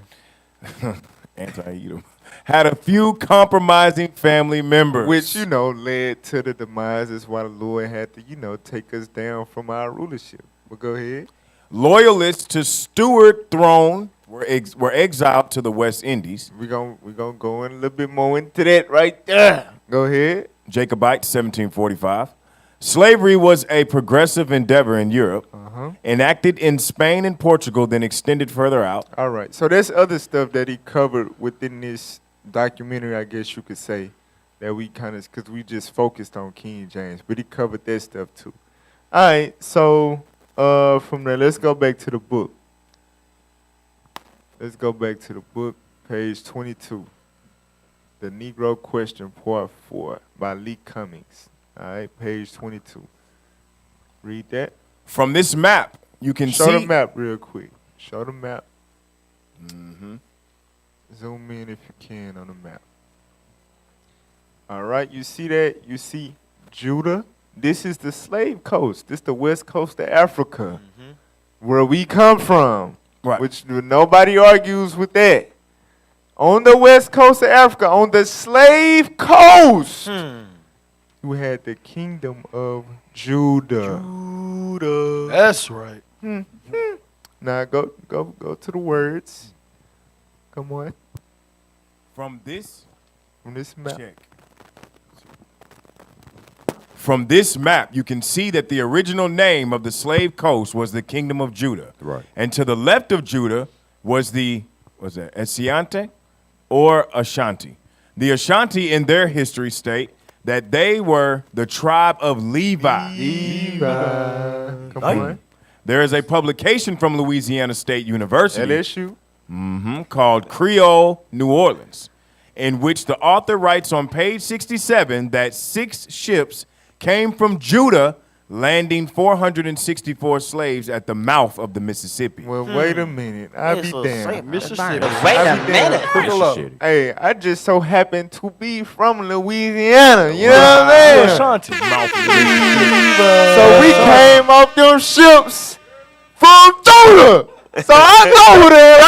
Anti-Edom. had a few compromising family members. Which, led to the demise. That's why the Lord had to, take us down from our rulership. But go ahead. Loyalists to Stewart throne were exiled to the West Indies. We're gonna go in a little bit more into that right there. Go ahead. Jacobites, 1745. Slavery was a progressive endeavor in Europe, enacted in Spain and Portugal, then extended further out. All right. So there's other stuff that he covered within this documentary, I guess you could say, that we because we just focused on King James, but he covered that stuff too. All right. So from there, let's go back to the book. Let's go back to the book, page 22. The Negro Question, Part 4, by Lee Cummings. All right, page 22. Read that. From this map, you can Show see... the map real quick. Show the map. Mm-hmm. Zoom in if you can on the map. All right, you see that? You see Judah? This is the slave coast. This is the west coast of Africa, where we come from. Right. Which nobody argues with that. On the west coast of Africa, on the slave coast, you had the kingdom of Judah. That's right. Now go to the words. Come on. From this map. Check. From this map, you can see that the original name of the slave coast was the Kingdom of Judah. Right. And to the left of Judah was Ashanti or Ashanti. The Ashanti in their history state that they were the tribe of Levi. Come on. There is a publication from Louisiana State University LSU called Creole New Orleans, in which the author writes on page 67 that 6 ships came from Judah, landing 464 slaves at the mouth of the Mississippi. Well, wait a minute. I'll be damned. Mississippi. Wait a minute. Hey, I just so happen to be from Louisiana. You know what I'm saying? So we came off them ships from Judah. So I know that.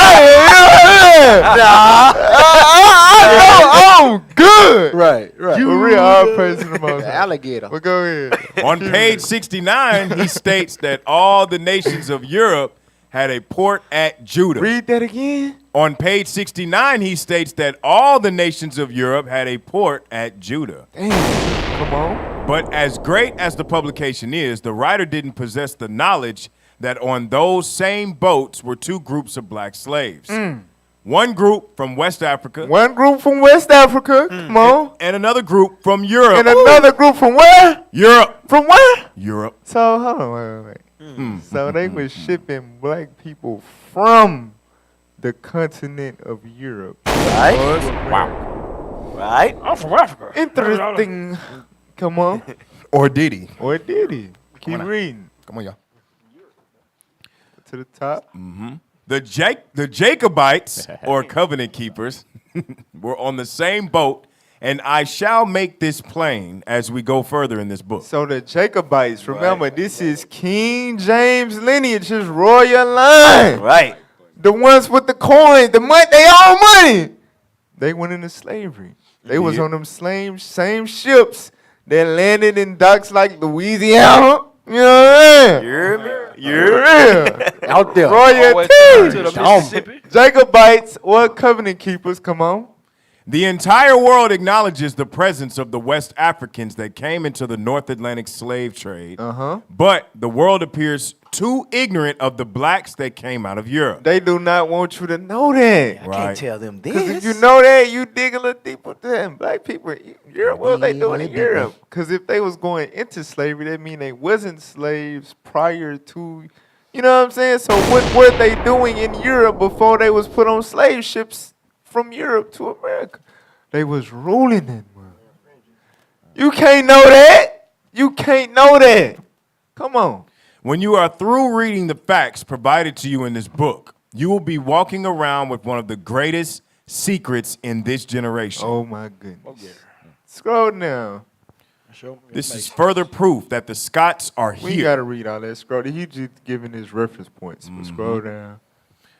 I know I'm good. Right. You real hard person the most. Alligator. But go ahead. On page 69, he states that all the nations of Europe had a port at Judah. Read that again. On page 69, he states that all the nations of Europe had a port at Judah. Damn. Come on. But as great as the publication is, the writer didn't possess the knowledge that on those same boats were 2 groups of black slaves. One group from West Africa. One group from West Africa. Come on. And another group from Europe. And another group from where? Europe. From where? Europe. So, hold on, wait. So they were shipping black people from the continent of Europe. Right? Wow. Right? I'm from Africa. Interesting. Come on. Or did he? Or did he? Keep reading. Come on, y'all. To the top. The Jacobites, or covenant keepers, were on the same boat, and I shall make this plain as we go further in this book. So the Jacobites, remember, this is King James lineage, his royal line. Right. The ones with the coins, the money, they own money. They went into slavery. They was on them same ships that landed in docks like Louisiana. You know what I mean? Yeah. Out there. Royalty. To the Mississippi. Jacobites or covenant keepers, come on. The entire world acknowledges the presence of the West Africans that came into the North Atlantic slave trade, but the world appears too ignorant of the blacks that came out of Europe. They do not want you to know that. I can't tell them this. Because if you know that, you dig a little deeper. Damn, black people in Europe, what are they doing in Europe? Because if they was going into slavery, that mean they wasn't slaves prior to, you know what I'm saying? So what were they doing in Europe before they was put on slave ships from Europe to America? They was ruling that world. You can't know that. You can't know that. Come on. When you are through reading the facts provided to you in this book, you will be walking around with one of the greatest secrets in this generation. Oh my goodness. Scroll down. This is further proof that the Scots are We here. got to read all that. Scroll. He just giving his reference points. But scroll down.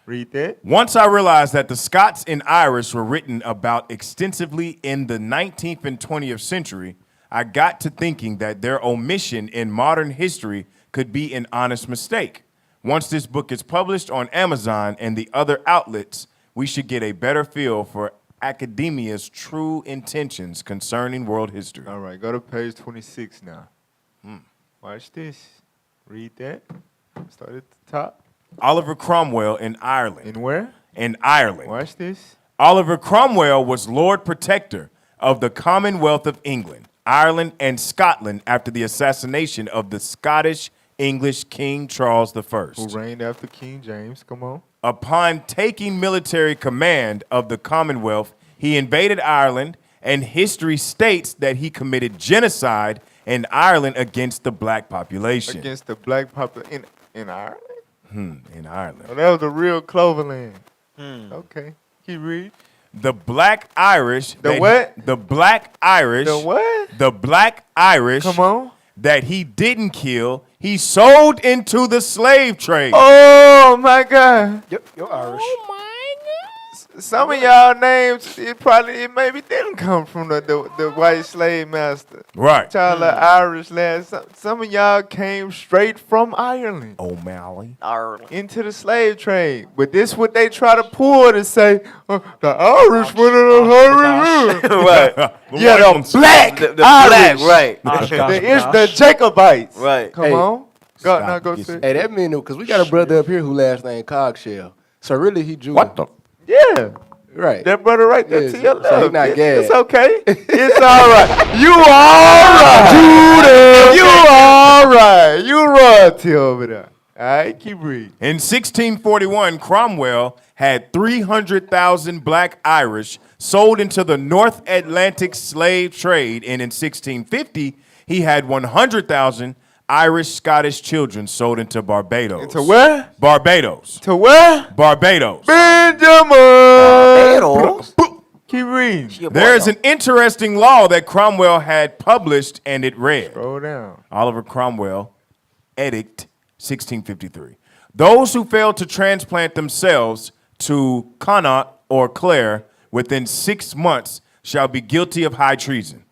Read that. Once I realized that the Scots and Irish were written about extensively in the 19th and 20th century, I got to thinking that their omission in modern history could be an honest mistake. Once this book is published on Amazon and the other outlets, we should get a better feel for academia's true intentions concerning world history. All right, go to page 26 now. Watch this. Read that. Start at the top. Oliver Cromwell in Ireland. In where? In Ireland. Watch this. Oliver Cromwell was Lord Protector of the Commonwealth of England, Ireland, and Scotland after the assassination of the Scottish English King Charles I. Who reigned after King James. Come on. Upon taking military command of the Commonwealth, he invaded Ireland, and history states that he committed genocide in Ireland against the black population. Against the black population in Ireland? In Ireland. Oh, that was the real Cloverland. Okay. Keep reading. The black Irish. The what? The black Irish. The what? The black Irish. Come on. That he didn't kill, he sold into the slave trade. Oh my God. You're Irish. Some of y'all names, it maybe didn't come from the white slave master. Right. Y'all are Irish lads. Some of y'all came straight from Ireland. O'Malley. Ireland. Into the slave trade. But this what they try to pull to say, the Irish went in a hurry. Right. Yeah, the black The Irish. black, right. The Jacobites. Right. Come on. Go sit. Hey, that mean because we got a brother up here who last name Cogshell. So really he Jewish. What the? Yeah. Right. That brother right there to your left. So he not gay. It's okay. It's all right. You all right. You all right. You royalty over there. All right, keep reading. In 1641, Cromwell had 300,000 black Irish sold into the North Atlantic slave trade, and in 1650, he had 100,000 Irish Scottish children sold into Barbados. Into where? Barbados. To where? Barbados. Benjamin. Barbados. Keep reading. There is an interesting law that Cromwell had published, and it read, Scroll down. Oliver Cromwell, Edict, 1653. Those who fail to transplant themselves to Connaught or Clare within 6 months shall be guilty of high treason.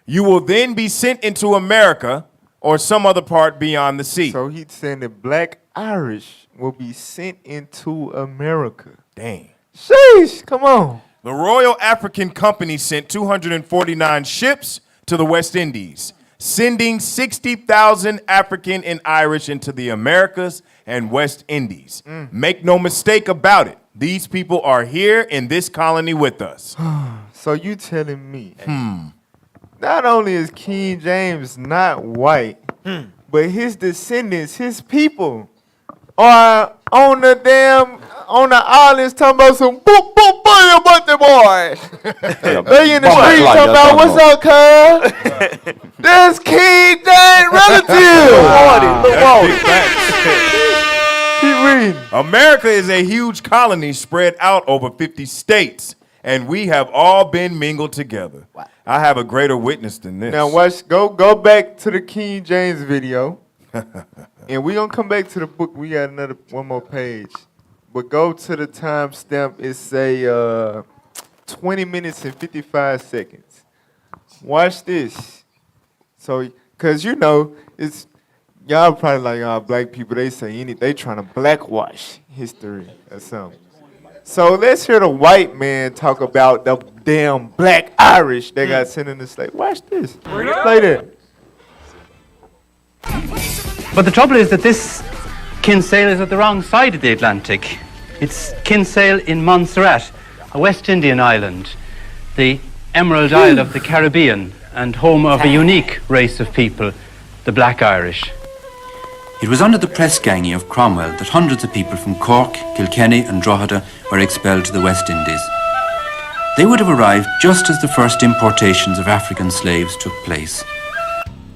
You will then be sent into America or some other part beyond the sea. So he's saying that black Irish will be sent into America. Dang. Sheesh, come on. The Royal African Company sent 249 ships to the West Indies, sending 60,000 African and Irish into the Americas and West Indies. Make no mistake about it. These people are here in this colony with us. So you telling me, not only is King James not white, but his descendants, his people, are on the islands talking about some boop boop boom about the boy. They in the streets talking about what's up, cuz? That's King James relative. Keep reading. America is a huge colony spread out over 50 states, and we have all been mingled together. I have a greater witness than this. Now watch, go back to the King James video, and we gonna come back to the book. We got one more page, but go to the timestamp. It say 20 minutes and 55 seconds. Watch this. So, cause you know it's y'all probably like y'all black people. They say they trying to blackwash history or something. So let's hear the white man talk about the damn black Irish that got sent in the slave. Watch this. Play that. But the trouble is that this Kinsale is at the wrong side of the Atlantic. It's Kinsale in Montserrat, a West Indian island, the Emerald Isle of the Caribbean, and home of a unique race of people, the Black Irish. It was under the press ganging of Cromwell that hundreds of people from Cork, Kilkenny and Drogheda were expelled to the West Indies. They would have arrived just as the first importations of African slaves took place.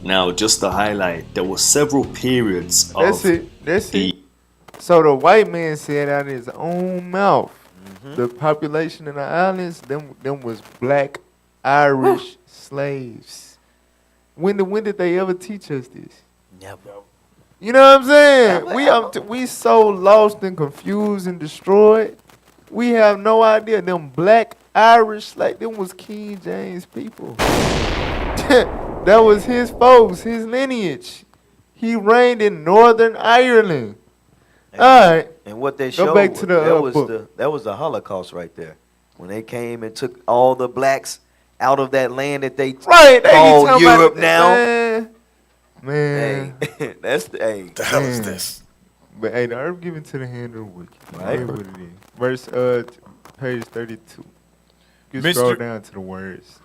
Now, just to highlight, there were several periods of That's it. So the white man said out of his own mouth, the population in the islands, them was black Irish slaves. When did they ever teach us this? Never. You know what I'm saying? We so lost and confused and destroyed. We have no idea. Them black Irish, like them was King James people. That was his folks, his lineage. He reigned in Northern Ireland. All right. And what they Go showed back to the book. that was the Holocaust right there. When they came and took all the blacks out of that land that they call Europe now. Man. Hey, that's the That was this. But hey, the earth given to the hand of the wicked. Right. What it is. Verse page 32. You scroll down to the words.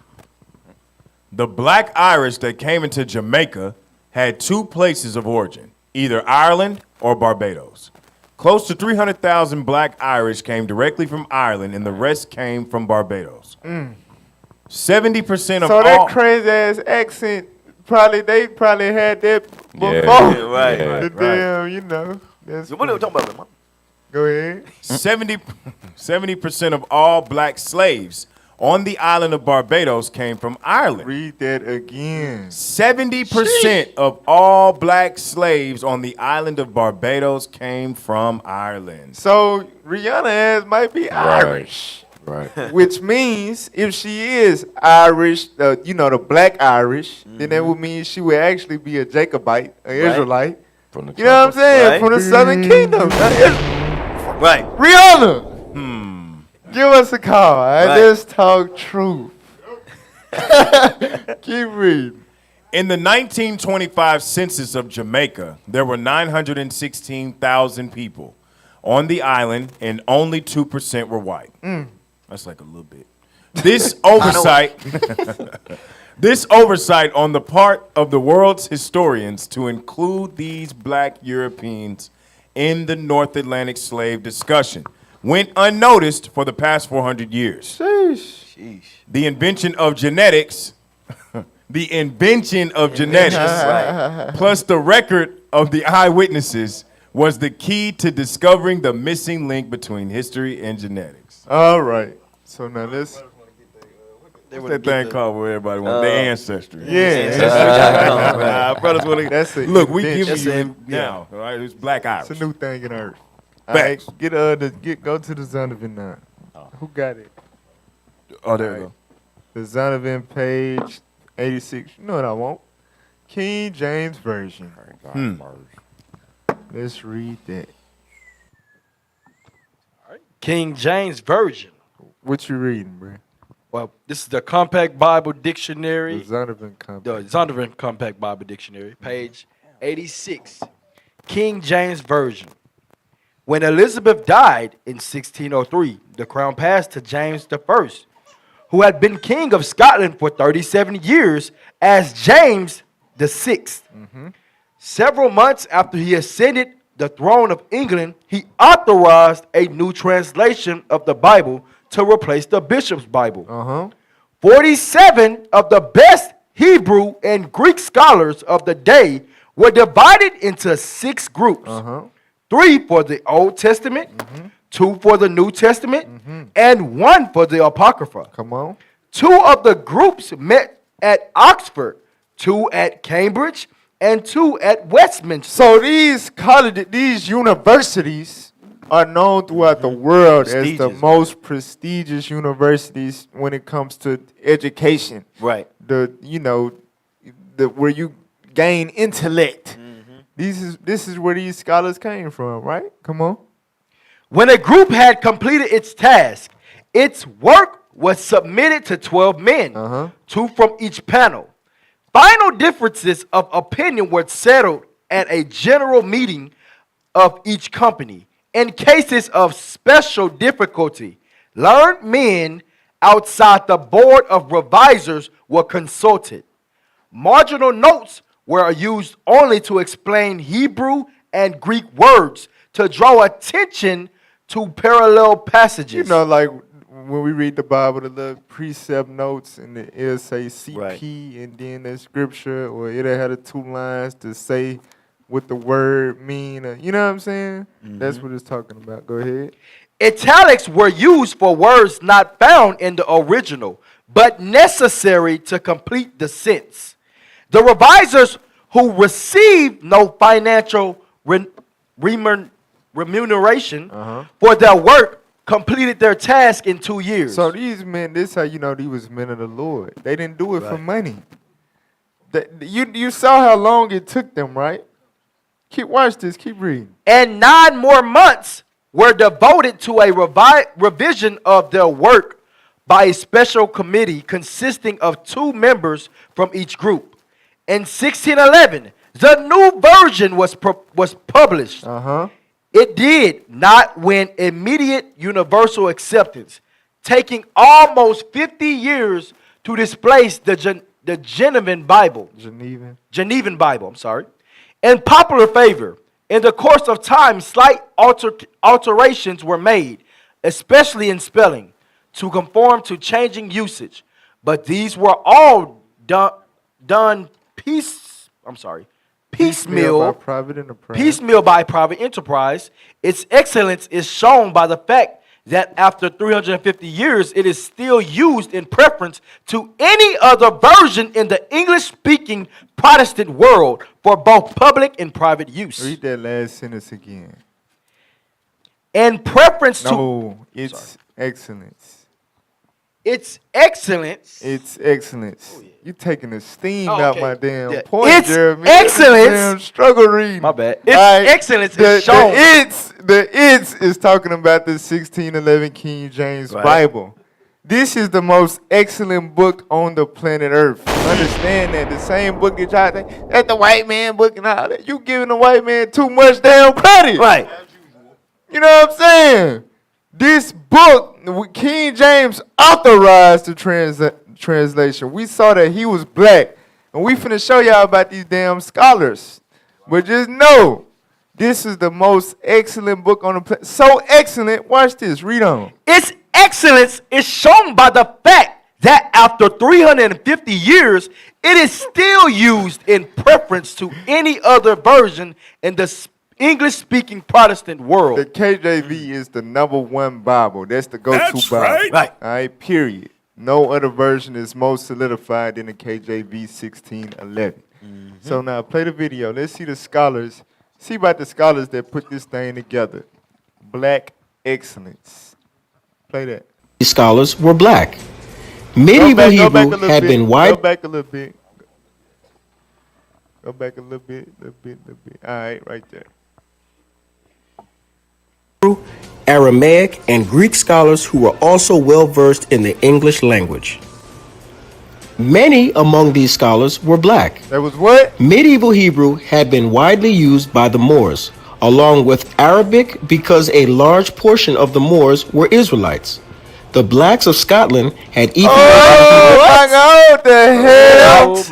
The black Irish that came into Jamaica had two places of origin, either Ireland or Barbados. Close to 300,000 black Irish came directly from Ireland, and the rest came from Barbados. 70% of all. So that crazy ass accent, they probably had that before. Yeah, right. Damn, you know. That's what are we talking about, man? Go ahead. 70% of all black slaves on the island of Barbados came from Ireland. Read that again. 70% of all black slaves on the island of Barbados came from Ireland. So Rihanna ass might be Irish. Right. Which means if she is Irish, the black Irish, then that would mean she would actually be a Jacobite, an Israelite. From the you know what I'm saying? Right. From the Southern Kingdom. Right. Rihanna. Give us a call. All right? Right. Let's talk truth. Keep reading. In the 1925 census of Jamaica, there were 916,000 people on the island, and only 2% were white. That's like a little bit. This oversight, this oversight on the part of the world's historians to include these black Europeans in the North Atlantic slave discussion went unnoticed for the past 400 years. Sheesh. The invention of genetics, plus the record of the eyewitnesses was the key to discovering the missing link between history and genetics. All right. So now let's. What's that thing called where everybody wants their ancestry? Yeah. Brothers want to. That's it. Look, we give you now. All right, it's black Irish. It's a new thing in Earth. Facts. All right, go to the Zonovan now. Who got it? Oh, there we go. The Zonovan page 86. You know what I want? King James Version. Let's read that. King James Version. What you reading, bro? Well, this is the Compact Bible Dictionary. The Zonovan Compact. The Zonovan Compact Bible Dictionary, page 86. King James Version. When Elizabeth died in 1603, the crown passed to James I, who had been king of Scotland for 37 years as James VI. Several months after he ascended the throne of England, he authorized a new translation of the Bible to replace the bishop's Bible. 47 of the best Hebrew and Greek scholars of the day were divided into 6 groups. 3 for the Old Testament, 2 for the New Testament, and 1 for the Apocrypha. Come on. 2 of the groups met at Oxford, 2 at Cambridge, and 2 at Westminster. So these universities are known throughout the world as the most prestigious universities when it comes to education. Right. Where you gain intellect. This is where these scholars came from, right? Come on. When a group had completed its task, its work was submitted to 12 men, 2 from each panel. Final differences of opinion were settled at a general meeting of each company. In cases of special difficulty, learned men outside the board of revisers were consulted. Marginal notes were used only to explain Hebrew and Greek words to draw attention to parallel passages. You know, like when we read the Bible, the little precept notes, and it'll say CP and then the scripture, or it'll have the 2 lines to say what the word mean. You know what I'm saying? That's what it's talking about. Go ahead. Italics were used for words not found in the original, but necessary to complete the sense. The revisers who received no financial remuneration for their work completed their task in 2 years. So these men, this how you know these was men of the Lord. They didn't do it for money. You saw how long it took them, right? Watch this. Keep reading. And 9 more months were devoted to a revision of their work by a special committee consisting of 2 members from each group. In 1611, the new version was published. It did not win immediate universal acceptance, taking almost 50 years to displace the Genevan Bible. Genevan Bible, I'm sorry. In popular favor, in the course of time, slight alterations were made, especially in spelling, to conform to changing usage. But these were all done piecemeal by private enterprise. Its excellence is shown by the fact that after 350 years, it is still used in preference to any other version in the English-speaking Protestant world for both public and private use. Read that last sentence again. In preference to... No, it's excellence. It's excellence. It's excellence. Oh, yeah. You taking the steam Oh, out okay. my damn Yeah. point, It's Jeremy. excellence. Damn struggle reading. My bad. It's excellence is shown. The it's is talking about the 1611 King James Bible. This is the most excellent book on the planet Earth. Understand that. The same book that y'all think, that's the white man book and all that. You giving the white man too much damn credit. Right. You know what I'm saying? This book, King James authorized the translation. We saw that he was black. And we finna show y'all about these damn scholars. But just know, this is the most excellent book on the planet. So excellent, watch this, read on. Its excellence is shown by the fact that after 350 years, it is still used in preference to any other version in the English-speaking Protestant world. The KJV is the #1 Bible. That's the go-to Bible. Right. All right, period. No other version is more solidified than the KJV 1611. So now play the video. Let's see the scholars. See about the scholars that put this thing together. Black excellence. Play that. These scholars were black. Medieval Hebrew had been wide. Go back a little bit. Go back a little bit. All right, right there. Aramaic, and Greek scholars who were also well versed in the English language. Many among these scholars were black. That was what? Medieval Hebrew had been widely used by the Moors, along with Arabic because a large portion of the Moors were Israelites. The blacks of Scotland had Ethiopian. What the hell? This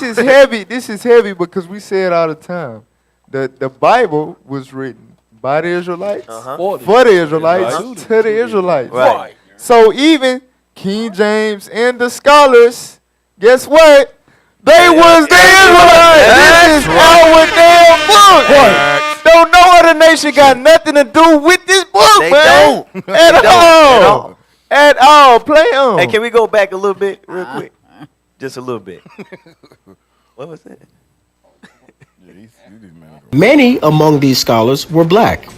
is heavy. This is heavy because we say it all the time. The Bible was written by the Israelites, for the Israelites, to the Israelites. Right. So even King James and the scholars, guess what? They was the Israelites. This is our damn book. Don't no other nation got nothing to do with this book, They man. don't. At all. At all. Play on. Hey, can we go back a little bit real quick? Just a little bit. What was that? Many among these scholars were black.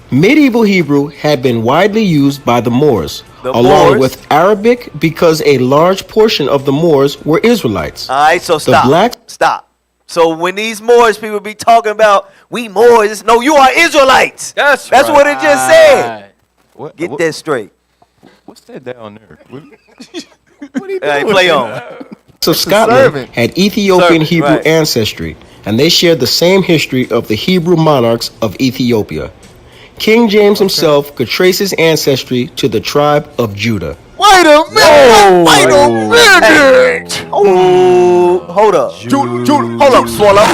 Medieval Hebrew had been widely used by the Moors, along with Arabic because a large portion of the Moors were Israelites. All right, so stop. Stop. So when these Moors people be talking about we Moors, no, you are Israelites. That's what it just said. Get that straight. What's that down there? What are you doing? Play on. So Scotland had Ethiopian Hebrew ancestry, and they shared the same history of the Hebrew monarchs of Ethiopia. King James himself could trace his ancestry to the tribe of Judah. Wait a minute! Wait a minute! Oh, hold up. Hold up, Swallow.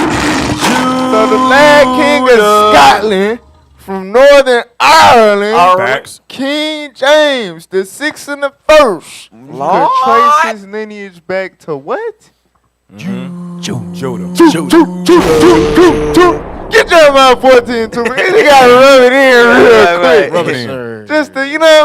So the Lad King of Scotland from Northern Ireland, King James, the 6th and the 1st, could trace his lineage back to what? Judah. Get Jeremiah 14 to me. You gotta rub it in real quick. Rub it in. Just to,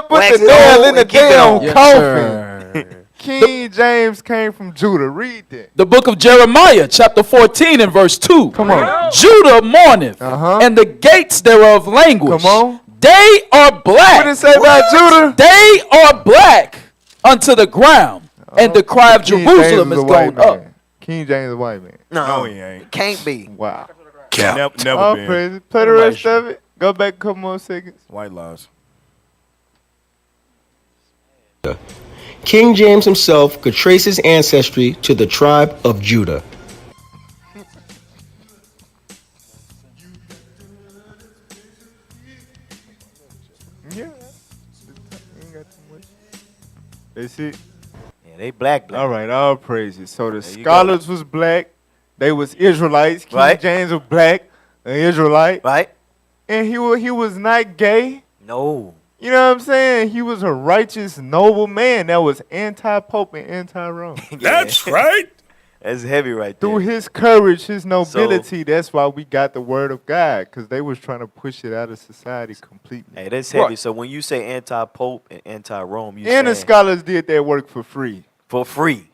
put the nail in the damn coffin. King James came from Judah. Read that. The book of Jeremiah, chapter 14 and verse 2. Come on. Judah mourneth, and the gates thereof languish. Come on. They are black. What did it say about Judah? They are black unto the ground, and the cry of King Jerusalem James is a white gone up. man. King James is a white man. No, he ain't. Can't be. Wow. Never All been. praises. Play the rest of it. Go back a couple more seconds. White lies. King James himself could trace his ancestry to the tribe of Judah. Yeah. Ain't got too much. That's it. Yeah, they black. All right, all praises. So the There you scholars was black. They was Israelites. King Right. James was black, an Israelite. Right. And he was not gay. No. You know what I'm saying? He was a righteous, noble man that was anti-Pope and anti-Rome. That's right. That's heavy right there. Through his courage, his nobility, that's why we got the word of God, because they was trying to push it out of society completely. Hey, that's heavy. So when you say anti-Pope and anti-Rome, you And the saying scholars did that work for free. for free.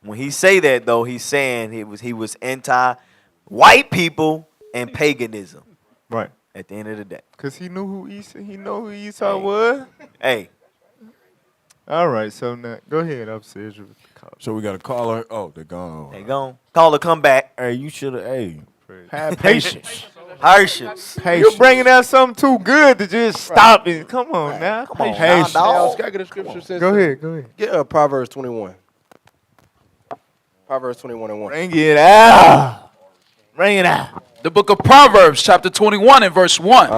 When he say that though, he's saying he was anti-white people and paganism. Right. At the end of the day. Because he knew who Esau was. Hey. All right, so now, go ahead upstairs. So we got a caller. Oh, they're gone. They gone. Caller, come back. Hey, you should have, have patience. Patience. You bringing out something too good to just stop it. Come on now. Come on, Patience. dog. Can I get a scripture? Says Go ahead. Get Proverbs 21. Proverbs 21 and 1. Bring it out. Bring it out. The book of Proverbs, chapter 21 and verse 1.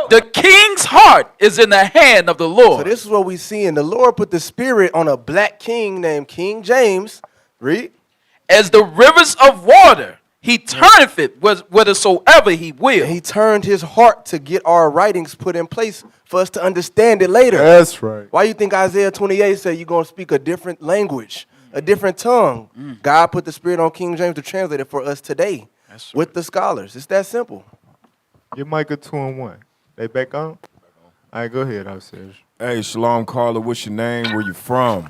The king's heart is in the hand of the Lord. So this is what we see. And the Lord put the spirit on a black king named King James. Read. As the rivers of water, he turneth it whithersoever he will. And he turned his heart to get our writings put in place for us to understand it later. That's right. Why you think Isaiah 28 said you're going to speak a different language, a different tongue? God put the spirit on King James to translate it for us today with the scholars. It's that simple. Get Micah 2 and 1. They back on? All right, go ahead, upstairs. Hey, Shalom, caller. What's your name? Where you from?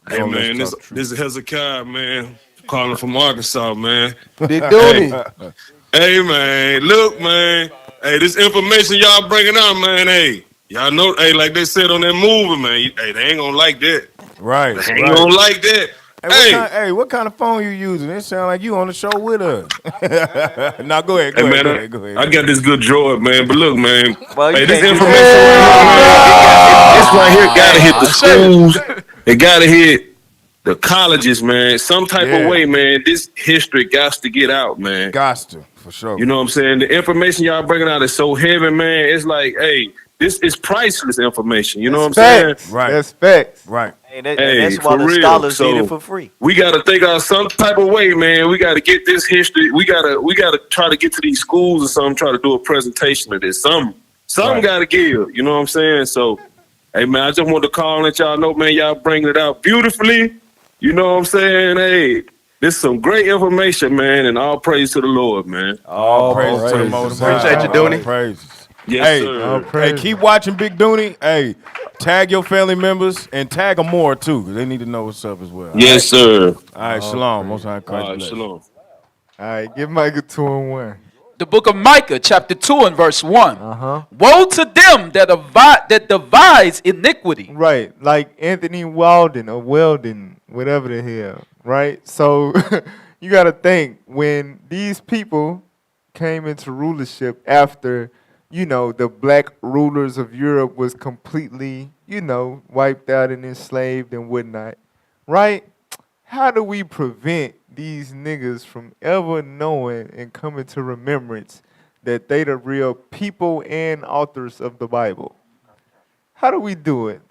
Hey, Oh, man, let's this is Hezekiah, man. Calling from Arkansas, man. Big Dooney. Hey, man. Look, man. Hey, this information y'all bringing out, man. Hey, y'all know, hey, like they said on that movie, man. Hey, they ain't gonna like that. Right. They ain't gonna like that. Hey, what kind of phone you using? It sound like you on the show with us. Now go ahead. Go ahead. I got this good droid, man. But look, man. Well, hey, you this can't do information right here gotta hit the schools. It gotta hit the colleges, man. Some type of way, man. This history got to get out, man. Got to, for sure. You know what I'm saying? The information y'all bringing out is so heavy, man. It's like, hey, this is priceless information. You know what I'm saying? Right. That's facts. Right. And that's why for the real. scholars So, need it for free. We got to think out some type of way, man. We got to get this history. We got to try to get to these schools or something, try to do a presentation of this. Something got to give. You know what I'm saying? So, hey, man, I just want to call and let y'all know, man, y'all bringing it out beautifully. You know what I'm saying? Hey, this is some great information, man, and all praise to the Lord, man. All praise to the Most High. Appreciate you, Dooney. All praises. Yes, hey, sir. Hey, keep watching Big Dooney. Hey, tag your family members and tag them more, too, because they need to know what's up as well. Yes, sir. All right, Shalom. Most High Christ bless. Shalom. All right, give Micah 2 and 1. The book of Micah, chapter 2 and verse 1. Woe to them that devise iniquity. Right, like Anthony Walden or Weldon, whatever the hell, right? So you got to think, when these people came into rulership after, the black rulers of Europe was completely, wiped out and enslaved and whatnot, right? How do we prevent these niggas from ever knowing and coming to remembrance that they the real people and authors of the Bible? How do we do it?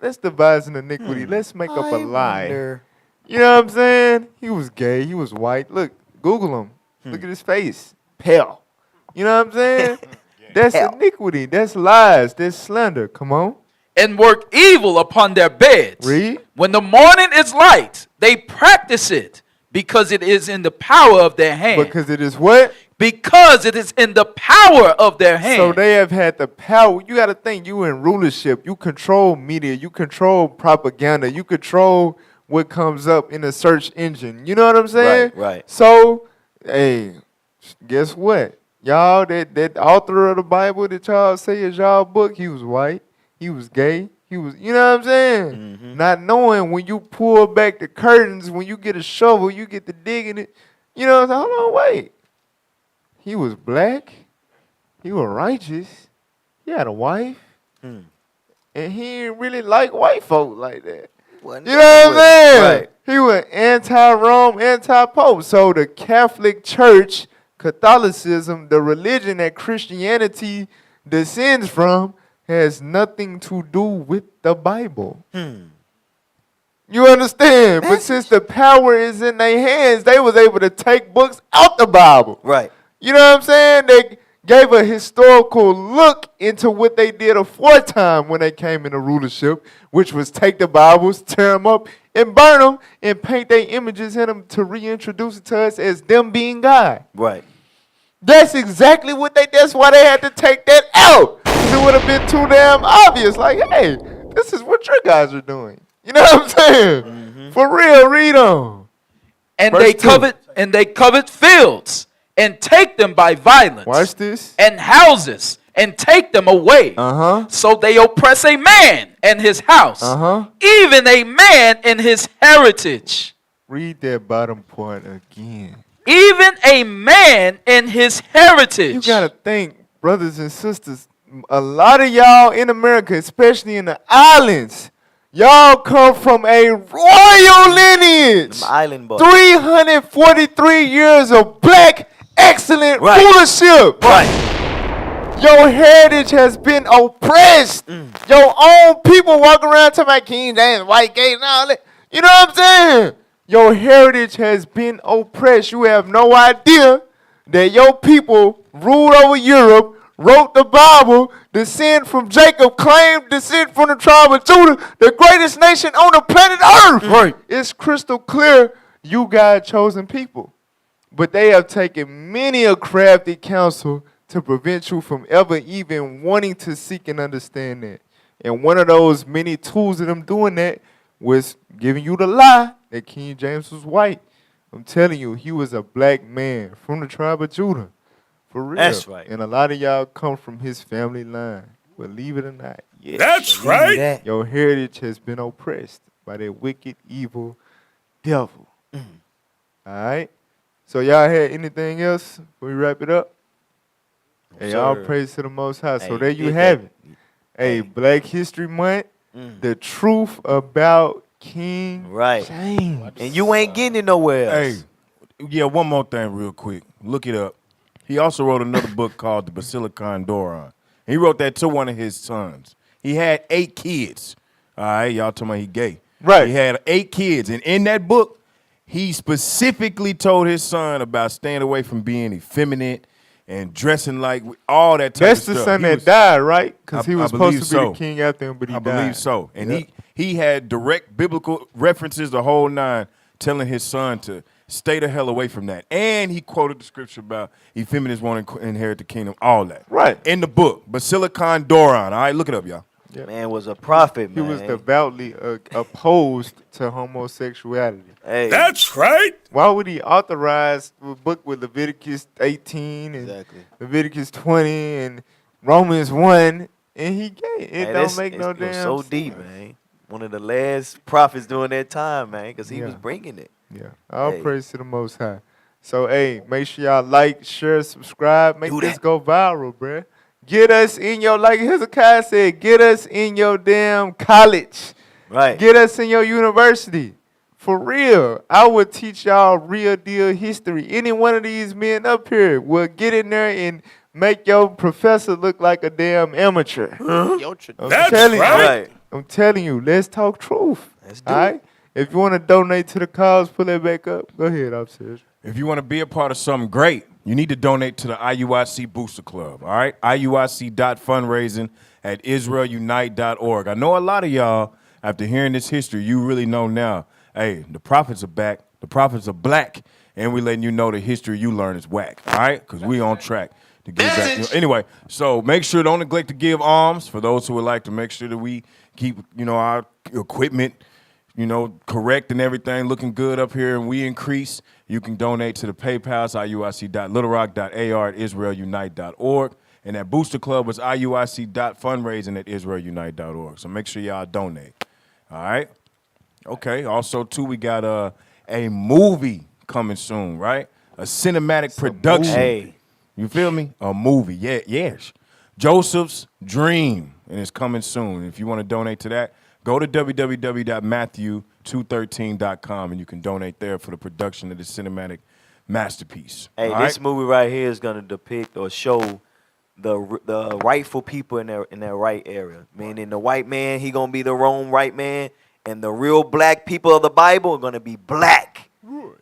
Let's devise an iniquity. Let's make up a lie. You know what I'm saying? He was gay. He was white. Look, Google him. Look at his face. Pale. You know what I'm saying? That's iniquity. That's lies. That's slander. Come on. And work evil upon their beds. Read. When the morning is light, they practice it because it is in the power of their hand. Because it is what? because it is in the power of their hand. So they have had the power. You got to think, you in rulership. You control media. You control propaganda. You control what comes up in a search engine. You know what I'm saying? Right. So, hey, guess what? Y'all, that author of the Bible that y'all say is y'all book, he was white. He was gay. He was, you know what I'm saying? Not knowing when you pull back the curtains, when you get a shovel, you get to digging it. You know what I'm saying? Hold on, wait. He was black. He was righteous. He had a wife. And he didn't really like white folk like that. You know what I'm saying? Right. He was anti-Rome, anti-Pope. So the Catholic Church, Catholicism, the religion that Christianity descends from, has nothing to do with the Bible. You understand? But since the power is in their hands, they was able to take books out the Bible. Right. You know what I'm saying? They gave a historical look into what they did aforetime when they came into rulership, which was take the Bibles, tear them up, and burn them, and paint their images in them to reintroduce it to us as them being God. Right. That's exactly what that's why they had to take that out. It would have been too damn obvious. Like, hey, this is what your guys are doing. You know what I'm saying? For real, read on. And Verse they 2. covet fields and take them by violence. Watch this. And houses and take them away. So they oppress a man and his house, even a man in his heritage. Read that bottom part again. Even a man in his heritage. You gotta think, brothers and sisters, a lot of y'all in America, especially in the islands, y'all come from a royal lineage. Island boy. 343 years of black excellent rulership. Right. Your heritage has been oppressed. Your own people walk around talking about King James, white gay, and all that. You know what I'm saying? Your heritage has been oppressed. You have no idea that your people ruled over Europe, wrote the Bible, descend from Jacob, claimed descent from the tribe of Judah, the greatest nation on the planet Earth. Right. It's crystal clear you God chosen people. But they have taken many a crafty counsel to prevent you from ever even wanting to seek and understand that. And one of those many tools of them doing that was giving you the lie that King James was white. I'm telling you, he was a black man from the tribe of Judah. For real. That's right. And a lot of y'all come from his family line. Believe it or not. Yes. That's right. That. Your heritage has been oppressed by that wicked, evil devil. All right? So y'all had anything else before we wrap it up? Hey, all praise to the Most High. So there you have it. Hey, Black History Month, the truth about King James. And you ain't getting it nowhere else. Hey, yeah, one more thing real quick. Look it up. He also wrote another book called The Basilicon Doron. He wrote that to one of his sons. He had 8 kids. All right, y'all talking about he gay. Right. He had 8 kids. And in that book, he specifically told his son about staying away from being effeminate and dressing like all that type That's of stuff. the son He that was- died, right? Because he I was supposed to be believe the king after him, but he I died. believe so. And Yep. he had direct biblical references, the whole nine, telling his son to stay the hell away from that. And he quoted the scripture about effeminates won't inherit the kingdom, all that. Right. In the book, Basilicon Doron. All right, look it up, y'all. Man was a prophet, He man. was devoutly opposed to homosexuality. Hey. That's right. Why would he authorize a book with Leviticus 18 and Leviticus 20 and Romans 1 and he gay? It don't make no It damn was so sense. deep, man. One of the last prophets during that time, man, because he was bringing it. Yeah. All Hey. praise to the Most High. So, hey, make sure y'all like, share, subscribe. Make this go viral, bruh. Get us in your, like Hezekiah said, get us in your damn college. Right. Get us in your university. For real. I would teach y'all real deal history. Any one of these men up here will get in there and make your professor look like a damn amateur. I'm That's telling right. you. I'm telling you, let's talk truth. Let's do all right? If you want to donate to the cause, pull that back up. Go ahead, upstairs. If you want to be a part of something great, you need to donate to the IUIC Booster Club, all right? IUIC.fundraising at IsraelUnite.org. I know a lot of y'all, after hearing this history, you really know now, hey, the prophets are back, the prophets are black, and we letting you know the history you learn is whack. All right, because we on track to give back. Anyway, so make sure don't neglect to give alms for those who would like to make sure that we keep our equipment correct and everything looking good up here, and we increase. You can donate to the PayPal, iuic.littlerock.ar@israelunite.org. And that Booster Club was iuic.fundraising@israelunite.org. So make sure y'all donate. All right? Okay. Also, too, we got a movie coming soon, right? A cinematic production. Hey. You feel me? A movie. Yeah, yes. Joseph's Dream. And it's coming soon. If you want to donate to that, go to www.matthew213.com and you can donate there for the production of the cinematic masterpiece. Hey, all this right? movie right here is gonna depict or show the rightful people in their right area. Meaning the white man, he gonna be the wrong right man, and the real black people of the Bible are gonna be black.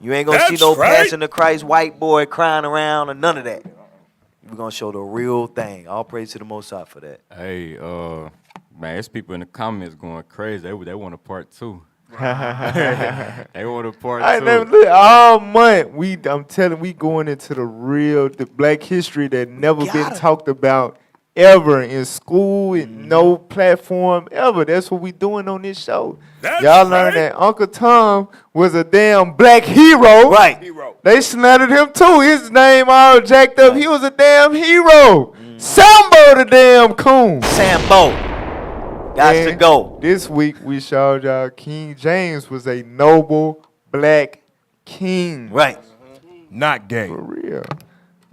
You ain't gonna see no passing the Christ white boy crying around or none of that. We're gonna show the real thing. All praise to the Most High for that. Hey, man, there's people in the comments going crazy. They want a part 2. They want a part 2. Look, all month I'm telling we going into the black history that never been talked about ever in school and no platform ever. That's what we doing on this show. Y'all learned that Uncle Tom was a damn black hero. Right. They slandered him too. His name all jacked up. He was a damn hero. Sambo the damn coon. Sambo. Got to go. This week we showed y'all King James was a noble black king. Right. Not gay. For real.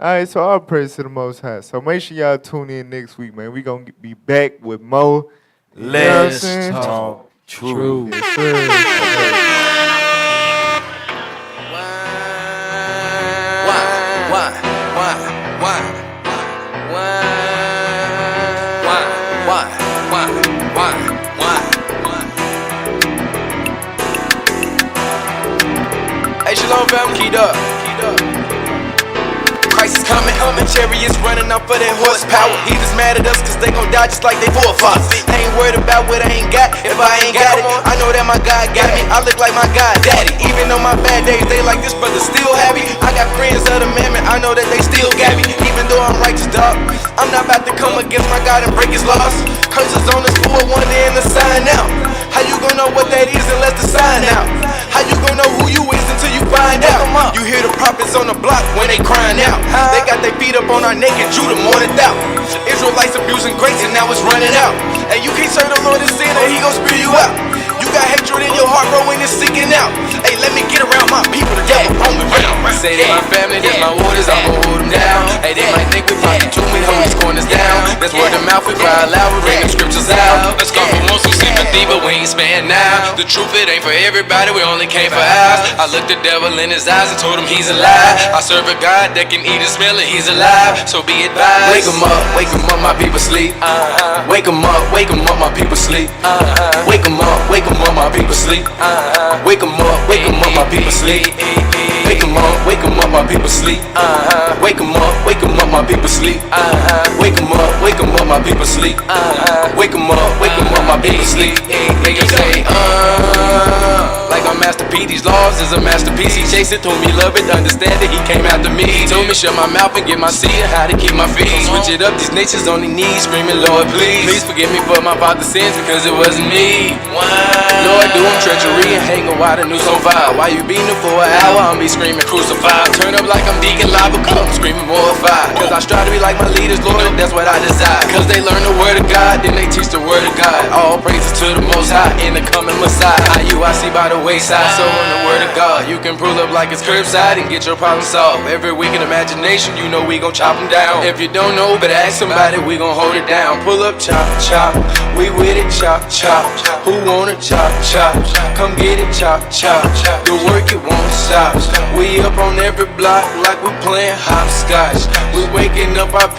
All right, so all praise to the Most High. So make sure y'all tune in next week, man. We going to be back with more. Let's talk true. Yes, sir. Hey, Shalom fam, keyed up. Christ is coming, chariots running up for that horsepower. He just mad at us cause they gon' die just like they forefathers. I ain't worried about what I ain't got, if I ain't got it, I know that my God got me, I look like my God daddy. Even on my bad days, they like this brother still happy. I got friends of the mammon, I know that they still got me. Even though I'm righteous, dog, I'm not about to come against my God and break his laws. Curses on this fool, one day in the sign out. How you gon' know what that is unless the sign out? How you gon' know who you is until you find out? You hear the prophets on the block when they crying out. They got their feet up on our neck and Judah mourned out. Israelites abusing grace and now it's running out. And you can't serve the Lord in sin or he gon' spew you out. You got hatred in your heart, bro, when it's seeking out. Hey, let me get around my people, the devil on me round. Say they my family, that's my waters, I'm gon' hold them down. Hey, they might think we fighting to me, hold these corners down. That's word of mouth, we cry loud, we bring the scriptures out. Let's go for more some sympathy, but we ain't sparing now. The truth, it ain't for everybody, we only came for ours. I looked the devil in his eyes and told him he's a lie. I serve a God that can eat and smell it, he's alive, so be advised. Wake him up, my people sleep. Wake him up, my people sleep. Wake him up, my people sleep. Wake him up, my people sleep. Wake him up, my people sleep. Wake him up, my people sleep. Wake him up, my people sleep. Wake him up, my people sleep. They can say, like our Master P, these laws is a masterpiece. He chased it, told me love it, understand it, he came after me. He told me shut my mouth and get my seat and how to keep my feet. Switch it up, these nations on their knees, screaming, Lord, please. Please forgive me for my father's sins because it wasn't me. Lord, do him treachery and hang a wide and noose on fire. While you beating him for an hour, I'm be screaming crucified. Turn up like I'm Deacon Lava, come screaming mortified. Cause I strive to be like my leaders, Lord, that's what I desire. Cause they learn the word of God, then they teach the word of God. All praises to the Most High in the coming Messiah. IUIC by the wayside, so on the word of God. You can pull up like it's curbside and get your problem solved. Every week in imagination, you know we gon' chop them down. If you don't know, but ask somebody, we gon' hold it down. Pull up, chop, chop, we with it, chop, chop. Who wanna chop, chop? Come get it, chop, chop. The work, it won't stop. We up on every block like we playing hopscotch. We waking up our